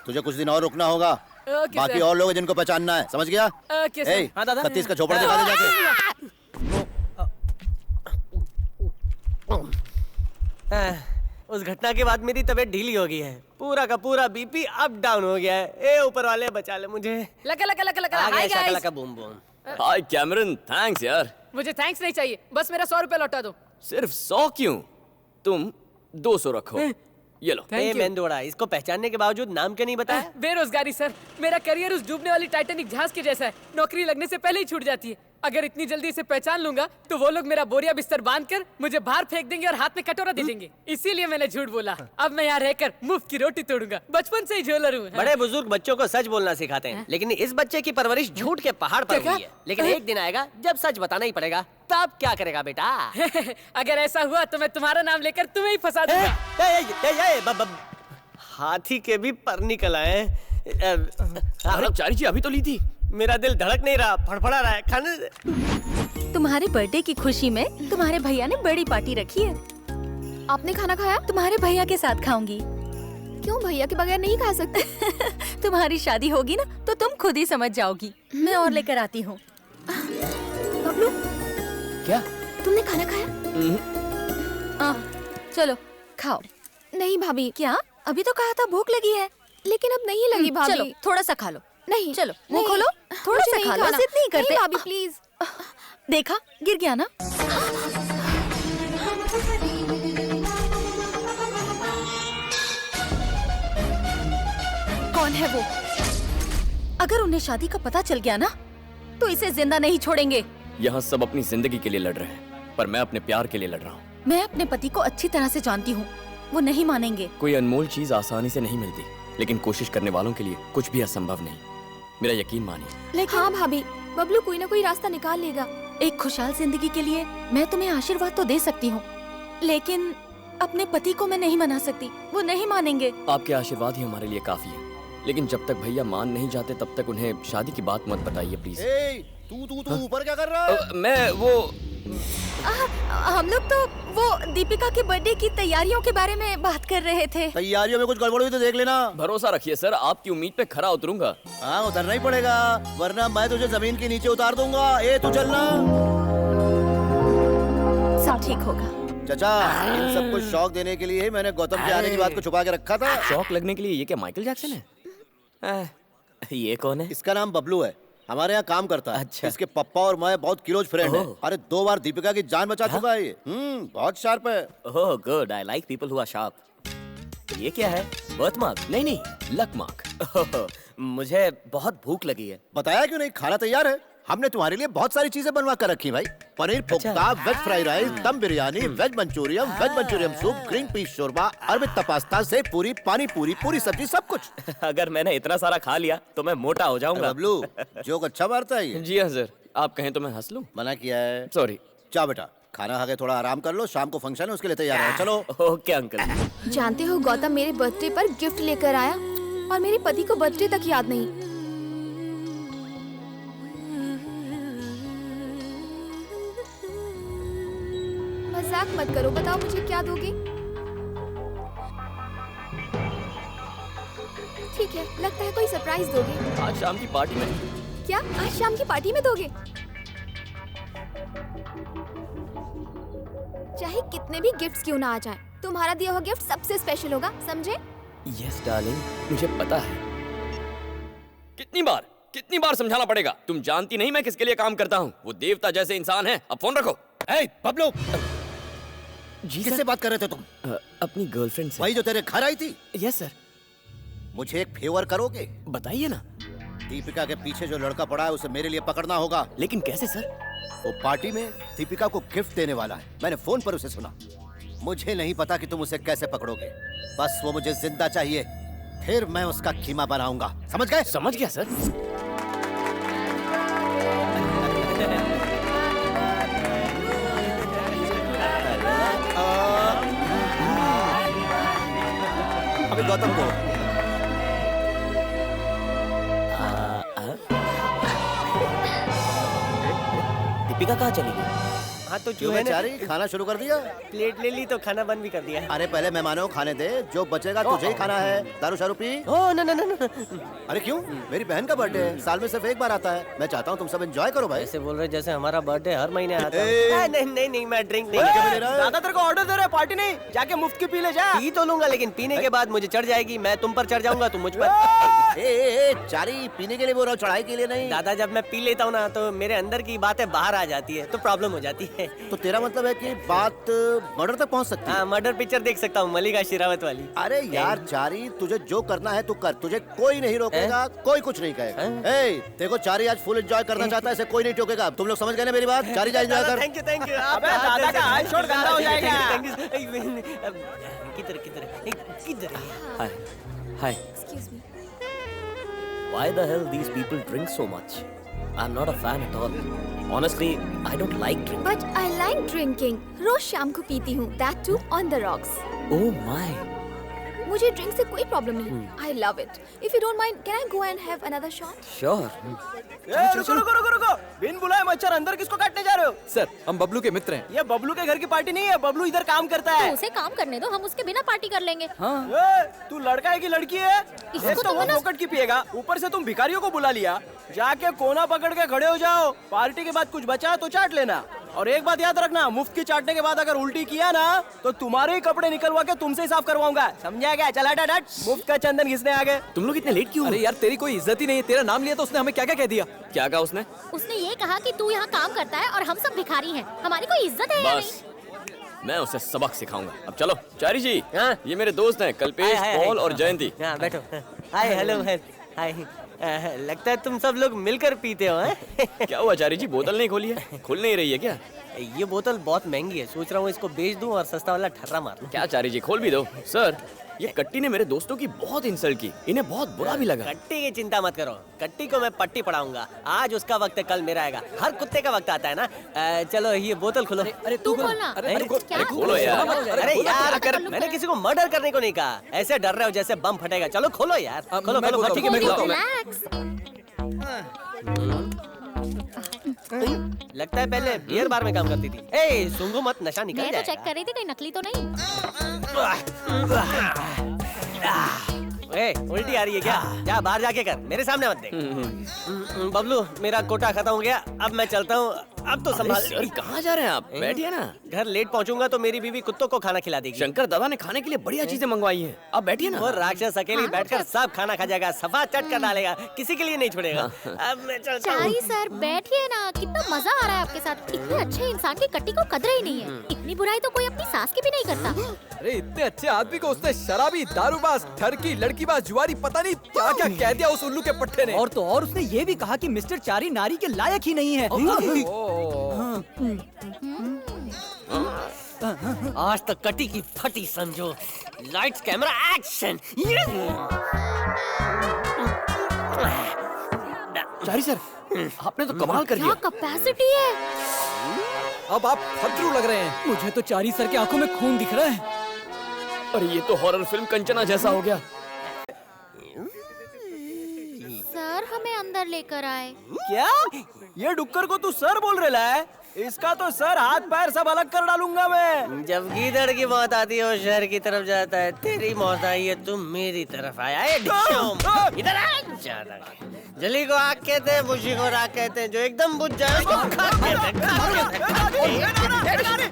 तुझे कुछ दिन और रुकना होगा, बाकी और लोग जिनको पहचानना है, समझ गया? Okay sir. हाँ दादा। 31 का झोपड़ा दिखा दे जाके। उस घटना के बाद मेरी तबीयत ढीली हो गई है, पूरा का पूरा बीपी अप डाउन हो गया है। ए ऊपर वाले बचा ले मुझे। लगा लगा लगा लगा। Hi guys. Boom boom. Hi Cameron, thanks यार। मुझे थैंक्स नहीं चाहिए, बस मेरा 100 रुपए लौटा दो। सिर्फ 100 क्यों? तुम 200 रखो। ये लो। ए मेंदोड़ा, इसको पहचानने के बावजूद नाम क्यों नहीं बताया? बेरोजगारी सर, मेरा करियर उस डूबने वाली टाइटैनिक जहाज के जैसा है, नौकरी लगने से पहले ही छूट जाती है। अगर इतनी जल्दी इसे पहचान लूंगा तो वो लोग मेरा बोरिया बिस्तर बांधकर मुझे बाहर फेंक देंगे और हाथ में कटोरा दे देंगे। इसीलिए मैंने झूठ बोला। अब मैं यहाँ रहकर मुफ्त की रोटी तोड़ूंगा। बचपन से ही झोलर हूँ। बड़े बुजुर्ग बच्चों को सच बोलना सिखाते हैं, लेकिन इस बच्चे की परवरिश झूठ के पहाड़ पर हुई है। लेकिन एक दिन आएगा जब सच बताना ही पड़ेगा, तब क्या करेगा बेटा? अगर ऐसा हुआ तो मैं तुम्हारा नाम लेकर तुम्हें ही फंसा दूंगा। हाथी के भी पर निकल आए। अरे चारी जी अभी तो ली थी। मेरा दिल धड़क नहीं रहा, फड़फड़ा रहा है। खाने तुम्हारे बर्थडे की खुशी में तुम्हारे भैया ने बड़ी पार्टी रखी है। आपने खाना खाया? तुम्हारे भैया के साथ खाऊंगी। क्यों, भैया के बगैर नहीं खा सकते? तुम्हारी शादी होगी ना तो तुम खुद ही समझ जाओगी। मैं और लेकर आती हूँ। बबलू, क्या तुमने खाना खाया? चलो खाओ। नहीं भाभी। क्या? अभी तो कहा था भूख लगी है। लेकिन अब नहीं लगी भाभी। चलो थोड़ा सा खा लो। नहीं चलो मुंह खोलो, थोड़ा सा खा लो। जिद नहीं करते भाभी प्लीज। देखा, गिर गया ना। कौन है वो? अगर उन्हें शादी का पता चल गया ना तो इसे जिंदा नहीं छोड़ेंगे। यहाँ सब अपनी जिंदगी के लिए लड़ रहे हैं, पर मैं अपने प्यार के लिए लड़ रहा हूँ। मैं अपने पति को अच्छी तरह से जानती हूँ, वो नहीं मानेंगे। कोई अनमोल चीज आसानी से नहीं मिलती, लेकिन कोशिश करने वालों के लिए कुछ भी असंभव नहीं। मेरा यकीन मानिए। लेकिन हाँ भाभी, बबलू कोई ना कोई रास्ता निकाल लेगा। एक खुशहाल जिंदगी के लिए मैं तुम्हें आशीर्वाद तो दे सकती हूँ, लेकिन अपने पति को मैं नहीं मना सकती। वो नहीं मानेंगे। आपके आशीर्वाद ही हमारे लिए काफी है, लेकिन जब तक भैया मान नहीं जाते तब तक उन्हें शादी की बात मत बताइए प्लीज। तू ऊपर क्या कर रहा है? मैं वो हम लोग तो वो दीपिका के बर्थडे की तैयारियों के बारे में बात कर रहे थे। तैयारियों में कुछ गड़बड़ हुई तो देख लेना। भरोसा रखिए सर, आपकी उम्मीद पे खरा उतरूंगा। हाँ उतरना ही पड़ेगा, वरना मैं तुझे जमीन के नीचे उतार दूंगा। तू चलना। सब ठीक होगा। चाचा, इन सबको शौक देने के लिए मैंने गौतम के आने की बात को छुपा के रखा था। शौक लगने के लिए? ये क्या माइकल जैक्सन है? ये कौन है? इसका नाम बबलू है, हमारे यहाँ काम करता है। अच्छा। इसके पप्पा और मैं बहुत क्लोज फ्रेंड हैं। अरे 2 बार दीपिका की जान बचा चुका है ये। बहुत शार्प है। Oh good, I like people who are sharp. ये क्या है? Birth mark? नहीं, लक मार्क। मुझे बहुत भूख लगी है। बताया क्यों नहीं? खाना तैयार है, हमने तुम्हारे लिए बहुत सारी चीजें बनवा कर रखी भाई। पनीर पुख्ता, veg fried rice, dum biryani, veg manchurian soup, green peas shorba, Arabic pasta से पूरी, पानी पूरी, पूरी सब्जी, सब कुछ। अगर मैंने इतना सारा खा लिया तो मैं मोटा हो जाऊंगा। बबलू, जोक अच्छा मारता है ये। जी हाँ सर, आप कहें तो मैं हंस लूं। मना किया है। सॉरी। जा बेटा, खाना खा के थोड़ा आराम कर लो, शाम को फंक्शन है उसके लिए तैयार है। चलो। Okay uncle. जानते हो गौतम मेरे बर्थडे पर गिफ्ट लेकर आया और मेरे पति को बर्थडे तक याद नहीं। मजाक मत करो, बताओ मुझे क्या दोगे? ठीक है, लगता है कोई सरप्राइज दोगे। आज शाम की पार्टी में। क्या आज शाम की पार्टी में दोगे? चाहे कितने भी गिफ्ट्स क्यों ना आ जाएं, तुम्हारा दिया हुआ गिफ्ट सबसे स्पेशल होगा, समझे? यस डार्लिंग, मुझे पता है। कितनी बार समझाना पड़ेगा? तुम जानती नहीं मैं किसके लिए काम करता हूँ। वो देवता जैसे इंसान है। अब फोन रखो। बबलू, जी किससे बात कर रहे थे तुम? अपनी गर्लफ्रेंड से। वही जो तेरे घर आई थी? Yes sir. मुझे एक फेवर करोगे? बताइए ना। दीपिका के पीछे जो लड़का पड़ा है उसे मेरे लिए पकड़ना होगा। लेकिन कैसे सर? वो पार्टी में दीपिका को गिफ्ट देने वाला है, मैंने फोन पर उसे सुना। मुझे नहीं पता कि तुम उसे कैसे पकड़ोगे, बस वो मुझे जिंदा चाहिए, फिर मैं उसका कीमा बनाऊंगा। समझ गए? समझ गया सर। अभी गौतम को दीपिका कहाँ चली गई? हाँ तो क्यों बेचारी, खाना शुरू कर दिया? प्लेट ले ली तो खाना बंद भी कर दिया। अरे पहले मेहमानों को खाने दे, जो बचेगा तुझे ही खाना है। दारू शारू पी? Oh no no no no. अरे क्यों? मेरी बहन का बर्थडे है, साल में सिर्फ एक बार आता है। मैं चाहता हूँ तुम सब एंजॉय करो भाई। ऐसे बोल रहे जैसे हमारा बर्थडे हर महीने आता है। नहीं नहीं नहीं, मैं ड्रिंक नहीं दादा तेरे को ऑर्डर दे रहे, पार्टी नहीं, जाके मुफ्त की पी ले जा। पी तो लूंगा, लेकिन पीने के बाद मुझे चढ़ जाएगी, मैं तुम पर चढ़ जाऊंगा, तुम मुझ पर। चारी पीने के लिए बोल रहा हूँ, चढ़ाई के लिए नहीं। दादा जब मैं पी लेता हूँ ना तो मेरे अंदर की बातें बाहर आ जाती है, तो प्रॉब्लम हो जाती है। तो तेरा मतलब है कि बात मर्डर तक पहुंच सकती है? हाँ, मर्डर पिक्चर देख सकता हूँ, मलिका शेरावत वाली। अरे यार चारी, तुझे जो करना है तू कर, तुझे कोई नहीं रोकेगा, कोई कुछ नहीं कहेगा। देखो चारी आज फुल एंजॉय करना चाहता है, इसे कोई नहीं टोकेगा। तुम लोग समझ गए ना मेरी बात? चारी जा एंजॉय कर। Thank you thank you. अबे दादा का हाई शॉट गंदा हो जाएगा। किधर किधर किधर? हाय हाय। Why the hell these people drink so much? I'm not a fan at all. Honestly, I don't like drinking. But I like drinking. रोज शाम को पीती हूँ. That too on the rocks. Oh my. मुझे ड्रिंक से कोई problem नहीं. I love it. If you don't mind, can I go and have another shot? Sure. रुको रुको रुको रुको, बिन बुलाए मच्छर अंदर किसको काटने जा रहे हो? सर, हम बबलू के मित्र हैं। ये बबलू के घर की पार्टी नहीं है, बबलू इधर काम करता है। तो उसे काम करने दो, हम उसके बिना पार्टी कर लेंगे। तू लड़का है कि लड़की है? एक तो वो फोकट की पिएगा, ऊपर से तुम भिखारियों को बुला लिया। जाके कोना पकड़ के खड़े हो जाओ, पार्टी के बाद कुछ बचा तो चाट लेना। और एक बात याद रखना, मुफ्त की चाटने के बाद अगर उल्टी किया ना तो तुम्हारे ही कपड़े निकलवा के तुमसे ही साफ करवाऊंगा, समझा क्या? चला डट, मुफ्त का चंदन घिसने आ गए। तुम लोग इतने लेट क्यों? अरे यार तेरी कोई इज्जत ही नहीं है, तेरा नाम लिया तो उसने हमें क्या क्या कह दिया। क्या कहा उसने? उसने ये कहा कि तू यहाँ काम करता है और हम सब भिखारी हैं, हमारी कोई इज्जत है या नहीं? मैं उसे सबक सिखाऊंगा। अब चलो चारी जी, ये मेरे दोस्त हैं कल्पेश, पॉल और जयंती। बैठो। Hi hello hi. लगता है तुम सब लोग मिलकर पीते हो। क्या हुआ चारी जी, बोतल नहीं खोली है? खुल नहीं रही है क्या? ये बोतल बहुत महंगी है, सोच रहा हूँ इसको बेच दूं और सस्ता वाला ठर्रा मार लूं। क्या चारी जी, खोल भी दो। सर, ये कट्टी ने मेरे दोस्तों की बहुत इंसल्ट की, इन्हें बहुत बुरा भी लगा। कट्टी की चिंता मत करो, कट्टी को मैं पट्टी पढ़ाऊंगा। आज उसका वक्त है, कल मेरा आएगा। हर कुत्ते का वक्त आता है ना। चलो ये बोतल खोलो। अरे तू खोलना। अरे खोलो यार। अरे यार, अगर मैंने किसी को मर्डर करने को नहीं कहा, ऐसे डर रहे हो जैसे बम फटेगा। चलो खोलो यार, खोलो खोलो। ठीक है, मैं खोलता हूँ। लगता है पहले बियर बार में काम करती थी। ए, सूंघो मत, नशा निकल जाएगा। मैं तो चेक कर रही थी, कहीं नकली तो नहीं। उल्टी आ रही है क्या? जा बाहर जाके कर, मेरे सामने मत देख। बबलू, मेरा कोटा खत्म हो गया, अब मैं चलता हूँ। अब तो संभाल। सर, कहाँ जा रहे हैं आप? बैठिए ना। घर लेट पहुँचूंगा तो मेरी बीवी कुत्तों को खाना खिला देगी। शंकर दादा ने खाने के लिए बढ़िया चीजें मंगवाई हैं। आप बैठिए ना। वो राक्षस अकेले बैठकर सब खाना खा जाएगा, सफा चट कर डालेगा, किसी के लिए नहीं छोड़ेगा। अब मैं चलता हूँ। चारी सर बैठिए ना, कितना मजा आ रहा है आपके साथ। इतने अच्छे इंसान की कट्टी को कदर ही नहीं है। इतनी बुराई तो कोई अपनी सास की भी नहीं करता। अरे इतने अच्छे आदमी को उसने शराबी, दारूबाज, ठरकी, लड़कीबाज, जुआरी, पता नहीं क्या क्या कह दिया उस उल्लू के पट्टे ने। और तो और उसने ये भी कहा कि मिस्टर चारी नारी के लायक ही नहीं है। आज तक कटी की फटी समझो। Lights camera action. Chari sir, आपने तो कमाल कर दिया। क्या कैपेसिटी है। अब आप फतरू लग रहे हैं। मुझे तो चारी सर की आंखों में खून दिख रहा है। अरे ये तो हॉरर फिल्म कंचना जैसा हो गया। सर हमें अंदर लेकर आए। क्या? ये डुक्कर को तू सर बोल रहा है? इसका तो सर हाथ पैर सब अलग कर डालूंगा मैं। जब गीदड़ की मौत आती है वो शहर की तरफ जाता है, तेरी मौत आई है तुम मेरी तरफ आया। इधर आ। जली को आग कहते हैं, बुझी को राख कहते हैं, जो एकदम बुझ जाए उसको खाक कहते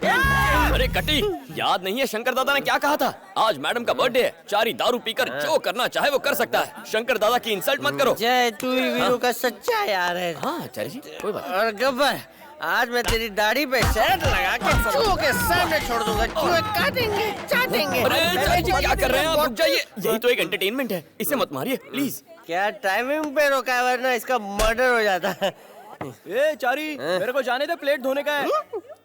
हैं। अरे कटी, याद नहीं है शंकर दादा ने क्या कहा था? आज मैडम का बर्थडे है, चारी दारू पीकर जो करना चाहे वो कर सकता है। शंकर दादा की इंसल्ट मत करो। जय तू ही वीरू का सच्चा यार है। हाँ चारी जी, कोई बात। और गब्बर, आज मैं तेरी दाढ़ी पे शहद लगा के चूहों के सामने छोड़ दूंगा। चूहे काटेंगे, चाटेंगे। अरे चारी जी क्या कर रहे हैं आप? रुक जाइए, यही तो एक एंटरटेनमेंट है, इसे मत मारिए प्लीज। क्या टाइमिंग पे रोका है, वरना इसका मर्डर हो जाता है। ए चारी, मेरे को जाने दे, प्लेट धोने का है।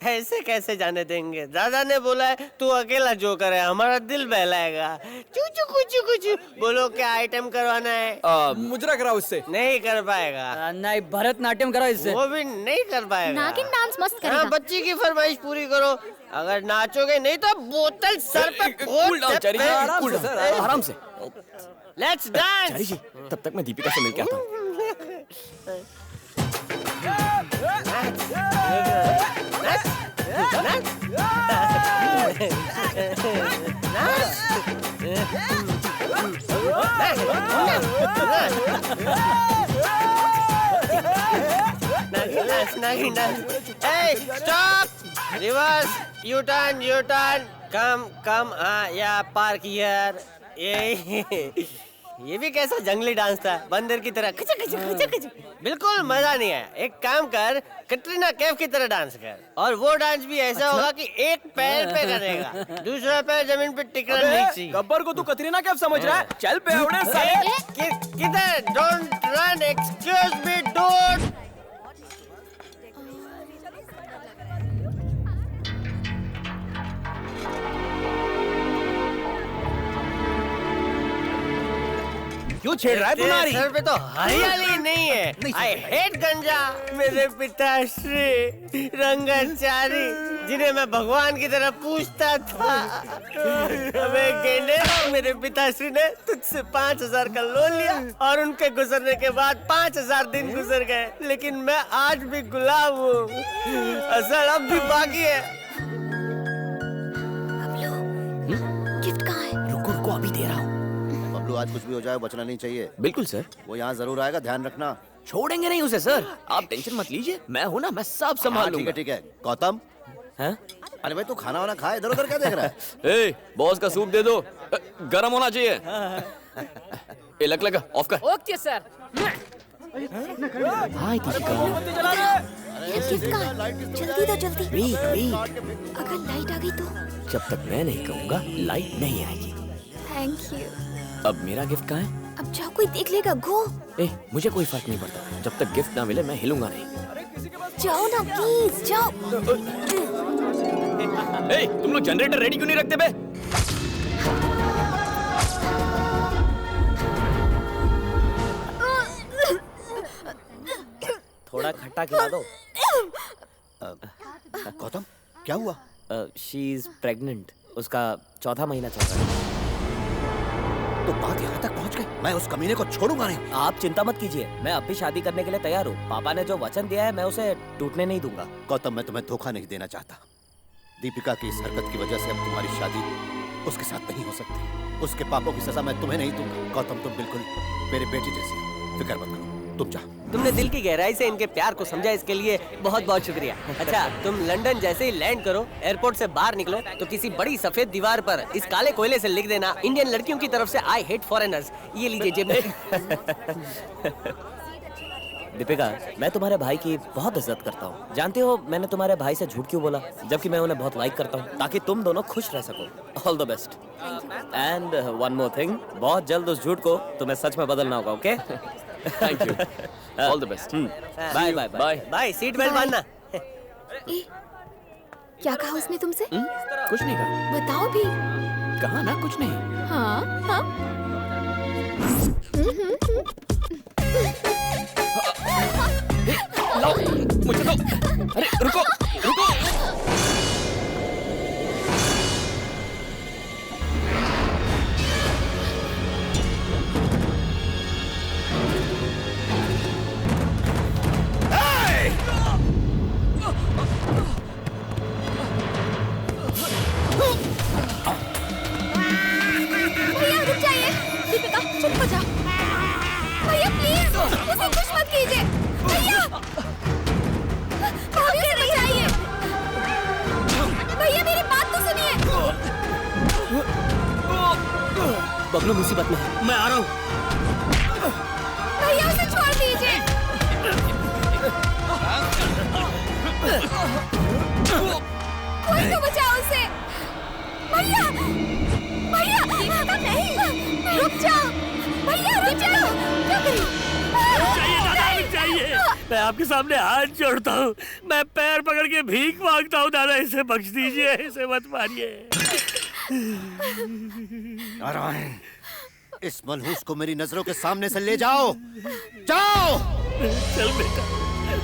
ऐसे कैसे जाने देंगे? दादा ने बोला है तू अकेला जोकर है, हमारा दिल बहलाएगा। चूचू कुचू कुचू बोलो क्या आइटम करवाना है? मुजरा कराओ इससे। नहीं कर पाएगा। नहीं, भरतनाट्यम कराओ इससे। वो भी नहीं कर पाएगा। नागिन डांस मस्त करेगा। हाँ, बच्ची की फरमाइश पूरी करो। अगर नाचोगे नहीं तो बोतल सर पे फोड़ देते। आराम से। Let's dance. चारी जी, तब तक मैं दीपिका से मिल के आता हूँ। Nagging dance. Hey, stop! Reverse. U-turn, U-turn. Come. Yeah, park here. ये भी कैसा जंगली डांस था, बंदर की तरह खच खच खच खच। बिल्कुल मजा नहीं आया। एक काम कर, कटरीना कैफ की तरह डांस कर, और वो डांस भी ऐसा होगा कि एक पैर पे करेगा, दूसरा पैर जमीन पे टिकना नहीं चाहिए। गब्बर को तू कटरीना कैफ समझ रहा है? चल पे उड़े साले। किधर? Don't run, excuse me, don't. क्यों छेड़ रहा है तुम्हारी? सर पे तो हरियाली नहीं है। आई हेट गंजा। मेरे पिताश्री रंगाचारी, जिन्हें मैं भगवान की तरह पूछता था। अबे गेंडे, मेरे पिताश्री ने तुझसे 5000 का लोन लिया और उनके गुजरने के बाद 5000 दिन गुजर गए, लेकिन मैं आज भी गुलाम हूँ। असर अब भी बाकी है। गिफ्ट कहाँ है? रुको अभी दे रहा हूँ। बबलू, आज कुछ भी हो जाए बचना नहीं चाहिए। बिल्कुल सर। वो यहाँ जरूर आएगा, ध्यान रखना। छोड़ेंगे नहीं उसे सर, आप टेंशन मत लीजिए, मैं हूँ ना, मैं सब संभाल लूंगा। ठीक है। गौतम, अरे भाई तू खाना वाना खा, इधर उधर क्या देख रहा है? ए, बॉस का सूप दे दो, गरम होना चाहिए। ए, लग ऑफ कर। Okay sir. Hi Deepika. Gift कहाँ? जल्दी तो जल्दी। वेट। अगर लाइट आ गई तो? जब तक मैं नहीं कहूँगा लाइट नहीं आएगी। Thank you. अब मेरा गिफ्ट कहाँ है? अब जाओ, कोई देख लेगा। गो। ए, मुझे कोई फर्क नहीं पड़ता, जब तक गिफ्ट ना मिले मैं हिलूंगा नहीं। जाओ ना प्लीज, जाओ। ए, तुम लोग जनरेटर रेडी क्यों नहीं रखते बे? थोड़ा खट्टा खिला दो। गौतम, क्या हुआ? शी इज प्रेग्नेंट, उसका 4था महीना चल रहा है। तो बात यहाँ तक पहुँच गई, मैं उस कमीने को छोड़ूंगा नहीं। आप चिंता मत कीजिए, मैं अब भी शादी करने के लिए तैयार हूँ। पापा ने जो वचन दिया है मैं उसे टूटने नहीं दूंगा। गौतम, मैं तुम्हें धोखा नहीं देना चाहता। दीपिका की इस हरकत की वजह से अब तुम्हारी शादी उसके साथ नहीं हो सकती। उसके पापों की सजा मैं तुम्हें नहीं दूंगा। गौतम, तुम बिल्कुल मेरी बेटी जैसी हो, फिक्र मत करो, तुम जाओ। तुमने दिल की गहराई से इनके प्यार को समझा, इसके लिए बहुत बहुत शुक्रिया। अच्छा, तुम लंदन जैसे ही लैंड करो, एयरपोर्ट से बाहर निकलो तो किसी बड़ी सफेद दीवार पर इस काले कोयले से लिख देना, इंडियन लड़कियों की तरफ से आई हेट फॉरेनर्स। ये लीजिए जेब में। दीपिका, मैं तुम्हारे भाई की बहुत इज्जत करता हूँ। जानते हो मैंने तुम्हारे भाई से झूठ क्यों बोला, जबकि मैं उन्हें बहुत लाइक करता हूँ, ताकि तुम दोनों खुश रह सको। All the best. And one more thing, बहुत जल्द उस झूठ को तुम्हें सच में बदलना होगा। Okay? Thank you. All the best. Bye bye bye bye. Seat belt बांधना। क्या कहा उसने तुमसे? कुछ नहीं कहा। बताओ भी। कहा ना कुछ नहीं। हाँ। मुझे तो, अरे रुको। भैया रुक जाइए। दीपिका चुप हो जाओ। भैया प्लीज उसे कुछ मत कीजिए। भैया जाइए। भैया मेरी बात तो सुनिए। बबलू मुसीबत में है, मैं आ रहा हूँ। भैया उसे छोड़ दीजिए। कोई तो बचाओ उसे। भैया नहीं, रुक जाओ। भैया रुक जाओ। क्या करें? चाहिए दादा, चाहिए। मैं आपके सामने हाथ जोड़ता हूँ, मैं पैर पकड़ के भीख मांगता हूँ दादा, इसे बख्श दीजिए, इसे मत मारिए। नारायण, इस मनहूस को मेरी नजरों के सामने से ले जाओ। जाओ। चल बेटा, चल।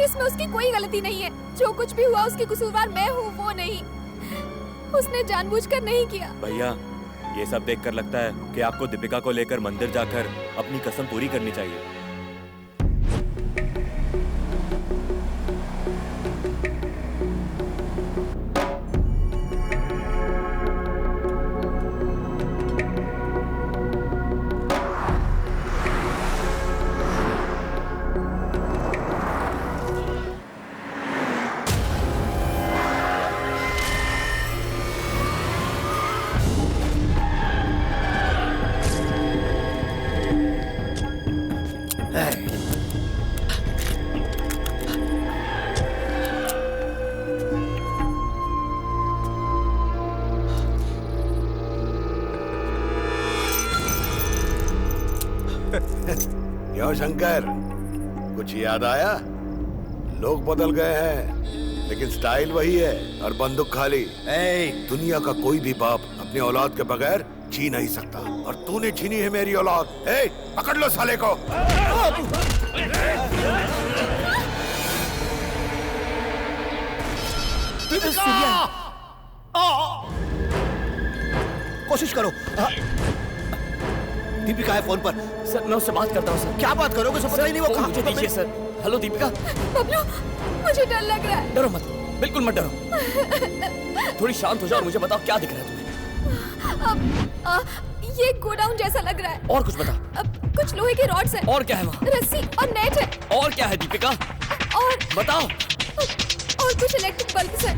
इसमें उसकी कोई गलती नहीं है। जो कुछ भी हुआ उसकी कसूरवार मैं हूँ, वो नहीं। उसने जानबूझकर नहीं किया। भैया, ये सब देखकर लगता है कि आपको दीपिका को लेकर मंदिर जाकर अपनी कसम पूरी करनी चाहिए। क्यों शंकर, कुछ याद आया? लोग बदल गए हैं लेकिन स्टाइल वही है और बंदूक खाली। दुनिया का कोई भी बाप अपनी औलाद के बगैर जी नहीं सकता, और तूने छीनी है मेरी औलाद। पकड़ लो साले को। कोशिश करो। दीपिका है फोन पर। सर मैं उससे बात करता हूँ सर। क्या बात करोगे? पता ही नहीं वो कहाँ। मुझे दीजिए सर। हेलो दीपिका। बबलू, मुझे डर लग रहा है। डरो मत, बिल्कुल मत डरो। थोड़ी शांत हो जाओ और मुझे बताओ क्या दिख रहा है तुम्हें? ये गोडाउन जैसा लग रहा है। और कुछ बता। कुछ लोहे के रॉड्स हैं। और क्या है वहाँ? रस्सी और नेट है। और क्या है दीपिका? और बताओ। और कुछ इलेक्ट्रिक बल्ब्स हैं।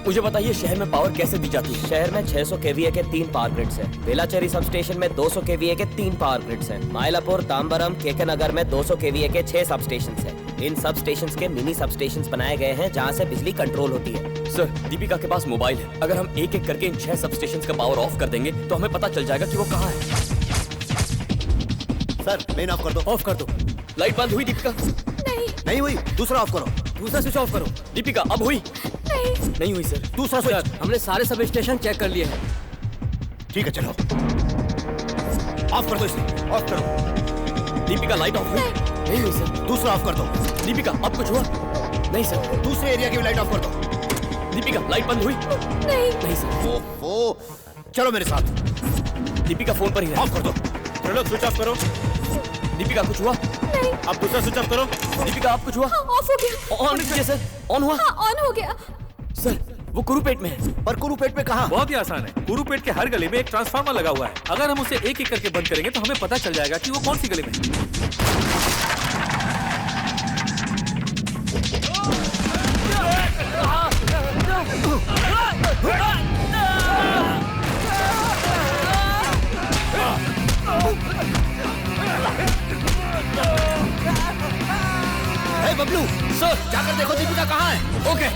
मुझे बताइए शहर में पावर कैसे दी जाती है? शहर में 600 केवीए के 3 पावर ग्रिड्स हैं। बेलाचेरी सब स्टेशन में 200 केवीए के 3 पावर ग्रिड्स हैं। माइलापुर, तांबरम, केके नगर में 200 केवीए के 6 सब स्टेशन हैं। इन सब स्टेशन के मिनी सब स्टेशन बनाए गए हैं जहाँ से बिजली कंट्रोल होती है। सर, दीपिका के पास मोबाइल है। अगर हम एक एक करके इन 6 सब स्टेशन का पावर ऑफ कर देंगे तो हमें पता चल जाएगा कि वो कहाँ है। सर, मेन ऑफ कर दो। ऑफ कर दो। लाइट बंद हुई दीपिका? नहीं हुई। दूसरा ऑफ करो। दूसरा स्विच ऑफ करो। दीपिका अब हुई? नहीं हुई सर। दूसरा स्विच। हमने सारे सब स्टेशन चेक कर लिए हैं। ठीक है, चलो ऑफ कर दो इसे। ऑफ करो। दीपिका लाइट ऑफ हुई? नहीं हुई सर। दूसरा ऑफ कर दो। दीपिका अब कुछ हुआ? नहीं सर। दूसरे एरिया की लाइट ऑफ कर दो। दीपिका लाइट बंद हुई? नहीं सर। ओफो, चलो मेरे साथ। दीपिका फोन पर ही ऑफ कर दो। चलो स्विच ऑफ करो। दीपिका कुछ हुआ? नहीं। अब दूसरा स्विच ऑफ करो। दीपिका आप कुछ हुआ? ऑफ हो गया। ऑन कीजिए सर। ऑन हुआ? हाँ, ऑन हो गया। सर वो कुरुपेट में है। पर कुरुपेट में कहाँ? बहुत ही आसान है। कुरुपेट के हर गली में एक ट्रांसफार्मर लगा हुआ है। अगर हम उसे एक एक करके बंद करेंगे तो हमें पता चल जाएगा कि वो कौन सी गली में है। बबलू सर, जाकर देखो दीपिका कहाँ है। ओके।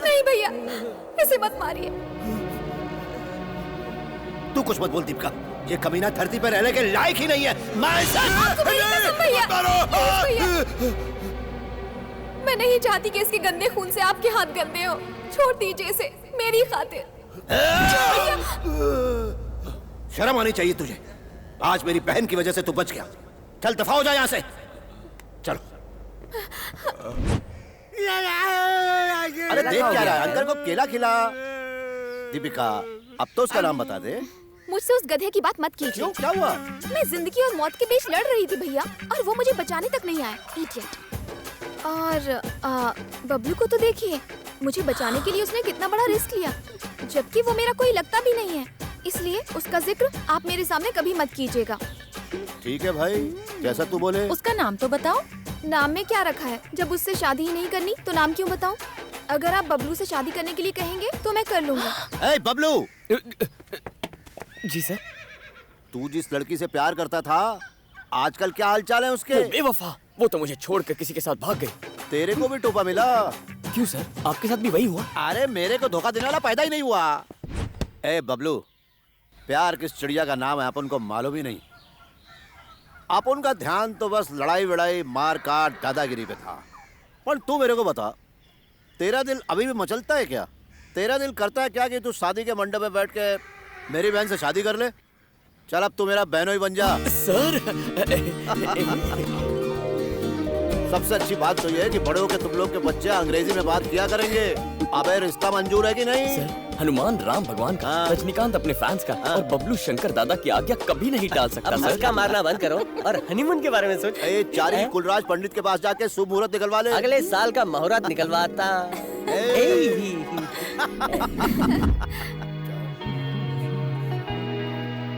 नहीं भैया, इसे मत मारिए। तू कुछ मत बोल दीपिका, ये कमीना धरती पर रहने के लायक ही नहीं है। मैं नहीं चाहती कि इसके गंदे खून से आपके हाथ गंदे हो। छोड़ दीजिए इसे मेरी खातिर। शर्म आनी चाहिए तुझे। आज मेरी बहन की वजह से तू बच गया। चल दफा हो जा यहाँ से। चलो। अरे देख क्या रहा है, अंकल को केला खिला। दीपिका अब तो उसका नाम बता दे। मुझसे उस गधे की बात मत कीजिए। क्यों, क्या हुआ? मैं जिंदगी और मौत के बीच लड़ रही थी भैया, और वो मुझे बचाने तक नहीं आया। इडियट। और बबलू को तो देखिए, मुझे बचाने के लिए उसने कितना बड़ा रिस्क लिया, जबकि वो मेरा कोई लगता भी नहीं है। इसलिए उसका जिक्र आप मेरे सामने कभी मत कीजिएगा। ठीक है भाई, जैसा तू बोले। उसका नाम तो बताओ। नाम में क्या रखा है? जब उससे शादी ही नहीं करनी तो नाम क्यों बताऊं? अगर आप बबलू से शादी करने के लिए कहेंगे तो मैं कर लूंगा। ए बबलू। जी सर। तू जिस लड़की से प्यार करता था, आजकल क्या हालचाल है उसके? बेवफा, वो तो मुझे छोड़कर किसी के साथ भाग गई। तेरे को भी टोपा मिला। क्यों सर, आपके साथ भी वही हुआ? अरे मेरे को धोखा देने वाला पैदा ही नहीं हुआ। ए बबलू, प्यार किस चिड़िया का नाम है अपन को मालूम ही नहीं। अपन का ध्यान तो बस लड़ाई वड़ाई मार काट दादागिरी पे था। पर तू मेरे को बता, तेरा दिल अभी भी मचलता है क्या? तेरा दिल करता है क्या कि तू शादी के मंडप में बैठ के मेरी बहन से शादी कर ले? चल अब तू मेरा बहनों ही बन जा। सर सबसे अच्छी बात तो ये है कि बड़े होके तुम लोग के बच्चे अंग्रेजी में बात किया करेंगे। अबे रिश्ता मंजूर है कि नहीं? सर, हनुमान राम भगवान का, रजनीकांत अपने फैंस का, और बबलू शंकर दादा की आज्ञा कभी नहीं टाल सकता। अब मस्का मारना बंद करो और हनीमून के बारे में सोच। चारी कुलराज पंडित के पास जाके शुभ मुहूर्त निकलवा ले। अगले साल का मुहूर्त निकलवाता।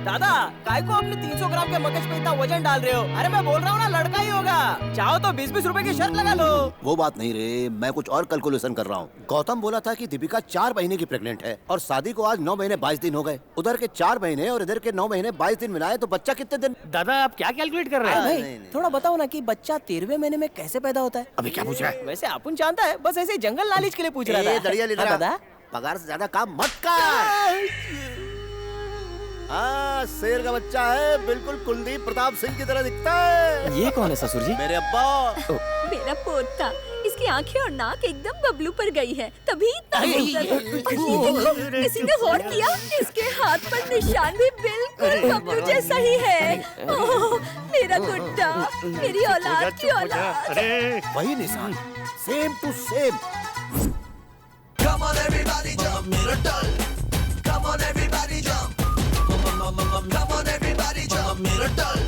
दादा, काय को अपने 300 ग्राम के मगज पे इतना वजन डाल रहे हो? अरे मैं बोल रहा हूँ ना, लड़का ही होगा। चाहो तो 20-20 रुपए की शर्त लगा लो। वो बात नहीं रे, मैं कुछ और कैलकुलेशन कर रहा हूँ। गौतम बोला था कि दीपिका 4 महीने की प्रेग्नेंट है और शादी को आज 9 महीने 22 दिन हो गए। उधर के 4 महीने और इधर के 9 महीने 22 दिन मिलाए तो बच्चा कितने दिन? दादा आप क्या कैलकुलेट कर रहे हैं? भाई थोड़ा बताओ ना कि बच्चा 13वें महीने में कैसे पैदा होता है? अभी क्या पूछ रहा है? वैसे अपन जानता है, बस ऐसे जंगल नॉलेज के लिए पूछ रहा था। दरिया ले दादा, पगार से ज्यादा काम मत कर। हाँ, शेर का बच्चा है, बिल्कुल कुलदीप प्रताप सिंह की तरह दिखता है। ये कौन है ससुर जी? मेरे अब्बा। मेरा पोता। इसकी आंखें और नाक एकदम बबलू पर गई है, तभी इतना सुंदर है। और ये देखो, किसी ने गौर किया, इसके हाथ पर निशान भी बिल्कुल बबलू जैसा ही है। ओह, मेरा गुड्डा, मेरी औलाद की औलाद। वही निशान, same to same. Come on everybody jump, miracle. Come on everybody jump. Come on everybody jump, miracle.